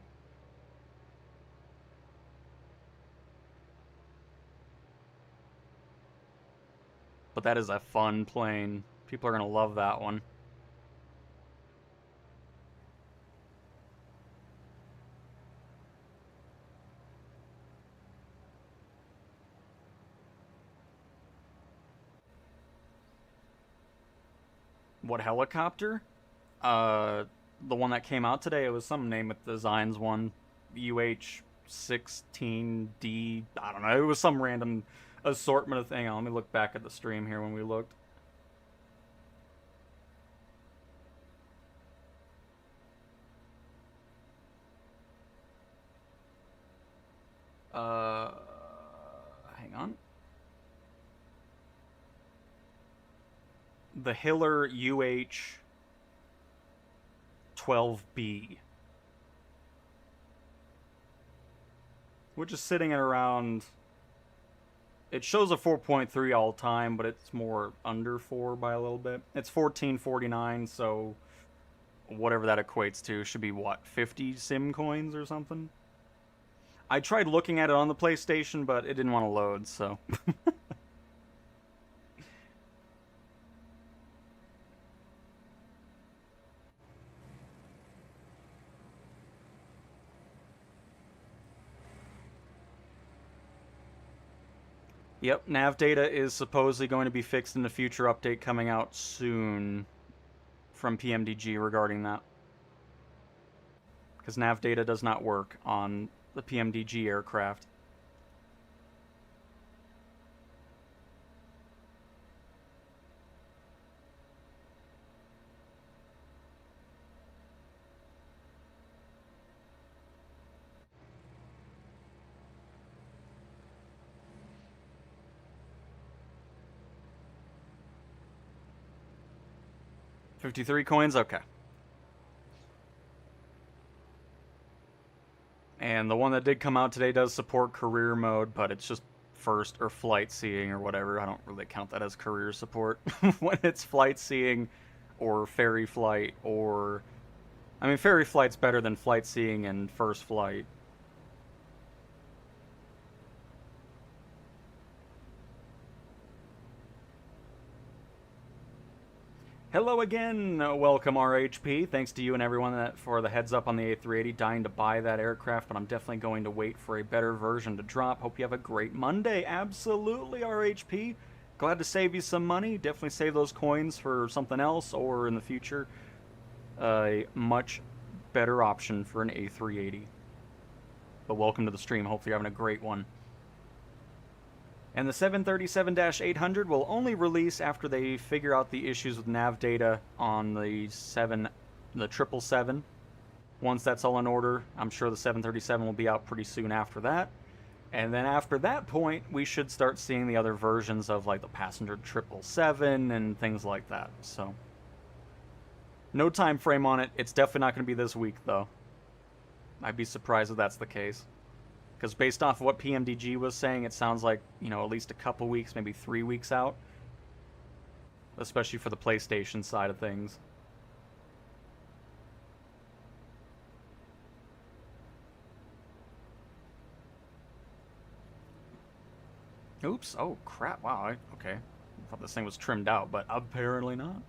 But that is a fun plane. People are going to love that one. What helicopter? The one that came out today, it was some name with designs one. UH-16D, I don't know, it was some random assortment of thing. Let me look back at the stream here when we looked. Hang on. The Hiller UH-12B, which is sitting at around, it shows a 4.3 all time, but it's more under 4 by a little bit. It's 1449, so whatever that equates to should be what, 50 sim coins or something? I tried looking at it on the PlayStation, but it didn't want to load, so Yep, nav data is supposedly going to be fixed in the future update coming out soon from PMDG regarding that. Because nav data does not work on the PMDG aircraft. $53 coins? Okay. And the one that did come out today does support career mode, but it's just first or flight seeing or whatever. I don't really count that as career support. When it's flight seeing or ferry flight or... I mean, ferry flight's better than flight seeing and first flight. Hello again, welcome RHP. Thanks to you and everyone for the heads up on the A380. Dying to buy that aircraft, but I'm definitely going to wait for a better version to drop. Hope you have a great Monday. Absolutely, RHP. Glad to save you some money. Definitely save those coins for something else or in the future. A much better option for an A380. But welcome to the stream. Hopefully you're having a great one. And the 737-800 will only release after they figure out the issues with nav data on the 777. Once that's all in order, I'm sure the 737 will be out pretty soon after that. And then after that point, we should start seeing the other versions of like the passenger 777 and things like that. So no time frame on it. It's definitely not going to be this week though. I'd be surprised if that's the case. Because based off of what PMDG was saying, it sounds like, you know, at least a couple weeks, maybe 3 weeks out. Especially for the PlayStation side of things. Oops. Oh, crap. Wow. Okay. I thought this thing was trimmed out, but apparently not.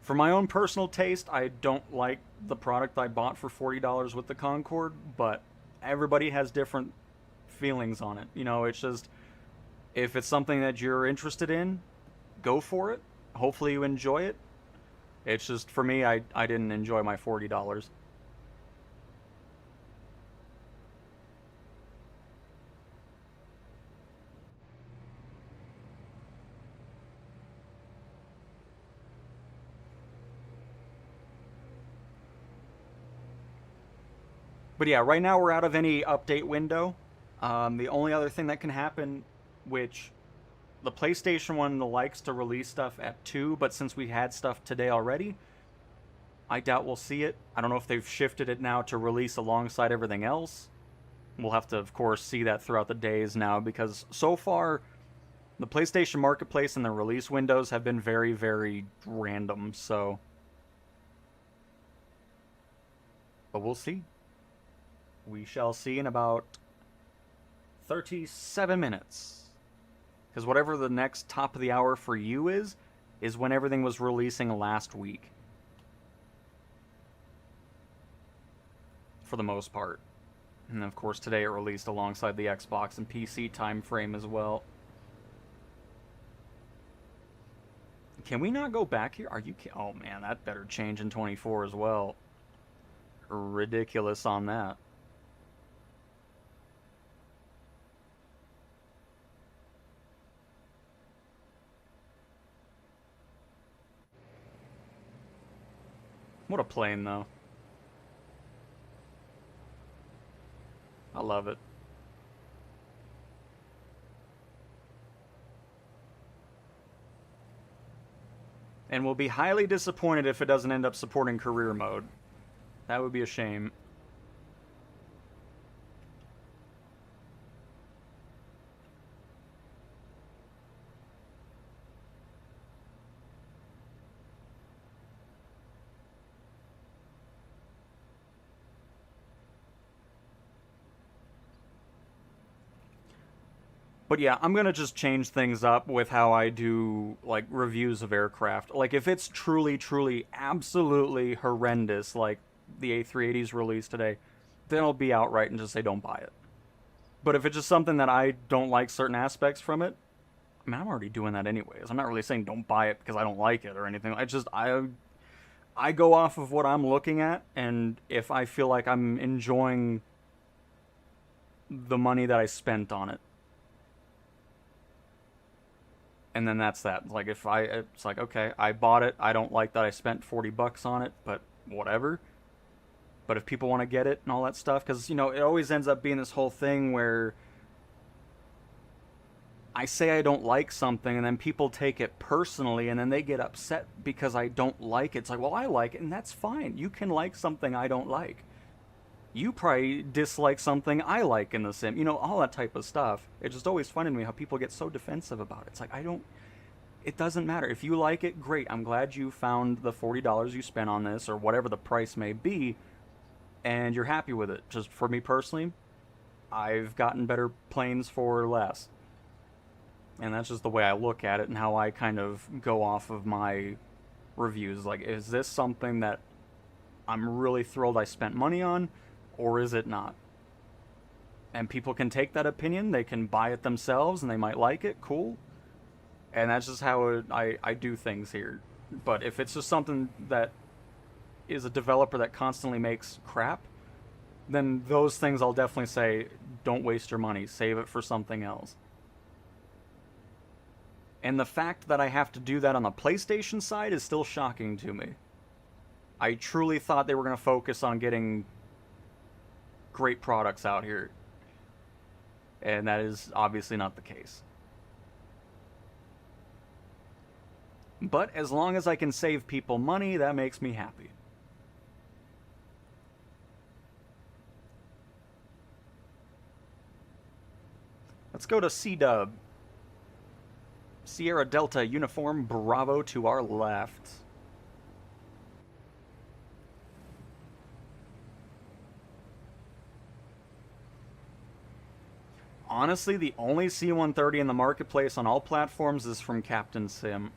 For my own personal taste, I don't like the product I bought for $40 with the Concorde, but everybody has different feelings on it. You know, it's just, if it's something that you're interested in, go for it. Hopefully you enjoy it. It's just, for me, I didn't enjoy my $40. But yeah, right now we're out of any update window. The only other thing that can happen, which the PlayStation one likes to release stuff at 2, but since we had stuff today already, I doubt we'll see it. I don't know if they've shifted it now to release alongside everything else. We'll have to, of course, see that throughout the days now, because so far, the PlayStation Marketplace and the release windows have been very, very random, so... But we'll see. We shall see in about 37 minutes. Because whatever the next top of the hour for you is when everything was releasing last week. For the most part. And of course today it released alongside the Xbox and PC time frame as well. Can we not go back here? Are you oh man, that better change in 24 as well. Ridiculous on that. What a plane, though. I love it. And we'll be highly disappointed if it doesn't end up supporting career mode. That would be a shame. But yeah, I'm gonna just change things up with how I do, like, reviews of aircraft. Like, if it's truly, truly, absolutely horrendous, like the A380's release today, then I'll be outright and just say don't buy it. But if it's just something that I don't like certain aspects from it, I mean, I'm already doing that anyways. I'm not really saying don't buy it because I don't like it or anything. I go off of what I'm looking at, and if I feel like I'm enjoying the money that I spent on it, and then that's that. Like, it's like, okay, I bought it. I don't like that I spent $40 on it, but whatever. But if people want to get it and all that stuff, because, you know, it always ends up being this whole thing where I say I don't like something, and then people take it personally, and then they get upset because I don't like it. It's like, well, I like it, and that's fine. You can like something I don't like. You probably dislike something I like in the sim. You know, all that type of stuff. It's just always funny to me how people get so defensive about it. It's like, it doesn't matter. If you like it, great. I'm glad you found the $40 you spent on this, or whatever the price may be, and you're happy with it. Just for me personally, I've gotten better planes for less. And that's just the way I look at it and how I kind of go off of my reviews. Like, is this something that I'm really thrilled I spent money on, or is it not? And people can take that opinion, they can buy it themselves, and they might like it, cool. And that's just how I do things here. But if it's just something that is a developer that constantly makes crap, then those things I'll definitely say, don't waste your money, save it for something else. And the fact that I have to do that on the PlayStation side is still shocking to me. I truly thought they were going to focus on getting great products out here. And that is obviously not the case. But as long as I can save people money, that makes me happy. Let's go to C-Dub. Sierra Delta Uniform Bravo to our left. Honestly, the only C-130 in the marketplace on all platforms is from Captain Sim.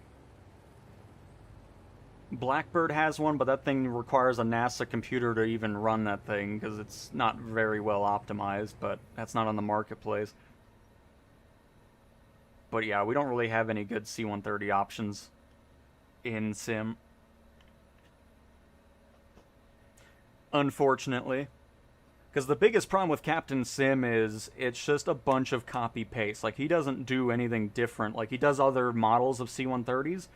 Blackbird has one, but that thing requires a NASA computer to even run that thing because it's not very well optimized, but that's not on the marketplace. But yeah, we don't really have any good C-130 options in Sim. unfortunately. Because the biggest problem with Captain Sim is it's just a bunch of copy-paste. Like, he doesn't do anything different. Like, he does other models of C-130s.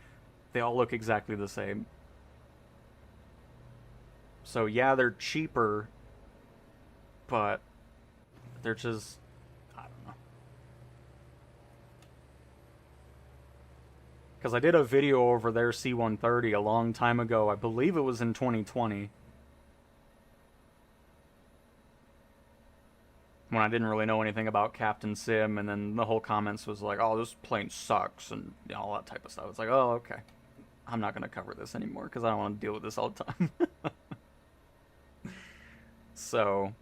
They all look exactly the same. So, yeah, they're cheaper, but they're just... I don't know. Because I did a video over their C-130 a long time ago. I believe it was in 2020. When I didn't really know anything about Captain Sim, and then the whole comments was like, oh, this plane sucks, and all that type of stuff. It's like, oh, okay. I'm not going to cover this anymore, because I don't want to deal with this all the time. So.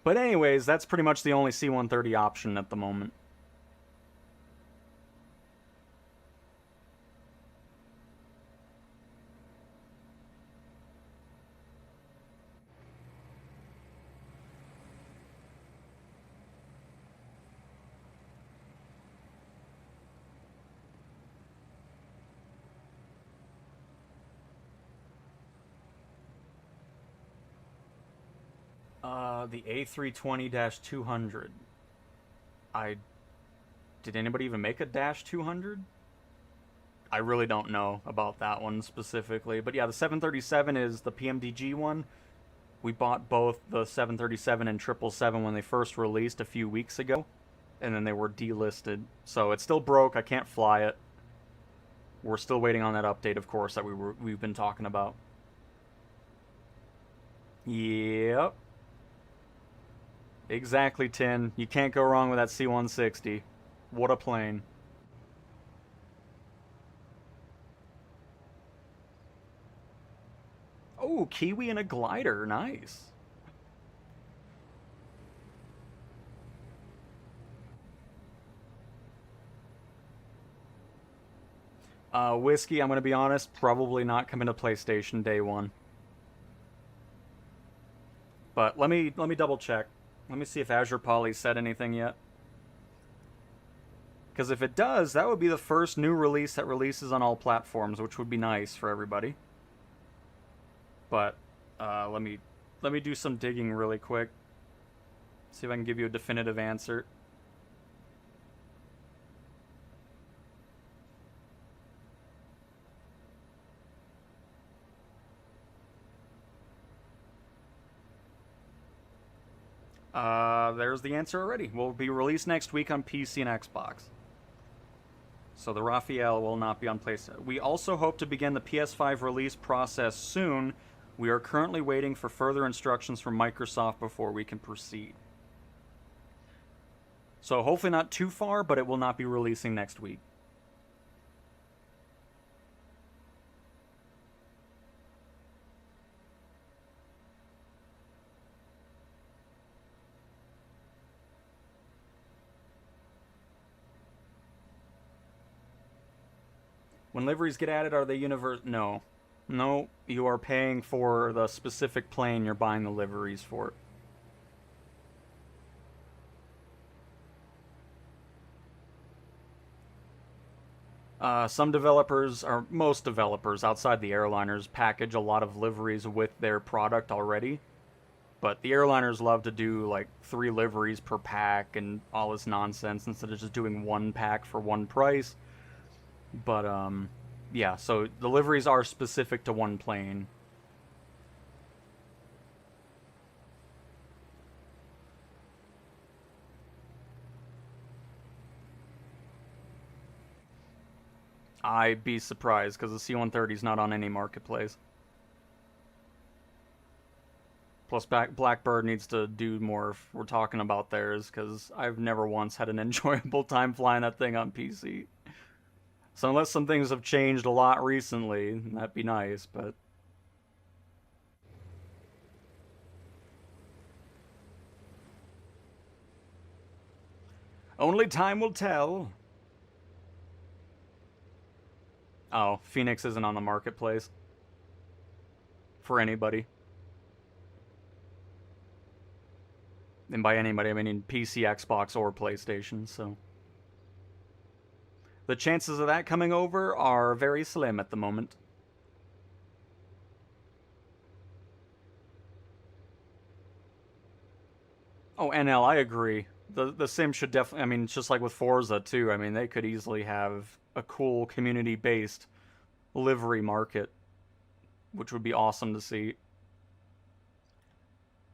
But anyways, that's pretty much the only C-130 option at the moment. The A320-200. Did anybody even make a -200? I really don't know about that one specifically. But yeah, the 737 is the PMDG one. We bought both the 737 and 777 when they first released a few weeks ago. And then they were delisted. So it's still broke. I can't fly it. We're still waiting on that update, of course, that we've been talking about. Yep. Exactly, Tin. You can't go wrong with that C-160. What a plane. Oh, Kiwi and a glider. Nice. Whiskey, I'm going to be honest, probably not coming to PlayStation day one. But let me double check. Let me see if Azure Poly said anything yet. Because if it does, that would be the first new release that releases on all platforms, which would be nice for everybody. But let me do some digging really quick. See if I can give you a definitive answer. There's the answer already. Will be released next week on PC and Xbox. So the Raphael will not be on PlayStation. We also hope to begin the PS5 release process soon. We are currently waiting for further instructions from Microsoft before we can proceed. So hopefully not too far, but it will not be releasing next week. When liveries get added, are they universal? No. No, you are paying for the specific plane you're buying the liveries for. Some developers, or most developers outside the airliners, package a lot of liveries with their product already. But the airliners love to do like 3 liveries per pack and all this nonsense instead of just doing 1 pack for 1 price. But, yeah, so the liveries are specific to 1 plane. I'd be surprised, because the C-130 is not on any marketplace. Plus, Blackbird needs to do more if we're talking about theirs, because I've never once had an enjoyable time flying that thing on PC. So unless some things have changed a lot recently, that'd be nice, but... Only time will tell. Oh, Phoenix isn't on the marketplace. For anybody. And by anybody, I mean PC, Xbox, or PlayStation, so... The chances of that coming over are very slim at the moment. NL, I agree. The sim should definitely. I mean, it's just like with Forza too. I mean, they could easily have a cool community-based livery market, which would be awesome to see.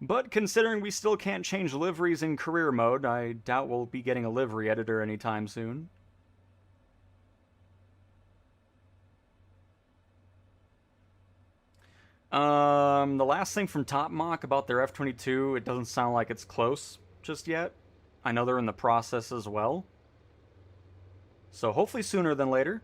But considering we still can't change liveries in career mode, I doubt we'll be getting a livery editor anytime soon. The last thing from Top Mock about their F-22, it doesn't sound like it's close just yet. I know they're in the process as well. So hopefully sooner than later.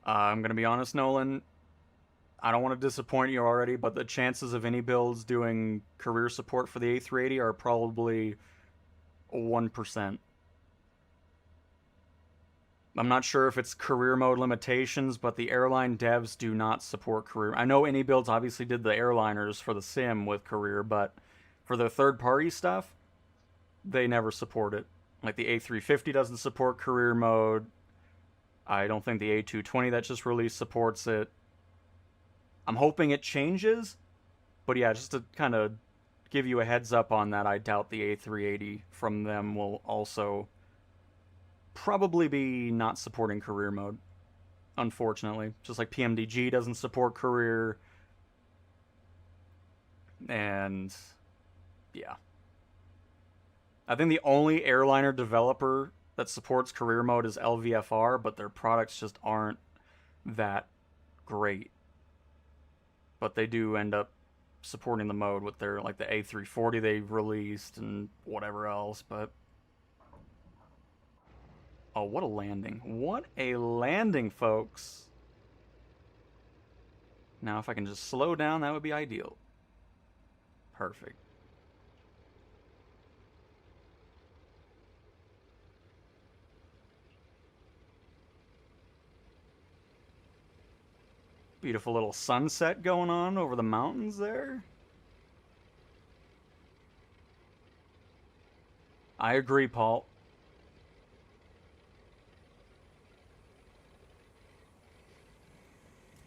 I'm going to be honest, Nolan. I don't want to disappoint you already, but the chances of any builds doing career support for the A380 are probably 1%. I'm not sure if it's career mode limitations, but the airline devs do not support career. I know any builds obviously did the airliners for the sim with career, but for the third party stuff, they never support it. Like the A350 doesn't support career mode. I don't think the A220 that just released supports it. I'm hoping it changes, but yeah, just to kind of give you a heads up on that, I doubt the A380 from them will also probably be not supporting career mode, unfortunately. Just like PMDG doesn't support career. And yeah. I think the only airliner developer that supports career mode is LVFR, but their products just aren't that great. But they do end up supporting the mode with their, like, the A340 they've released and whatever else, but oh, what a landing. What a landing, folks. Now, if I can just slow down, that would be ideal. Perfect. Beautiful little sunset going on over the mountains there. I agree, Paul.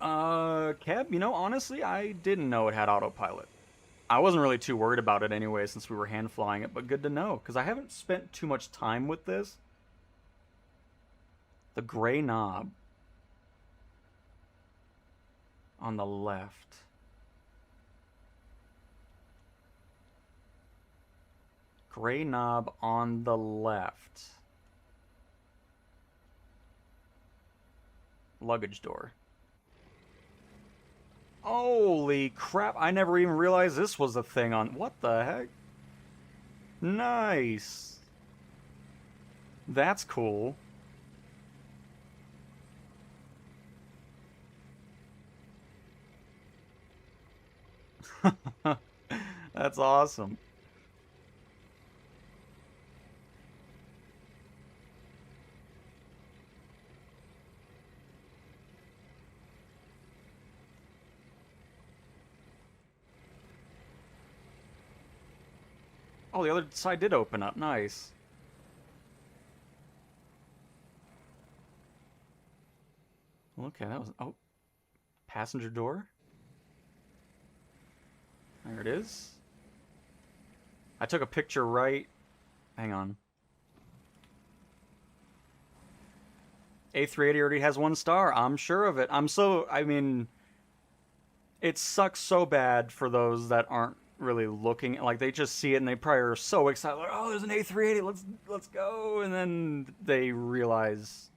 Kev, you know, honestly, I didn't know it had autopilot. I wasn't really too worried about it anyway since we were hand flying it, but good to know, because I haven't spent too much time with this. The gray knob on the left. Gray knob on the left. Luggage door. Holy crap, I never even realized this was a thing on... What the heck? Nice. That's cool. That's awesome. Oh, the other side did open up. Nice. Okay, that was... Oh. Passenger door. There it is. I took a picture right... Hang on. A380 already has 1 star. I'm sure of it. I mean... It sucks so bad for those that aren't really looking, like they just see it and they probably are so excited, like, oh, there's an A380, let's go, and then they realize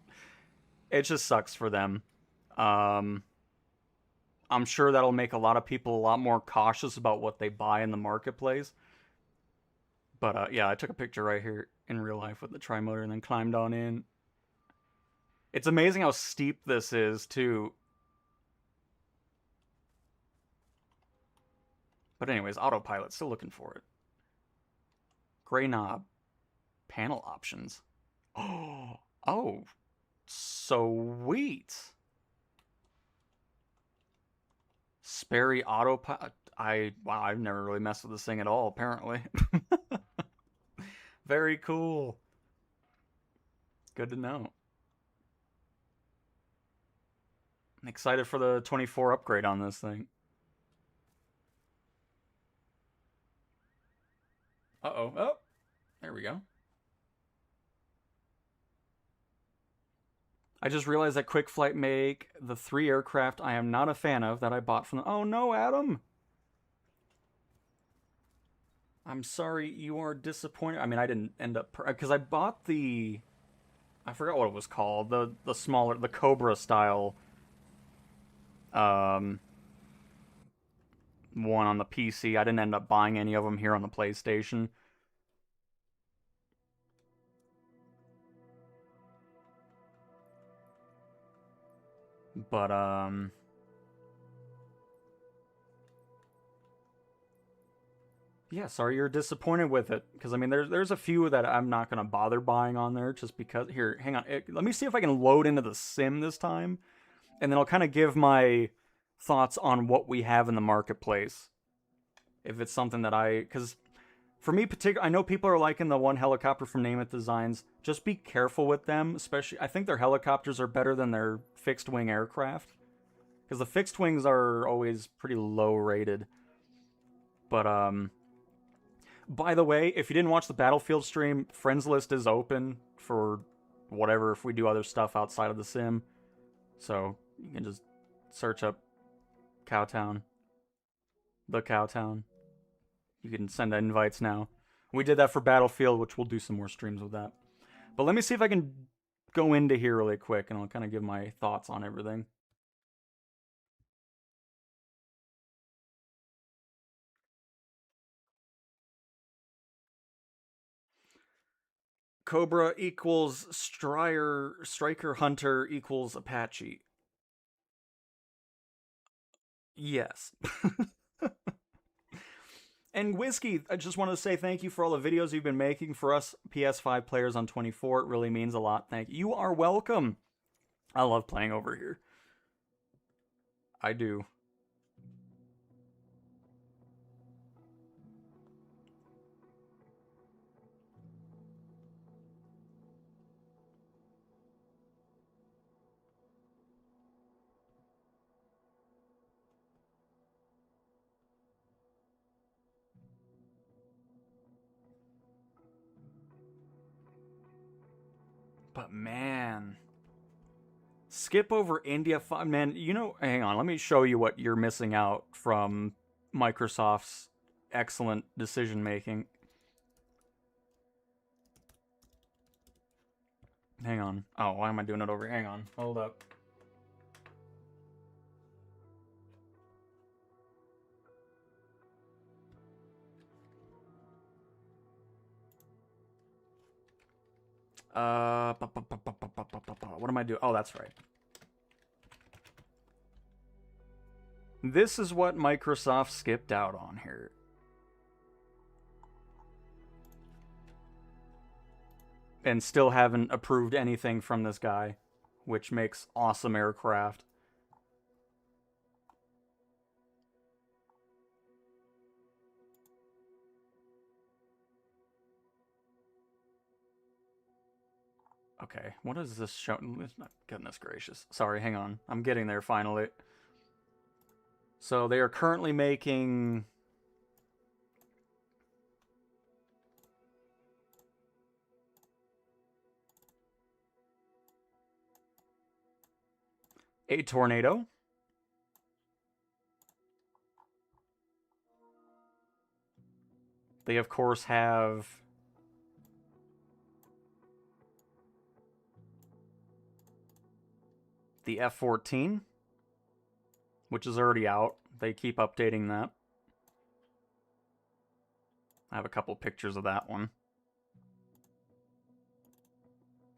it just sucks for them. I'm sure that'll make a lot of people a lot more cautious about what they buy in the marketplace. But yeah, I took a picture right here in real life with the tri-motor and then climbed on in. It's amazing how steep this is too. But anyways, autopilot, still looking for it. Gray knob. Panel options. Oh, sweet. Sperry autopilot. Wow, I've never really messed with this thing at all, apparently. Very cool. Good to know. I'm excited for the 24 upgrade on this thing. Uh-oh. Oh, there we go. I just realized that Quick Flight make the 3 aircraft I am not a fan of that I bought from Oh no, Adam! I'm sorry you are disappointed. I mean, I didn't end up... Because I bought the... I forgot what it was called. The smaller... The Cobra style... One on the PC. I didn't end up buying any of them here on the PlayStation. But, yeah, sorry you're disappointed with it. Because, I mean, there's a few that I'm not going to bother buying on there just because... Here, hang on. Let me see if I can load into the sim this time. And then I'll kind of give my thoughts on what we have in the marketplace. If it's something that Because, for me, I know people are liking the one helicopter from Namath Designs. Just be careful with them. Especially, I think their helicopters are better than their fixed-wing aircraft. Because the fixed wings are always pretty low rated. But, by the way, if you didn't watch the Battlefield stream, friends list is open for whatever if we do other stuff outside of the sim. So, you can just search up Cowtown. The Cowtown. You can send invites now. We did that for Battlefield, which we'll do some more streams with that. But let me see if I can go into here really quick, and I'll kind of give my thoughts on everything. Cobra equals Striker Hunter equals Apache. Yes. And Whiskey, I just want to say thank you for all the videos you've been making for us PS5 players on 24. It really means a lot. Thank you. You are welcome. I love playing over here. I do. But man, skip over India 5. Man, you know, hang on, let me show you what you're missing out from Microsoft's excellent decision making. Hang on. Oh, why am I doing it over? Hang on. Hold up. What am I doing? Oh, that's right. This is what Microsoft skipped out on here. And still haven't approved anything from this guy, which makes awesome aircraft. Okay, what is this show? Goodness gracious. Sorry, hang on. I'm getting there finally. So they are currently making... a Tornado. They, of course, have... the F-14, which is already out. They keep updating that. I have a couple pictures of that one.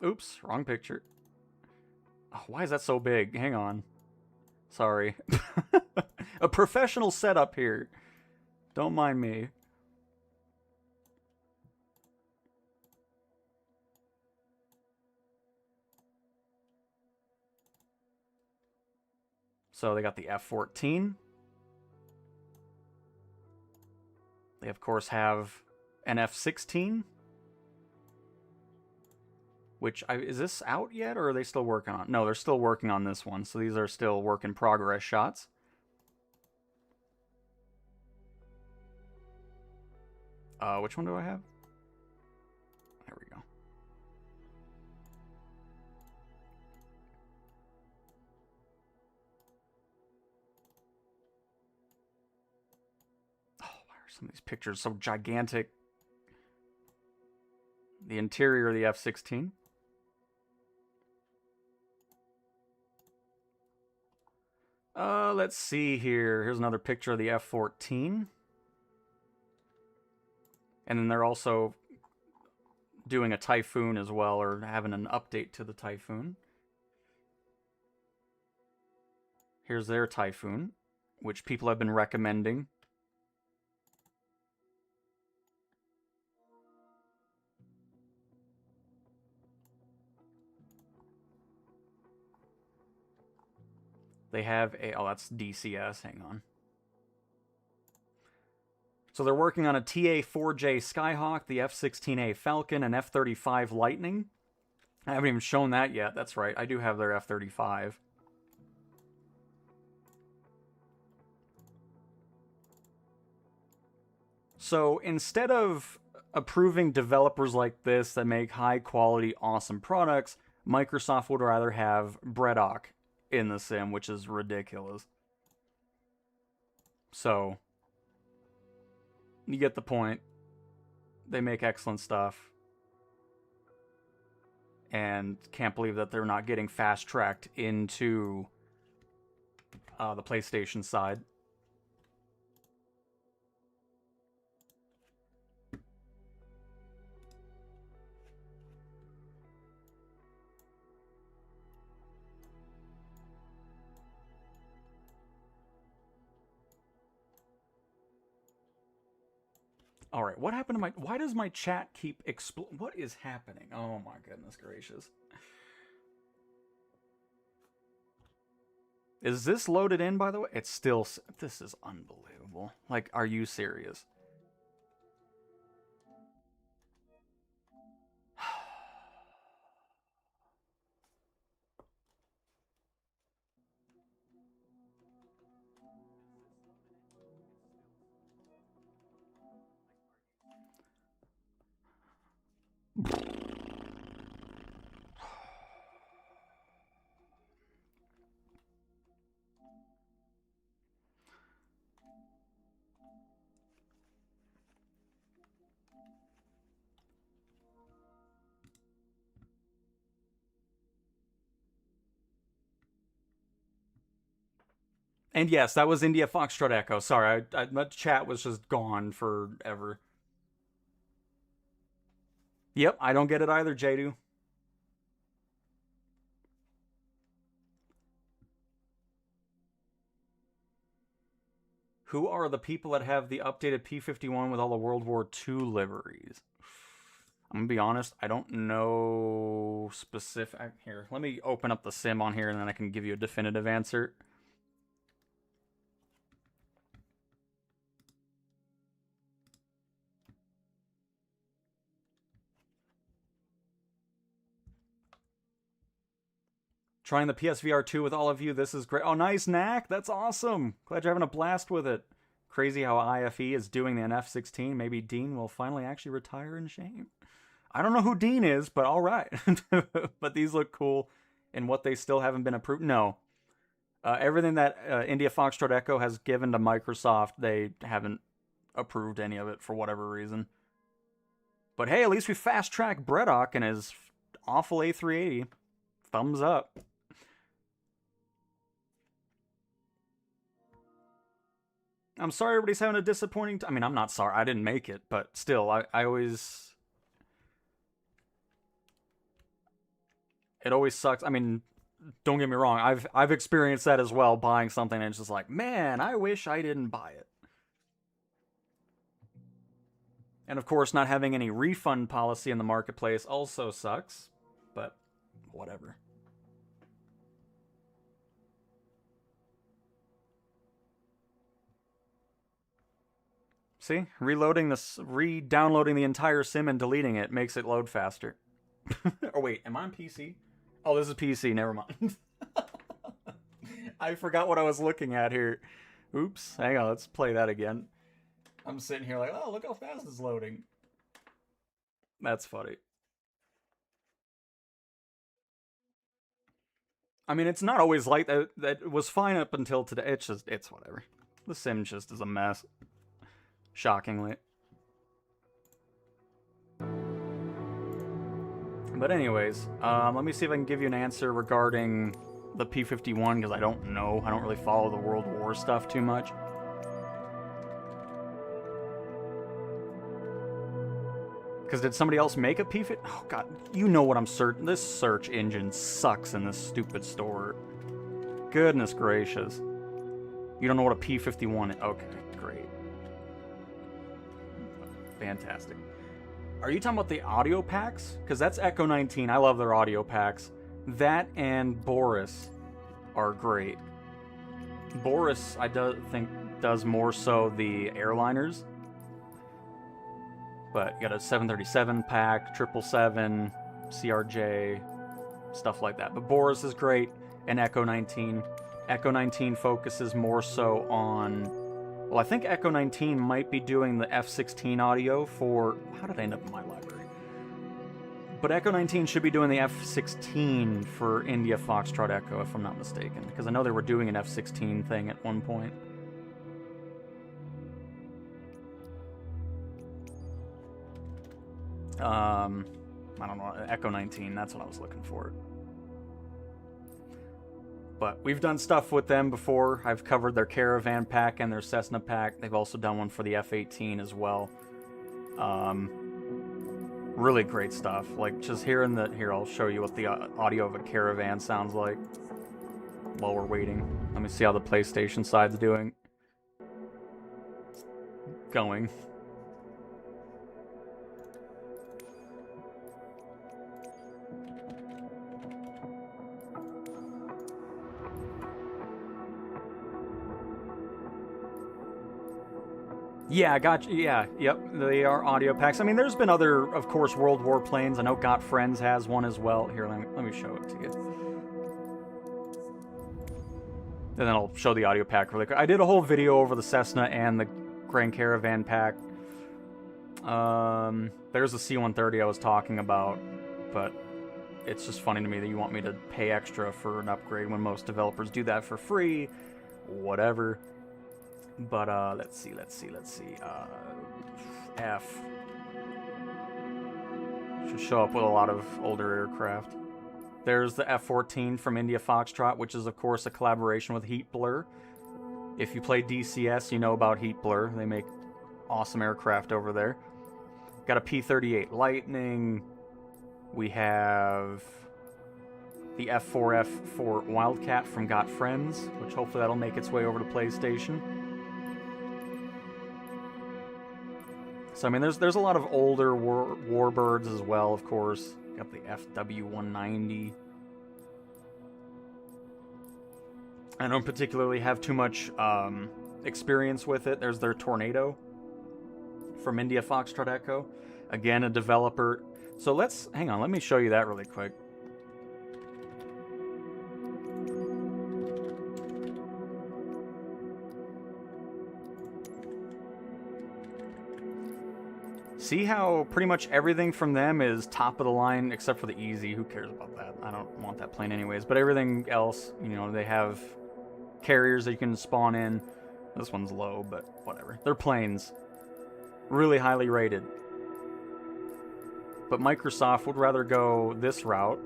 Oops, wrong picture. Oh, why is that so big? Hang on. Sorry. A professional setup here. Don't mind me. So they got the F-14. They, of course, have an F-16. Which, is this out yet, or are they still working on? No, they're still working on this one, so these are still work in progress shots. Which one do I have? There we go. Oh, why are some of these pictures so gigantic? The interior of the F-16. Let's see here. Here's another picture of the F-14. And then they're also doing a Typhoon as well, or having an update to the Typhoon. Here's their Typhoon, which people have been recommending. They have a... Oh, that's DCS. Hang on. So they're working on a TA-4J Skyhawk, the F-16A Falcon, and F-35 Lightning. I haven't even shown that yet. That's right. I do have their F-35. So instead of approving developers like this that make high-quality, awesome products, Microsoft would rather have Bredok in the sim, which is ridiculous. So, you get the point. They make excellent stuff. And can't believe that they're not getting fast-tracked into the PlayStation side. All right, what happened to my... Why does my chat keep what is happening? Oh my goodness gracious. Is this loaded in, by the way? It's still... This is unbelievable. Like, are you serious? And yes, that was India Foxtrot Echo. Sorry, my chat was just gone forever. Yep, I don't get it either, Jadu. Who are the people that have the updated P-51 with all the World War II liveries? I'm gonna be honest, I don't know specific... Here, let me open up the sim on here and then I can give you a definitive answer. Trying the PSVR 2 with all of you. This is great. Oh, nice, Knack. That's awesome. Glad you're having a blast with it. Crazy how IFE is doing the NF-16. Maybe Dean will finally actually retire in shame. I don't know who Dean is, but all right. But these look cool. And what they still haven't been approved? No. Everything that India Foxtrot Echo has given to Microsoft, they haven't approved any of it for whatever reason. But hey, at least we fast-tracked Bredok and his awful A380. Thumbs up. I'm sorry everybody's having a disappointing I mean, I'm not sorry. I didn't make it, but still, I always... It always sucks. I mean, don't get me wrong. I've experienced that as well, buying something and it's just like, man, I wish I didn't buy it. And of course, not having any refund policy in the marketplace also sucks, but whatever. See? Reloading this, re-downloading the entire sim and deleting it makes it load faster. Oh wait, am I on PC? Oh, this is PC, never mind. I forgot what I was looking at here. Oops, hang on, let's play that again. I'm sitting here like, oh, look how fast it's loading. That's funny. I mean, it's not always like that. That was fine up until today. It's whatever. The sim just is a mess. Shockingly. But anyways, let me see if I can give you an answer regarding the P-51, because I don't know. I don't really follow the World War stuff too much. Because did somebody else make a P-50? Oh god, you know what I'm searching. This search engine sucks in this stupid store. Goodness gracious. You don't know what a P-51 is? Okay, great. Fantastic. Are you talking about the audio packs? Because that's Echo 19. I love their audio packs. That and Boris are great. Boris, I think, does more so the airliners. But you got a 737 pack, 777, CRJ, stuff like that. But Boris is great, and Echo 19. Echo 19 focuses more so on... Well, I think Echo 19 might be doing the F-16 audio for... How did I end up in my library? But Echo 19 should be doing the F-16 for India Foxtrot Echo, if I'm not mistaken. Because I know they were doing an F-16 thing at one point. I don't know, Echo 19, that's what I was looking for. But we've done stuff with them before. I've covered their Caravan pack and their Cessna pack. They've also done one for the F-18 as well. Really great stuff. Like, just hearing the... Here, I'll show you what the audio of a Caravan sounds like while we're waiting. Let me see how the PlayStation side's doing. It's going. Yeah, gotcha. Yeah, yep, they are audio packs. I mean, there's been other, of course, World War planes. I know Got Friends has one as well. Here, let me show it to you. And then I'll show the audio pack really quick. I did a whole video over the Cessna and the Grand Caravan pack. There's the C-130 I was talking about, but it's just funny to me that you want me to pay extra for an upgrade when most developers do that for free. Whatever. But, let's see. F. Should show up with a lot of older aircraft. There's the F-14 from India Foxtrot, which is, of course, a collaboration with Heat Blur. If you play DCS, you know about Heat Blur. They make awesome aircraft over there. Got a P-38 Lightning. We have the F-4F for Wildcat from Got Friends, which hopefully that'll make its way over to PlayStation. So, I mean, there's a lot of older warbirds as well, of course. Got the FW-190. I don't particularly have too much experience with it. There's their Tornado from India Foxtrot Echo. Again, a developer. So hang on, let me show you that really quick. See how pretty much everything from them is top of the line, except for the Easy. Who cares about that? I don't want that plane anyways. But everything else, you know, they have carriers that you can spawn in. This one's low, but whatever. They're planes. Really highly rated. But Microsoft would rather go this route.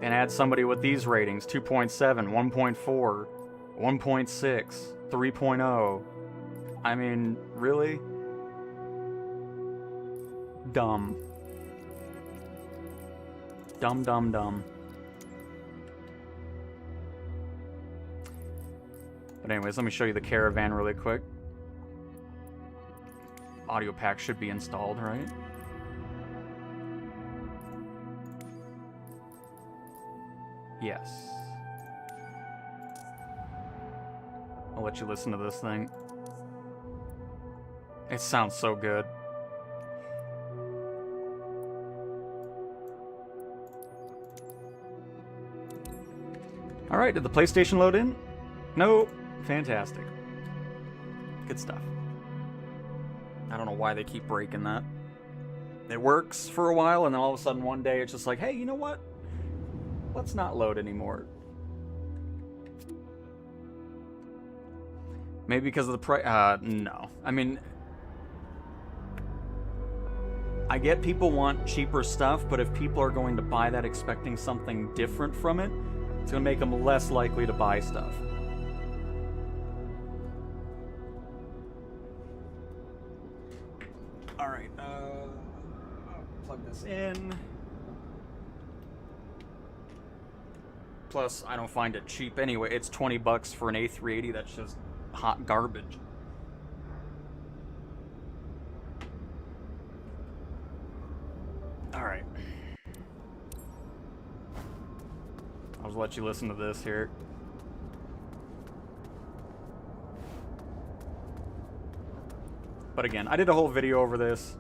And add somebody with these ratings, 2.7, 1.4, 1.6, 3.0. I mean, really? Dumb. Dumb, dumb, dumb. But anyways, let me show you the Caravan really quick. Audio pack should be installed, right? Yes. I'll let you listen to this thing. It sounds so good. Alright, did the PlayStation load in? No. Fantastic. Good stuff. I don't know why they keep breaking that. It works for a while, and then all of a sudden one day it's just like, hey, you know what? Let's not load anymore. Maybe because of the price? No. I mean, I get people want cheaper stuff, but if people are going to buy that expecting something different from it, it's going to make them less likely to buy stuff. Alright, plug this in. Plus, I don't find it cheap anyway. It's $20 for an A380 that's just hot garbage. Alright. I'll just let you listen to this here. But again, I did a whole video over this,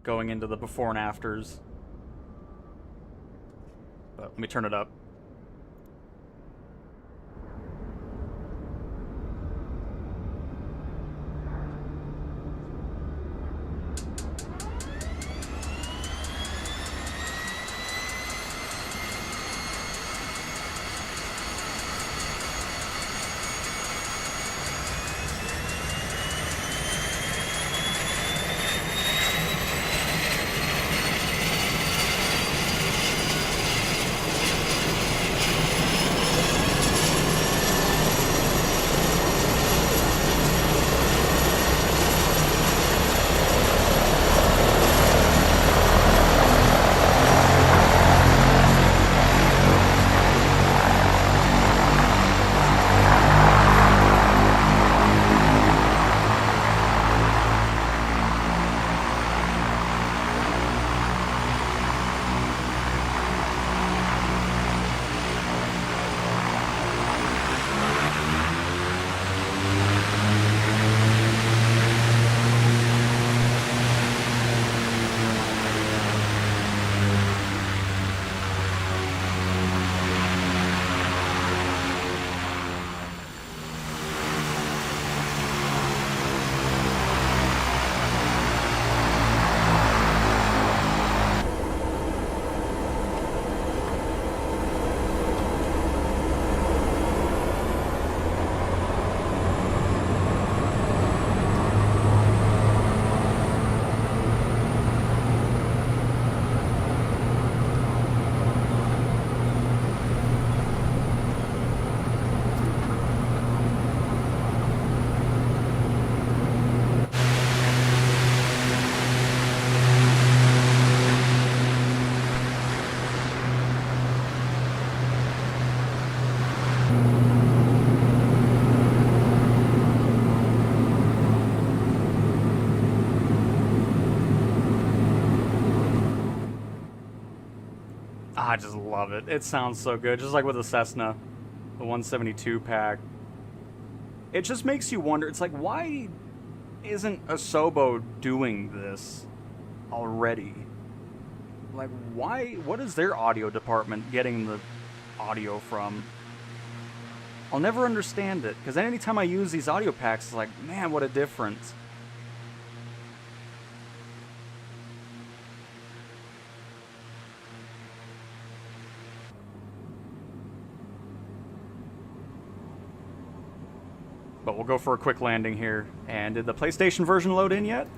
going into the before and afters. But let me turn it up. I just love it. It sounds so good. Just like with the Cessna, the 172 pack. It just makes you wonder. It's like, why isn't Asobo doing this already? Like, why? What is their audio department getting the audio from? I'll never understand it, because anytime I use these audio packs, it's like, man, what a difference. But we'll go for a quick landing here. And did the PlayStation version load in yet?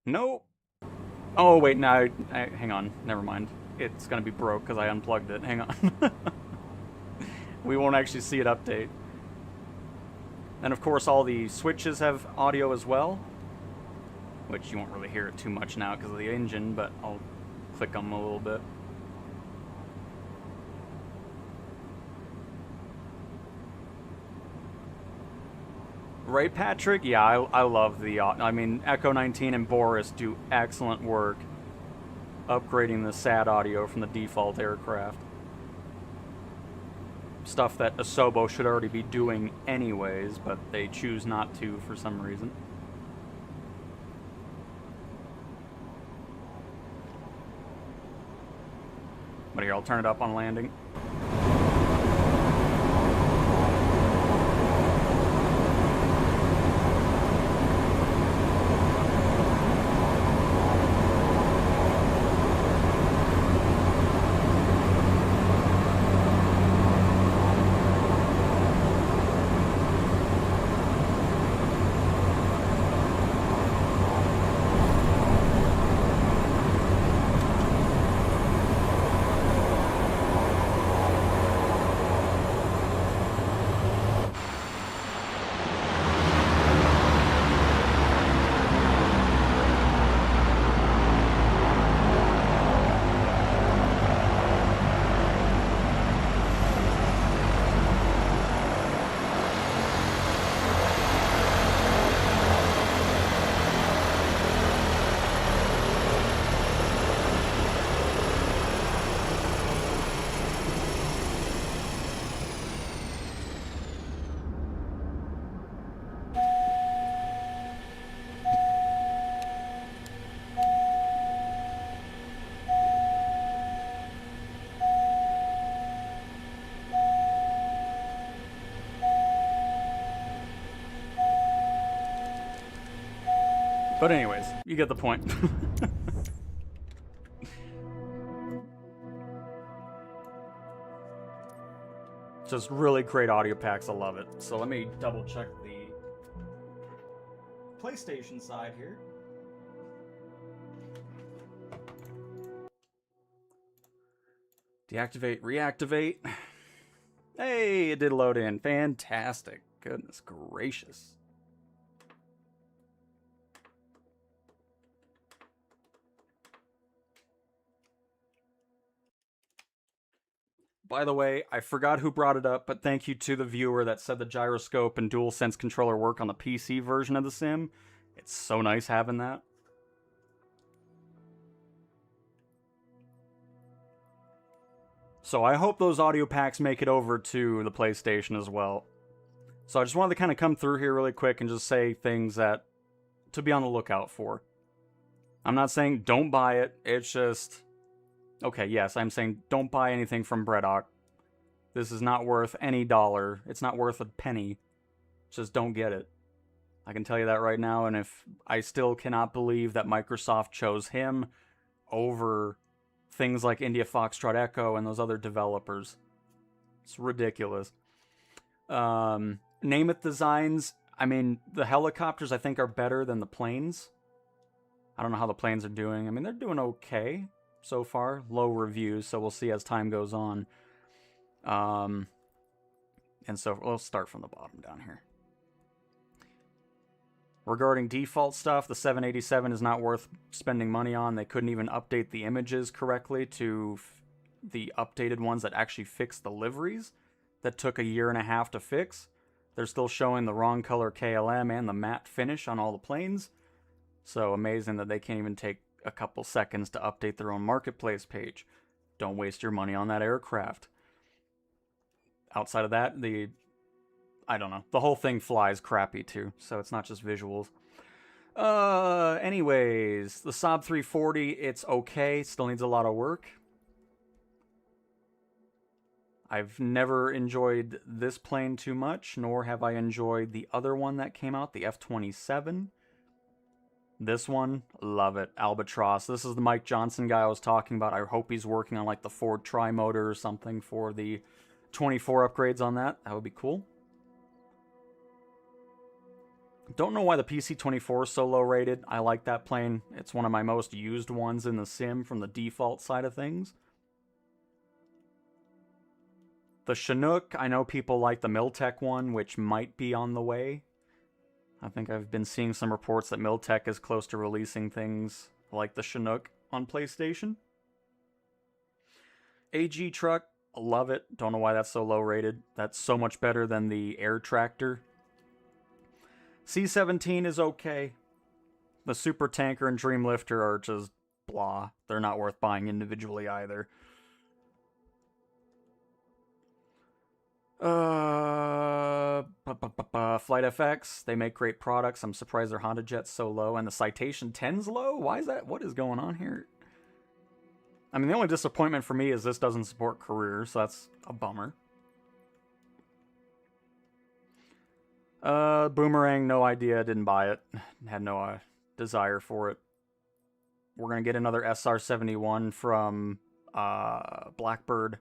Nope. Oh, wait, no. Hang on. Never mind. It's going to be broke because I unplugged it. Hang on. We won't actually see it update. And of course, all the switches have audio as well. Which you won't really hear it too much now because of the engine, but I'll click them a little bit. Right, Patrick? Yeah, I love the... I mean, Echo 19 and Boris do excellent work upgrading the SAT audio from the default aircraft. stuff that Asobo should already be doing anyways, but they choose not to for some reason. But here, I'll turn it up on landing. But anyways, you get the point. Just really great audio packs, I love it. So let me double check the PlayStation side here. Deactivate, reactivate. Hey, it did load in. Fantastic. Goodness gracious. By the way, I forgot who brought it up, but thank you to the viewer that said the gyroscope and DualSense controller work on the PC version of the sim. It's so nice having that. So I hope those audio packs make it over to the PlayStation as well. So I just wanted to kind of come through here really quick and just say things that to be on the lookout for. I'm not saying don't buy it, it's just... Okay, yes, I'm saying don't buy anything from Bredok. This is not worth any dollar. It's not worth a penny. Just don't get it. I can tell you that right now, and if I still cannot believe that Microsoft chose him over things like India Foxtrot Echo and those other developers. It's ridiculous. Name-it designs, I mean, the helicopters I think are better than the planes. I don't know how the planes are doing. I mean, they're doing okay so far. Low reviews, so we'll see as time goes on. And so we'll start from the bottom down here. Regarding default stuff, the 787 is not worth spending money on. They couldn't even update the images correctly to the updated ones that actually fixed the liveries. That took 1.5 years to fix. They're still showing the wrong color KLM and the matte finish on all the planes. So amazing that they can't even take a couple seconds to update their own marketplace page. Don't waste your money on that aircraft. Outside of that, I don't know. The whole thing flies crappy too, so it's not just visuals. Anyways, the Saab 340, it's okay. Still needs a lot of work. I've never enjoyed this plane too much, nor have I enjoyed the other one that came out, the F-27. This one, love it. Albatross. This is the Mike Johnson guy I was talking about. I hope he's working on like the Ford Tri-Motor or something for the 24 upgrades on that. That would be cool. Don't know why the PC-24 is so low rated. I like that plane. It's one of my most used ones in the sim from the default side of things. The Chinook, I know people like the Miltech one, which might be on the way. I think I've been seeing some reports that Miltech is close to releasing things like the Chinook on PlayStation. AG truck, love it. Don't know why that's so low rated. That's so much better than the Air Tractor. C-17 is okay. The Super Tanker and Dreamlifter are just blah. They're not worth buying individually either. Flight FX, they make great products. I'm surprised their Honda Jet's so low. And the Citation 10's low? Why is that? What is going on here? I mean, the only disappointment for me is this doesn't support career, so that's a bummer. Boomerang, no idea, didn't buy it. Had no desire for it. We're going to get another SR-71 from Blackbird,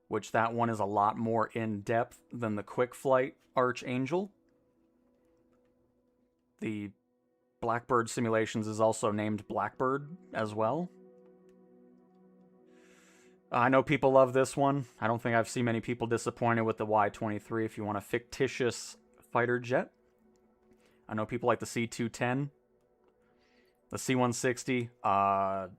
which that one is a lot more in-depth than the Quick Flight Archangel. The Blackbird Simulations is also named Blackbird as well. I know people love this one. I don't think I've seen many people disappointed with the Y-23 if you want a fictitious fighter jet. I know people like the C-210. The C-160, I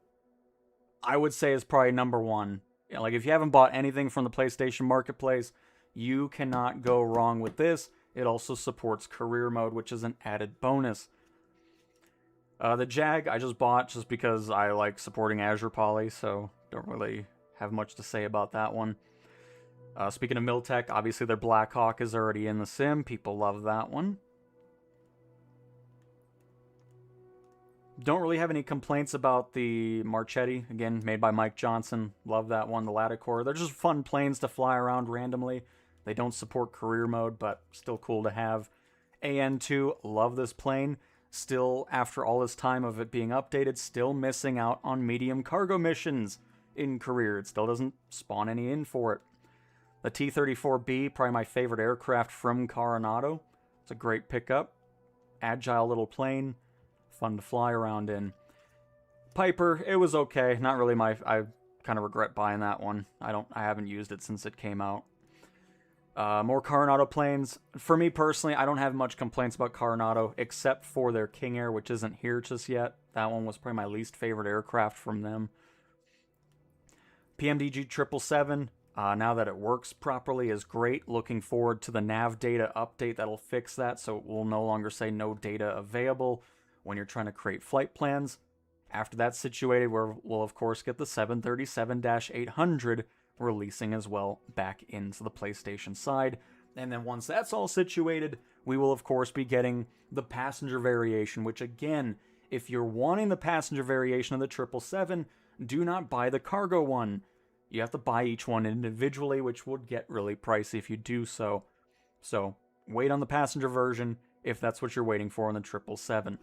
would say is probably number one. Like, if you haven't bought anything from the PlayStation Marketplace, you cannot go wrong with this. It also supports career mode, which is an added bonus. The Jag, I just bought just because I like supporting Azure Poly, so don't really have much to say about that one. Speaking of Miltech, obviously their Blackhawk is already in the sim. People love that one. Don't really have any complaints about the Marchetti. Again, made by Mike Johnson. Love that one. The Latticore. They're just fun planes to fly around randomly. They don't support career mode, but still cool to have. AN2, love this plane. Still, after all this time of it being updated, still missing out on medium cargo missions in career. It still doesn't spawn any in for it. The T-34B, probably my favorite aircraft from Coronado. It's a great pickup. Agile little plane. Fun to fly around in. Piper, it was okay. Not really my... I kind of regret buying that one. I haven't used it since it came out. More Coronado planes. For me personally, I don't have much complaints about Coronado, except for their King Air, which isn't here just yet. That one was probably my least favorite aircraft from them. PMDG 777, now that it works properly, is great. Looking forward to the nav data update that'll fix that, so it will no longer say no data available when you're trying to create flight plans. After that's situated, we'll of course get the 737-800 releasing as well back into the PlayStation side. And then once that's all situated, we will of course be getting the passenger variation, which again, if you're wanting the passenger variation of the 777, do not buy the cargo one. You have to buy each one individually, which would get really pricey if you do so. So wait on the passenger version if that's what you're waiting for on the 777.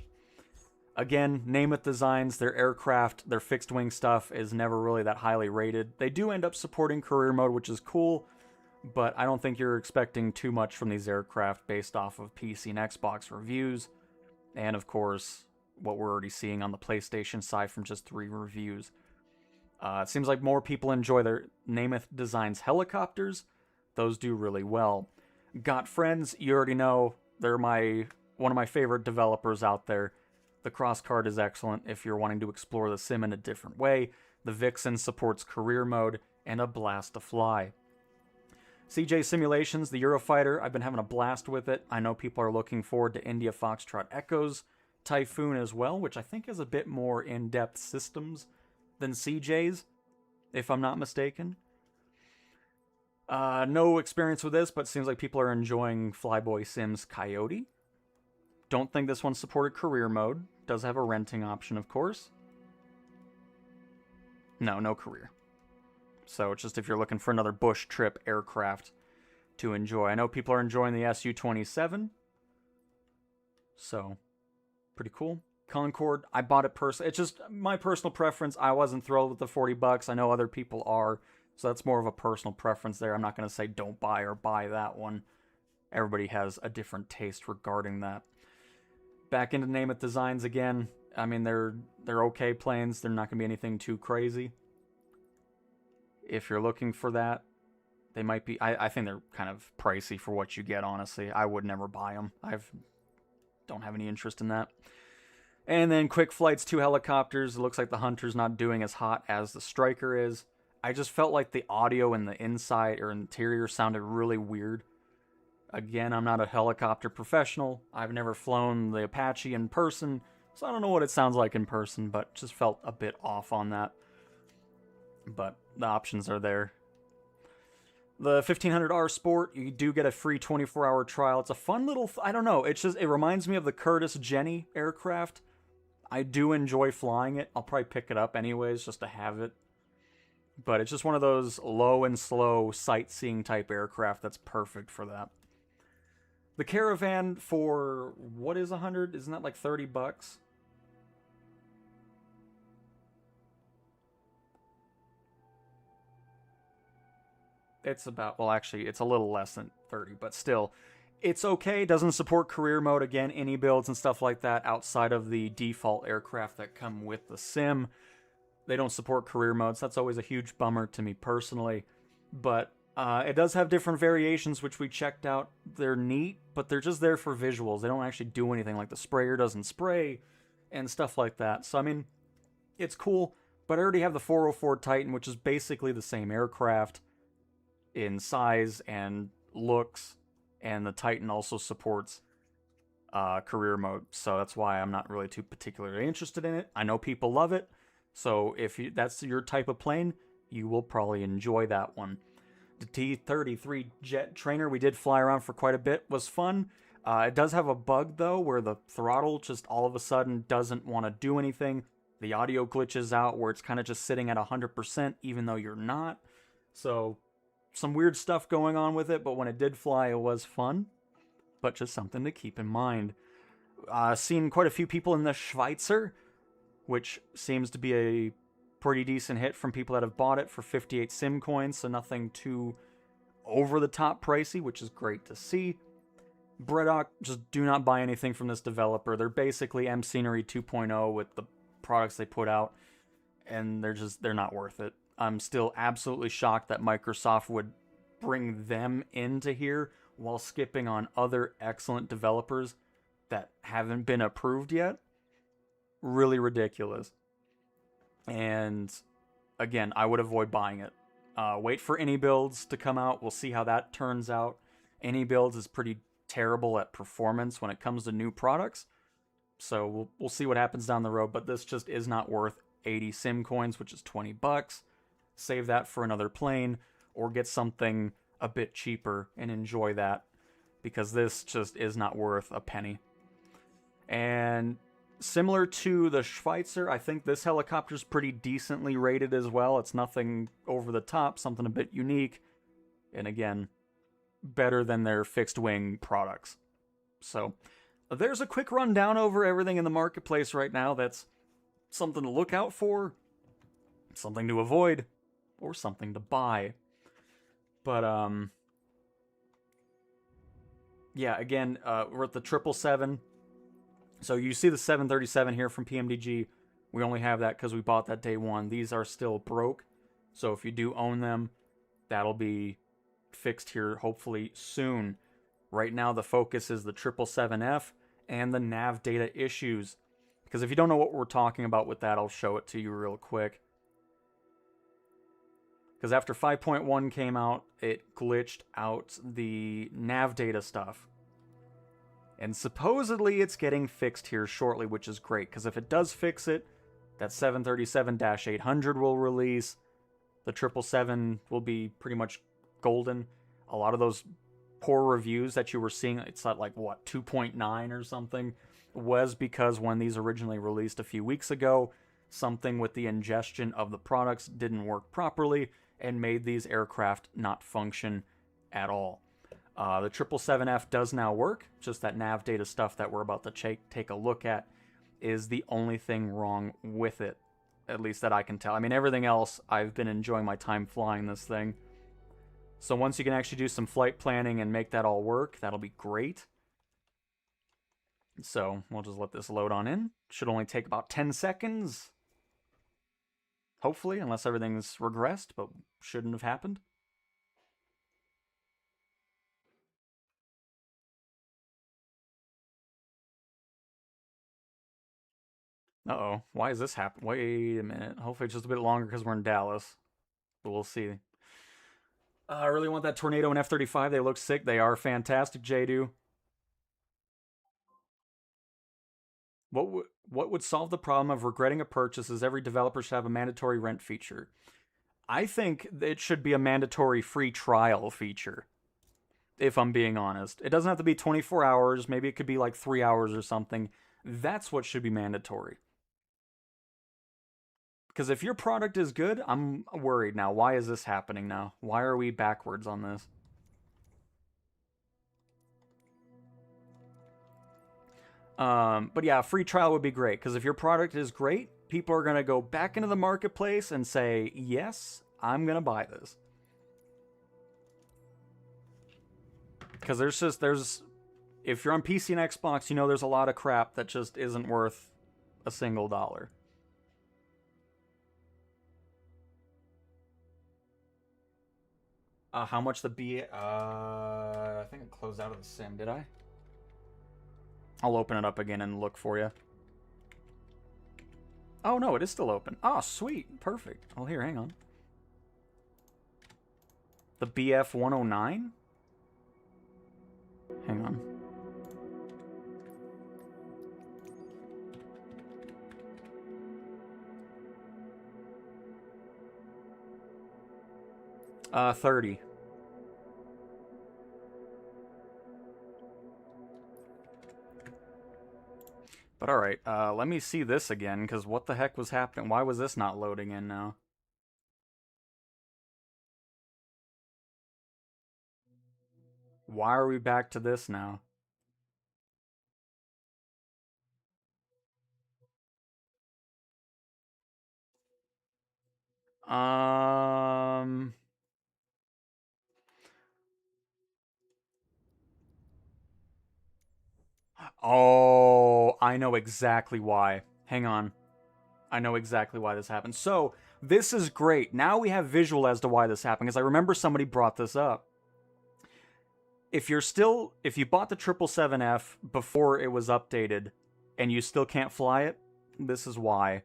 Again, Namath Designs, their aircraft, their fixed wing stuff is never really that highly rated. They do end up supporting career mode, which is cool, but I don't think you're expecting too much from these aircraft based off of PC and Xbox reviews. And of course, what we're already seeing on the PlayStation side from just 3 reviews. It seems like more people enjoy their Namath Designs helicopters. Those do really well. Got Friends, you already know, they're one of my favorite developers out there. The cross card is excellent if you're wanting to explore the sim in a different way. The Vixen supports career mode and a blast to fly. CJ Simulations, the Eurofighter, I've been having a blast with it. I know people are looking forward to India Foxtrot Echoes Typhoon as well, which I think is a bit more in-depth systems than CJ's, if I'm not mistaken. No experience with this, but seems like people are enjoying Flyboy Sims Coyote. Don't think this one supported career mode. Does have a renting option, of course. No career. So it's just if you're looking for another bush trip aircraft to enjoy. I know people are enjoying the Su-27. So, pretty cool. Concorde, I bought it personally. It's just my personal preference. I wasn't thrilled with the $40. I know other people are. So that's more of a personal preference there. I'm not going to say don't buy or buy that one. Everybody has a different taste regarding that. Back into Namath Designs again. I mean, they're okay planes. They're not going to be anything too crazy. If you're looking for that, they might be... I think they're kind of pricey for what you get, honestly. I would never buy them. Don't have any interest in that. And then Quick Flight's 2 helicopters. It looks like the Hunter's not doing as hot as the Striker is. I just felt like the audio in the inside or interior sounded really weird. Again, I'm not a helicopter professional. I've never flown the Apache in person, so I don't know what it sounds like in person, but just felt a bit off on that. But the options are there. The 1500R Sport, you do get a free 24-hour trial. It's a fun little, I don't know, it reminds me of the Curtiss Jenny aircraft. I do enjoy flying it. I'll probably pick it up anyways just to have it. But it's just one of those low and slow sightseeing type aircraft that's perfect for that. The Caravan for what is 100? Isn't that like 30 bucks? It's about, well, actually, it's a little less than 30, but still, it's okay. Doesn't support career mode again, any builds and stuff like that outside of the default aircraft that come with the sim. They don't support career modes. That's always a huge bummer to me personally. But it does have different variations, which we checked out. They're neat, but they're just there for visuals. They don't actually do anything, like the sprayer doesn't spray and stuff like that. So, I mean, it's cool, but I already have the 404 Titan, which is basically the same aircraft in size and looks, and the Titan also supports career mode, so that's why I'm not really too particularly interested in it. I know people love it, so if that's your type of plane, you will probably enjoy that one. The T-33 jet trainer we did fly around for quite a bit, was fun. It does have a bug though, where the throttle just all of a sudden doesn't want to do anything. The audio glitches out where it's kind of just sitting at 100% even though you're not. So some weird stuff going on with it, but when it did fly, it was fun. But just something to keep in mind. Seen quite a few people in the Schweitzer, which seems to be a pretty decent hit from people that have bought it for 58 sim coins, so nothing too over the top pricey, which is great to see. Bredok, just do not buy anything from this developer. They're basically M Scenery 2.0 with the products they put out, and they're not worth it. I'm still absolutely shocked that Microsoft would bring them into here while skipping on other excellent developers that haven't been approved yet. Really ridiculous. And again, I would avoid buying it. Wait for any builds to come out. We'll see how that turns out. Any builds is pretty terrible at performance when it comes to new products. So we'll see what happens down the road, but this just is not worth 80 sim coins, which is 20 bucks. Save that for another plane, or get something a bit cheaper and enjoy that, because this just is not worth a penny. And similar to the Schweitzer, I think this helicopter's pretty decently rated as well. It's nothing over the top, something a bit unique, and again, better than their fixed wing products. So there's a quick rundown over everything in the marketplace right now. That's something to look out for, something to avoid, or something to buy. But yeah, again, we're at the 777. So you see the 737 here from PMDG. We only have that because we bought that day one. These are still broke, so if you do own them, that'll be fixed here hopefully soon. Right now the focus is the 777F and the nav data issues, because if you don't know what we're talking about with that, I'll show it to you real quick. Because after 5.1 came out, it glitched out the nav data stuff. And supposedly it's getting fixed here shortly, which is great, because if it does fix it, that 737-800 will release. The 777 will be pretty much golden. A lot of those poor reviews that you were seeing, it's at like, what, 2.9 or something, was because when these originally released a few weeks ago, something with the ingestion of the products didn't work properly and made these aircraft not function at all. The 777F does now work, just that nav data stuff that we're about to take a look at is the only thing wrong with it, at least that I can tell. I mean, everything else, I've been enjoying my time flying this thing. So once you can actually do some flight planning and make that all work, that'll be great. So we'll just let this load on in. Should only take about 10 seconds. Hopefully, unless everything's regressed, but shouldn't have happened. Uh-oh, why is this happening? Wait a minute. Hopefully it's just a bit longer because we're in Dallas. But we'll see. I really want that Tornado and F-35. They look sick. They are fantastic, J-Do. What would solve the problem of regretting a purchase is every developer should have a mandatory rent feature. I think it should be a mandatory free trial feature, if I'm being honest. It doesn't have to be 24 hours, maybe it could be like 3 hours or something. That's what should be mandatory. Because if your product is good, I'm worried now. Why is this happening now? Why are we backwards on this? But yeah, a free trial would be great, because if your product is great, people are going to go back into the marketplace and say, yes, I'm going to buy this. Because if you're on PC and Xbox, you know there's a lot of crap that just isn't worth a single dollar. How much the I think it closed out of the sim, did I? I'll open it up again and look for you. Oh, no, it is still open. Oh, sweet. Perfect. Oh, here, hang on. The BF 109? Hang on. $30. But alright, let me see this again, because what the heck was happening? Why was this not loading in now? Why are we back to this now? Oh, I know exactly why. Hang on. I know exactly why this happened. So, this is great. Now we have visual as to why this happened, because I remember somebody brought this up. If you bought the 777F before it was updated, and you still can't fly it, this is why.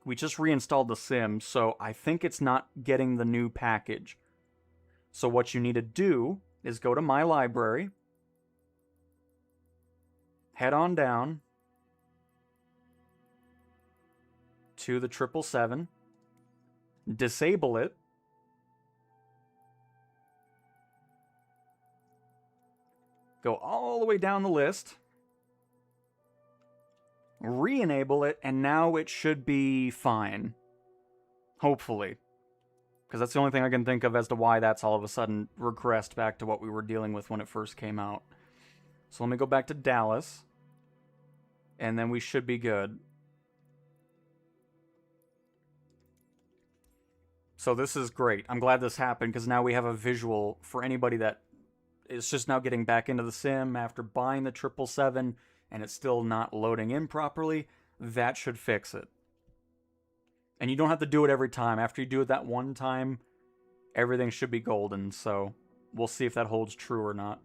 We just reinstalled the sim, so I think it's not getting the new package. So what you need to do is go to My Library, head on down to the 777, disable it, go all the way down the list, re-enable it, and now it should be fine. Hopefully. Because that's the only thing I can think of as to why that's all of a sudden regressed back to what we were dealing with when it first came out. So let me go back to Dallas, and then we should be good. So this is great. I'm glad this happened, because now we have a visual for anybody that is just now getting back into the sim after buying the 777 and it's still not loading in properly. That should fix it. And you don't have to do it every time. After you do it that one time, everything should be golden. So we'll see if that holds true or not.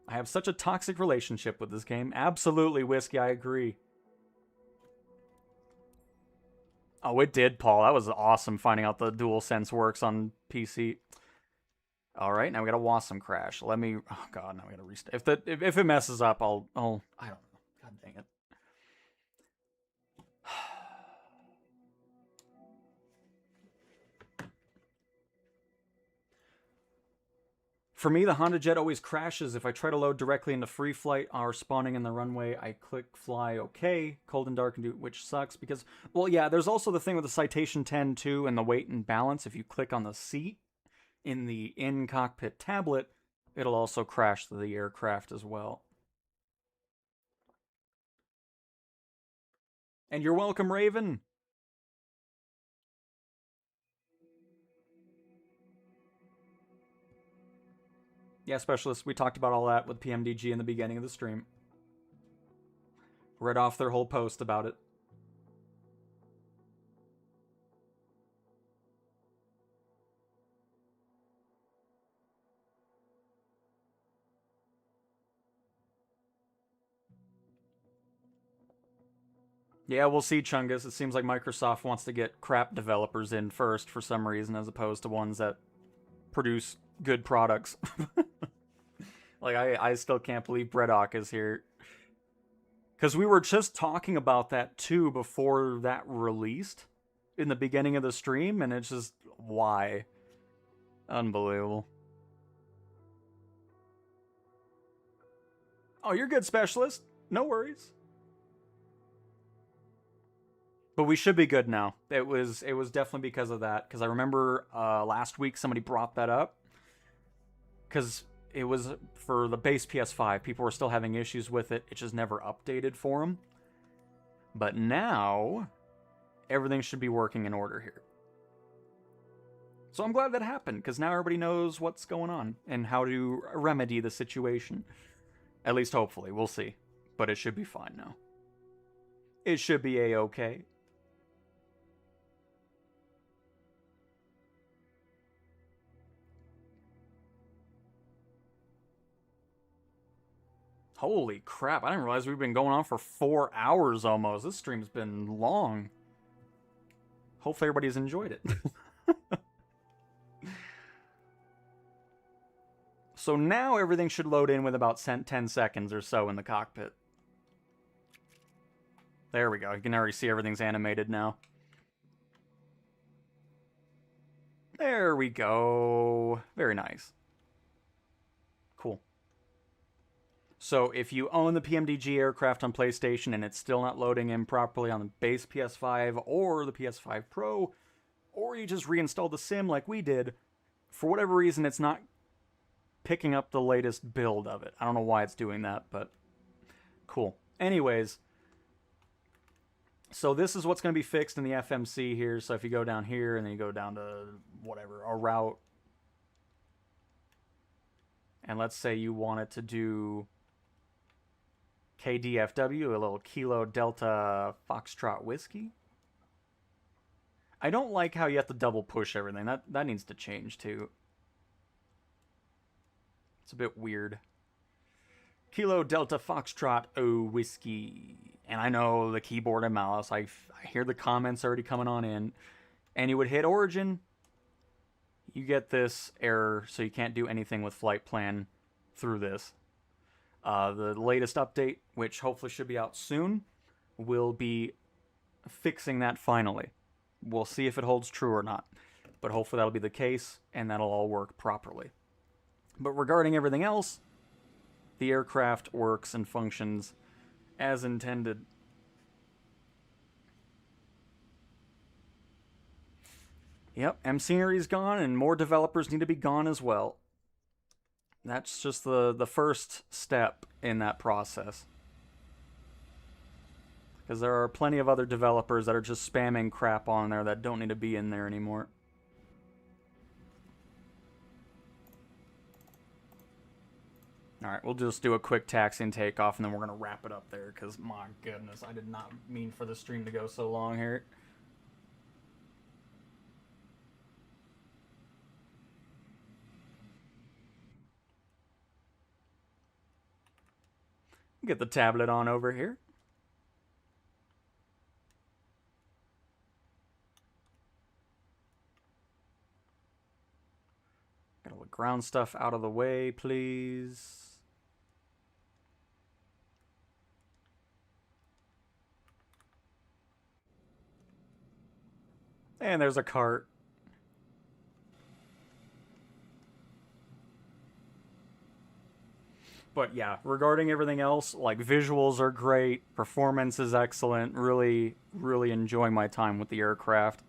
I have such a toxic relationship with this game. Absolutely, Whiskey, I agree. Oh, it did, Paul. That was awesome finding out the DualSense works on PC. Alright, now we got a Wasm crash. Let me... Oh, God, now we gotta restart. If it messes up, I'll... I don't know. God dang it. For me, the Honda Jet always crashes. If I try to load directly into free flight or spawning in the runway, I click fly okay, cold and dark, which sucks because... Well, yeah, there's also the thing with the Citation 10, too, and the weight and balance. If you click on the seat in the in-cockpit tablet, it'll also crash the aircraft as well. And you're welcome, Raven! Yeah, Specialist, we talked about all that with PMDG in the beginning of the stream. Read off their whole post about it. Yeah, we'll see, Chungus. It seems like Microsoft wants to get crap developers in first for some reason, as opposed to ones that produce good products. Like, I still can't believe Breddock is here. Because we were just talking about that, too, before that released. in the beginning of the stream, and it's just, why? Unbelievable. Oh, you're good, Specialist. No worries. But we should be good now. It was definitely because of that. Because I remember last week somebody brought that up. Because it was for the base PS5. People were still having issues with it. It just never updated for them. But now, everything should be working in order here. So I'm glad that happened. Because now everybody knows what's going on. And how to remedy the situation. At least hopefully. We'll see. But it should be fine now. It should be A-okay. Holy crap, I didn't realize we've been going on for 4 hours almost. This stream's been long. Hopefully everybody's enjoyed it. So now everything should load in with about 10 seconds or so in the cockpit. There we go. You can already see everything's animated now. There we go. Very nice. Cool. So if you own the PMDG aircraft on PlayStation and it's still not loading in properly on the base PS5 or the PS5 Pro, or you just reinstalled the sim like we did, for whatever reason it's not picking up the latest build of it. I don't know why it's doing that, but cool. Anyways, so this is what's going to be fixed in the FMC here. So if you go down here and then you go down to whatever, a route, and let's say you want it to do KDFW, a little Kilo Delta Foxtrot Whiskey. I don't like how you have to double push everything. That needs to change too. It's a bit weird. Kilo Delta Foxtrot Whiskey. And I know the keyboard and mouse. I hear the comments already coming on in. And you would hit Origin. You get this error, so you can't do anything with flight plan through this. The latest update, which hopefully should be out soon, will be fixing that finally. We'll see if it holds true or not. But hopefully that'll be the case, and that'll all work properly. But regarding everything else, the aircraft works and functions as intended. Yep, M-Scenery's gone, and more developers need to be gone as well. That's just the first step in that process. Because there are plenty of other developers that are just spamming crap on there that don't need to be in there anymore. Alright, we'll just do a quick taxi and takeoff, and then we're going to wrap it up there, because my goodness, I did not mean for the stream to go so long here. Get the tablet on over here. Got all the ground stuff out of the way, please. And there's a cart. But yeah, regarding everything else, like visuals are great, performance is excellent, really, really enjoying my time with the aircraft.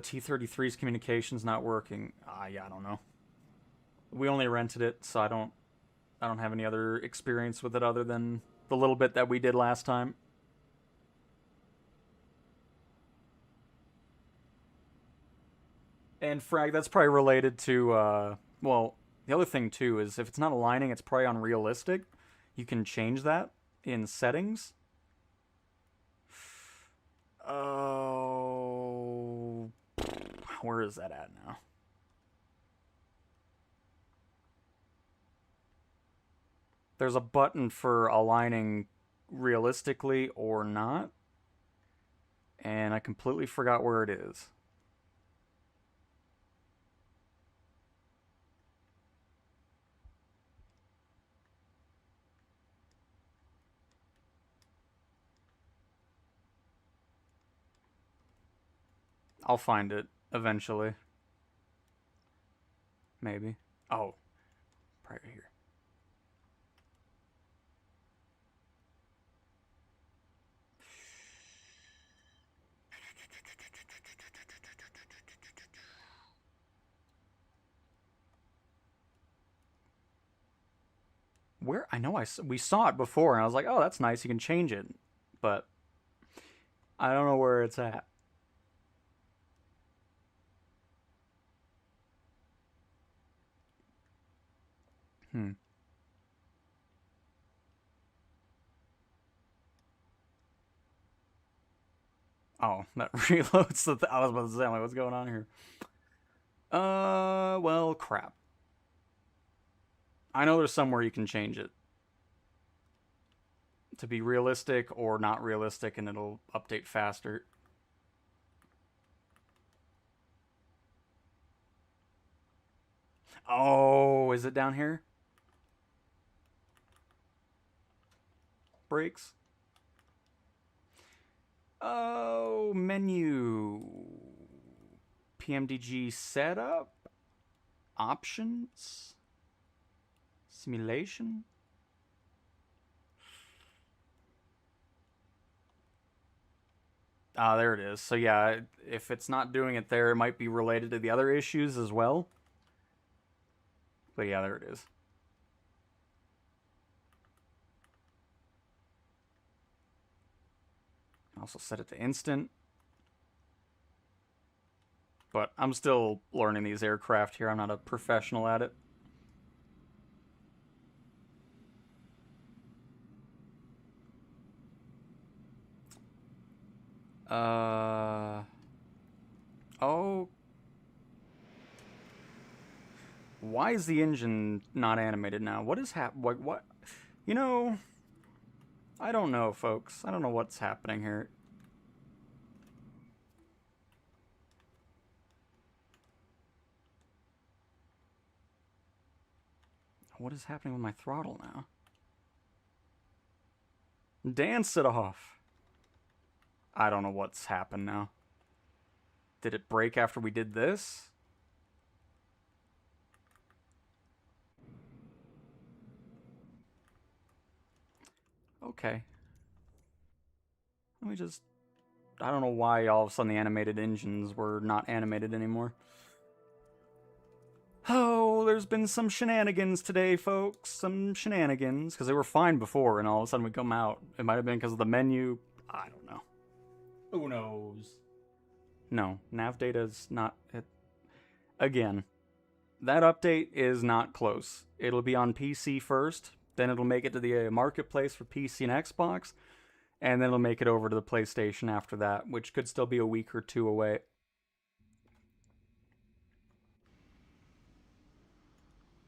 T-33's communication's not working. Yeah, I don't know. We only rented it, so I don't have any other experience with it other than the little bit that we did last time. And Frag, that's probably related to, well, the other thing too is if it's not aligning, it's probably on realistic. You can change that in settings. Oh, where is that at now? There's a button for aligning realistically or not. And I completely forgot where it is. I'll find it eventually. Maybe. Oh, right here. Where? I know we saw it before, and I was like, oh, that's nice. You can change it. But I don't know where it's at. Hmm. Oh, that reloads the I was about to say, I'm like, what's going on here? Well, crap. I know there's somewhere you can change it to be realistic or not realistic, and it'll update faster. Oh, is it down here? Brakes? Oh, menu. PMDG setup? Options? Simulation? Ah, there it is. So yeah, if it's not doing it there, it might be related to the other issues as well. But yeah, there it is. Also set it to instant. But I'm still learning these aircraft here. I'm not a professional at it. Oh. Why is the engine not animated now? What is what? You know, I don't know, folks. I don't know what's happening here. What is happening with my throttle now? Dance it off. I don't know what's happened now. Did it break after we did this? Okay. Let me just... I don't know why all of a sudden the animated engines were not animated anymore. Oh, there's been some shenanigans today, folks. Some shenanigans. Because they were fine before, and all of a sudden we come out. It might have been because of the menu. I don't know. Who knows? No, nav data is not... Again, that update is not close. It'll be on PC first, then it'll make it to the marketplace for PC and Xbox, and then it'll make it over to the PlayStation after that, which could still be a week or two away.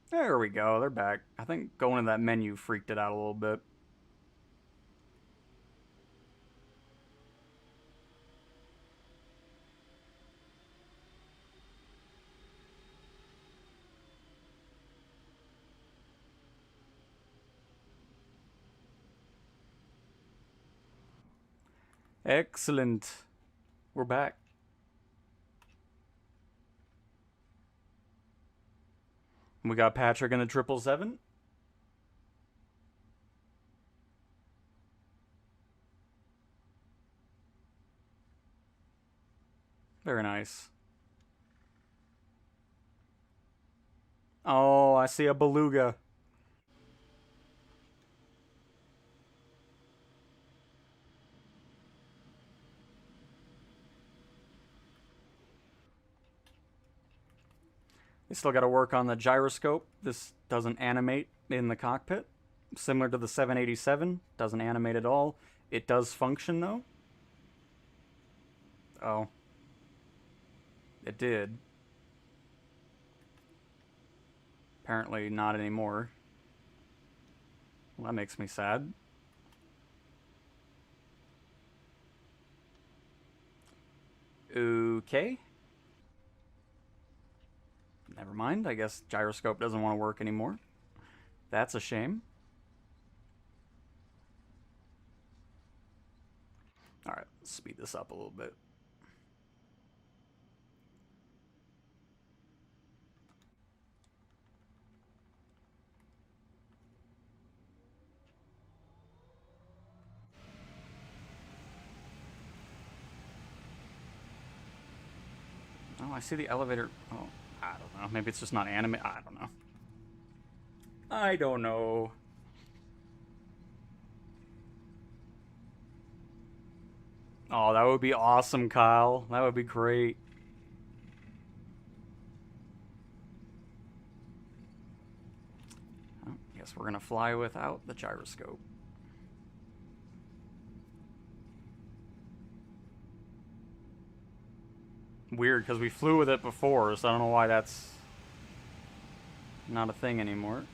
There we go, they're back. I think going in that menu freaked it out a little bit. Excellent. We're back. We got Patrick in the 777. Very nice. Oh, I see a beluga. They still got to work on the gyroscope. This doesn't animate in the cockpit. Similar to the 787, doesn't animate at all. It does function though. Oh. It did. Apparently not anymore. Well, that makes me sad. Okay. Never mind. I guess gyroscope doesn't want to work anymore. That's a shame. Alright, speed this up a little bit. Oh, I see the elevator. Oh, I don't know. Maybe it's just not anime. I don't know. I don't know. Oh, that would be awesome, Kyle. That would be great. Oh, guess we're gonna fly without the gyroscope. Weird, because we flew with it before, so I don't know why that's not a thing anymore.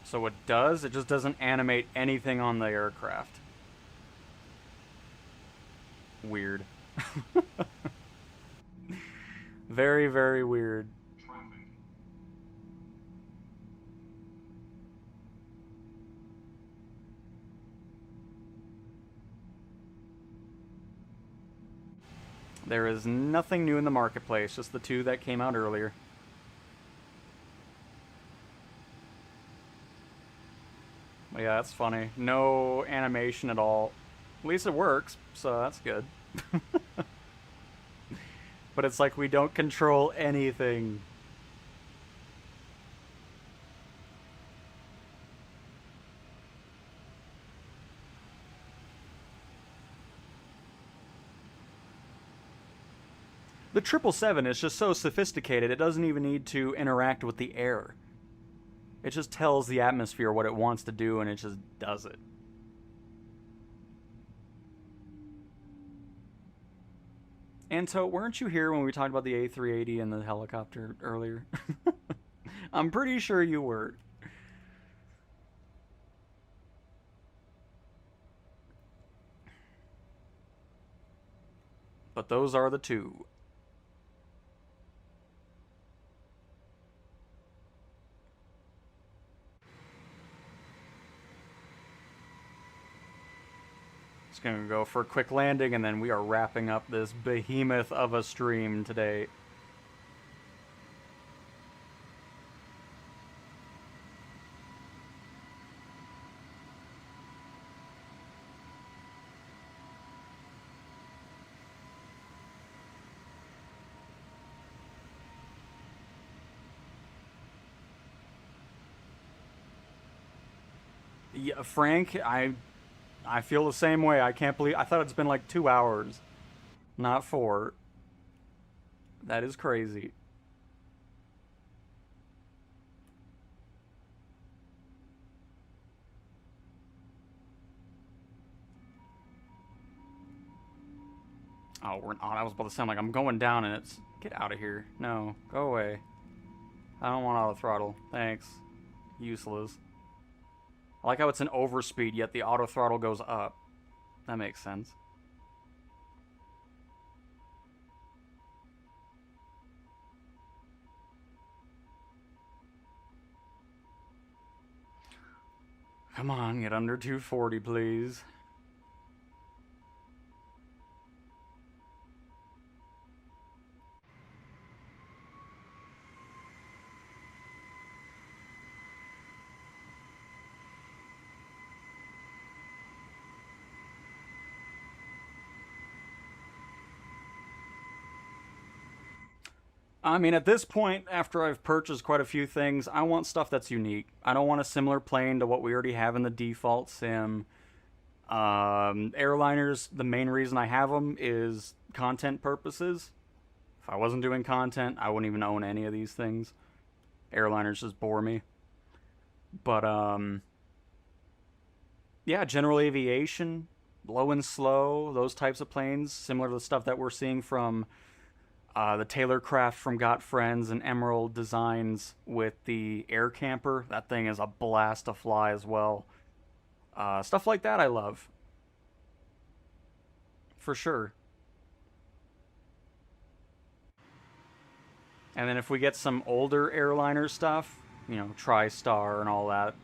So it does, it just doesn't animate anything on the aircraft. Weird. Very, very weird. There is nothing new in the marketplace, just the two that came out earlier. But yeah, that's funny. No animation at all. At least it works, so that's good. But it's like we don't control anything. The 777 is just so sophisticated, it doesn't even need to interact with the air. It just tells the atmosphere what it wants to do, and it just does it. Anto, weren't you here when we talked about the A380 and the helicopter earlier? I'm pretty sure you were. But those are the two. Just gonna go for a quick landing, and then we are wrapping up this behemoth of a stream today. Yeah, Frank, I feel the same way. I can't believe I thought it's been like 2 hours, not 4. That is crazy. Oh, we're not. I was about to sound like I'm going down and it's get out of here. No, go away. I don't want auto throttle. Thanks. Useless. I like how it's an overspeed, yet the auto throttle goes up. That makes sense. Come on, get under 240, please. I mean, at this point, after I've purchased quite a few things, I want stuff that's unique. I don't want a similar plane to what we already have in the default sim. Airliners, the main reason I have them is content purposes. If I wasn't doing content, I wouldn't even own any of these things. Airliners just bore me. But, yeah, general aviation, low and slow, those types of planes, similar to the stuff that we're seeing from the Taylorcraft from Got Friends and Emerald Designs with the Air Camper. That thing is a blast to fly as well. Stuff like that I love. For sure. And then if we get some older airliner stuff, you know, TriStar and all that,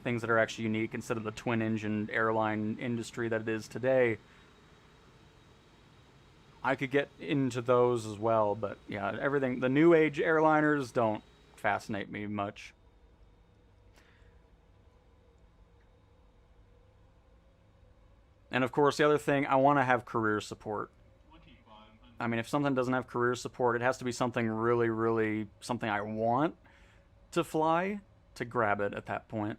things that are actually unique instead of the twin-engine airline industry that it is today. I could get into those as well, but yeah, everything, the new age airliners don't fascinate me much. And of course, the other thing, I want to have career support. I mean, if something doesn't have career support, it has to be something really, really, something I want to fly to grab it at that point.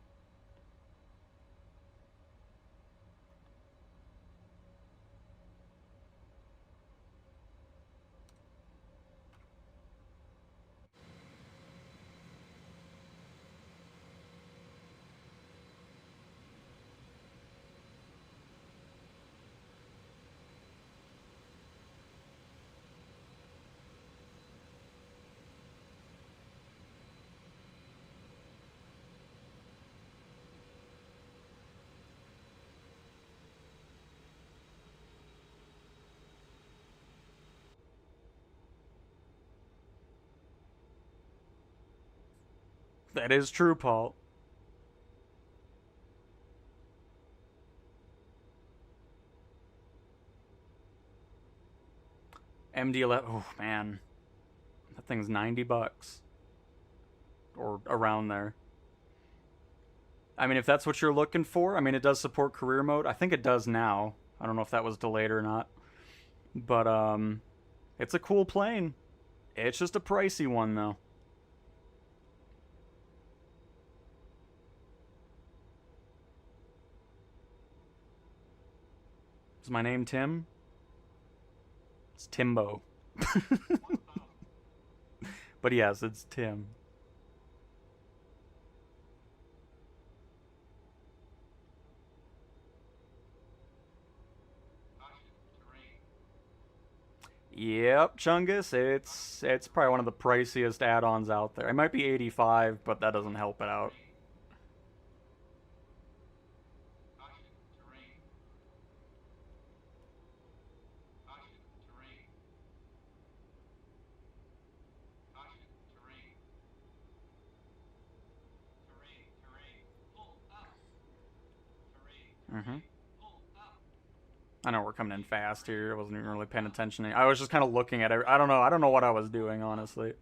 That is true, Paul. MD-11, oh man, that thing's $90 or around there. I mean, if that's what you're looking for, I mean, it does support career mode. I think it does now. I don't know if that was delayed or not, but it's a cool plane. It's just a pricey one though. Is my name Tim? It's Timbo. But yes, it's Tim. Yep, Chungus, it's probably one of the priciest add-ons out there. It might be 85, but that doesn't help it out. Mm-hmm. I know we're coming in fast here. I wasn't even really paying attention. I was just kind of looking at it. I don't know. I don't know what I was doing, honestly.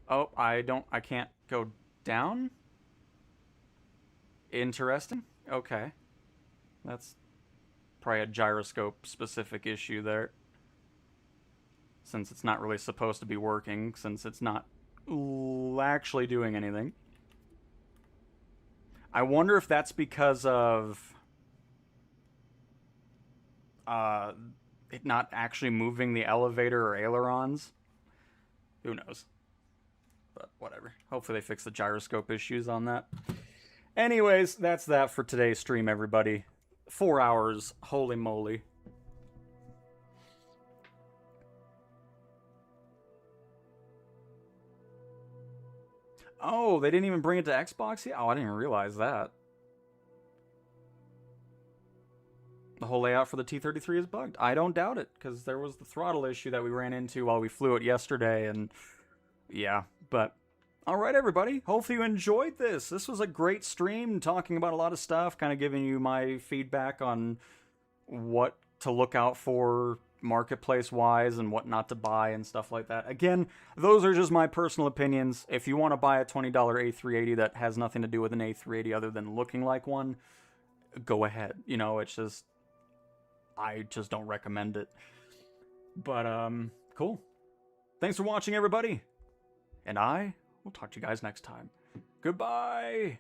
Oh, I can't go down? Interesting. Okay. That's probably a gyroscope specific issue there. Since it's not really supposed to be working, since it's not actually doing anything. I wonder if that's because of it not actually moving the elevator or ailerons. Who knows? But whatever. Hopefully they fix the gyroscope issues on that. Anyways, that's that for today's stream, everybody. 4 hours. Holy moly. Oh, they didn't even bring it to Xbox yet? Oh, I didn't even realize that. The whole layout for the T-33 is bugged. I don't doubt it, because there was the throttle issue that we ran into while we flew it yesterday, and yeah, but alright everybody, hopefully you enjoyed this. This was a great stream, talking about a lot of stuff, kind of giving you my feedback on what to look out for marketplace-wise and what not to buy and stuff like that. Again, those are just my personal opinions. If you want to buy a $20 A380 that has nothing to do with an A380 other than looking like one, go ahead. You know, it's just, I just don't recommend it. But, cool. Thanks for watching, everybody. And I will talk to you guys next time. Goodbye!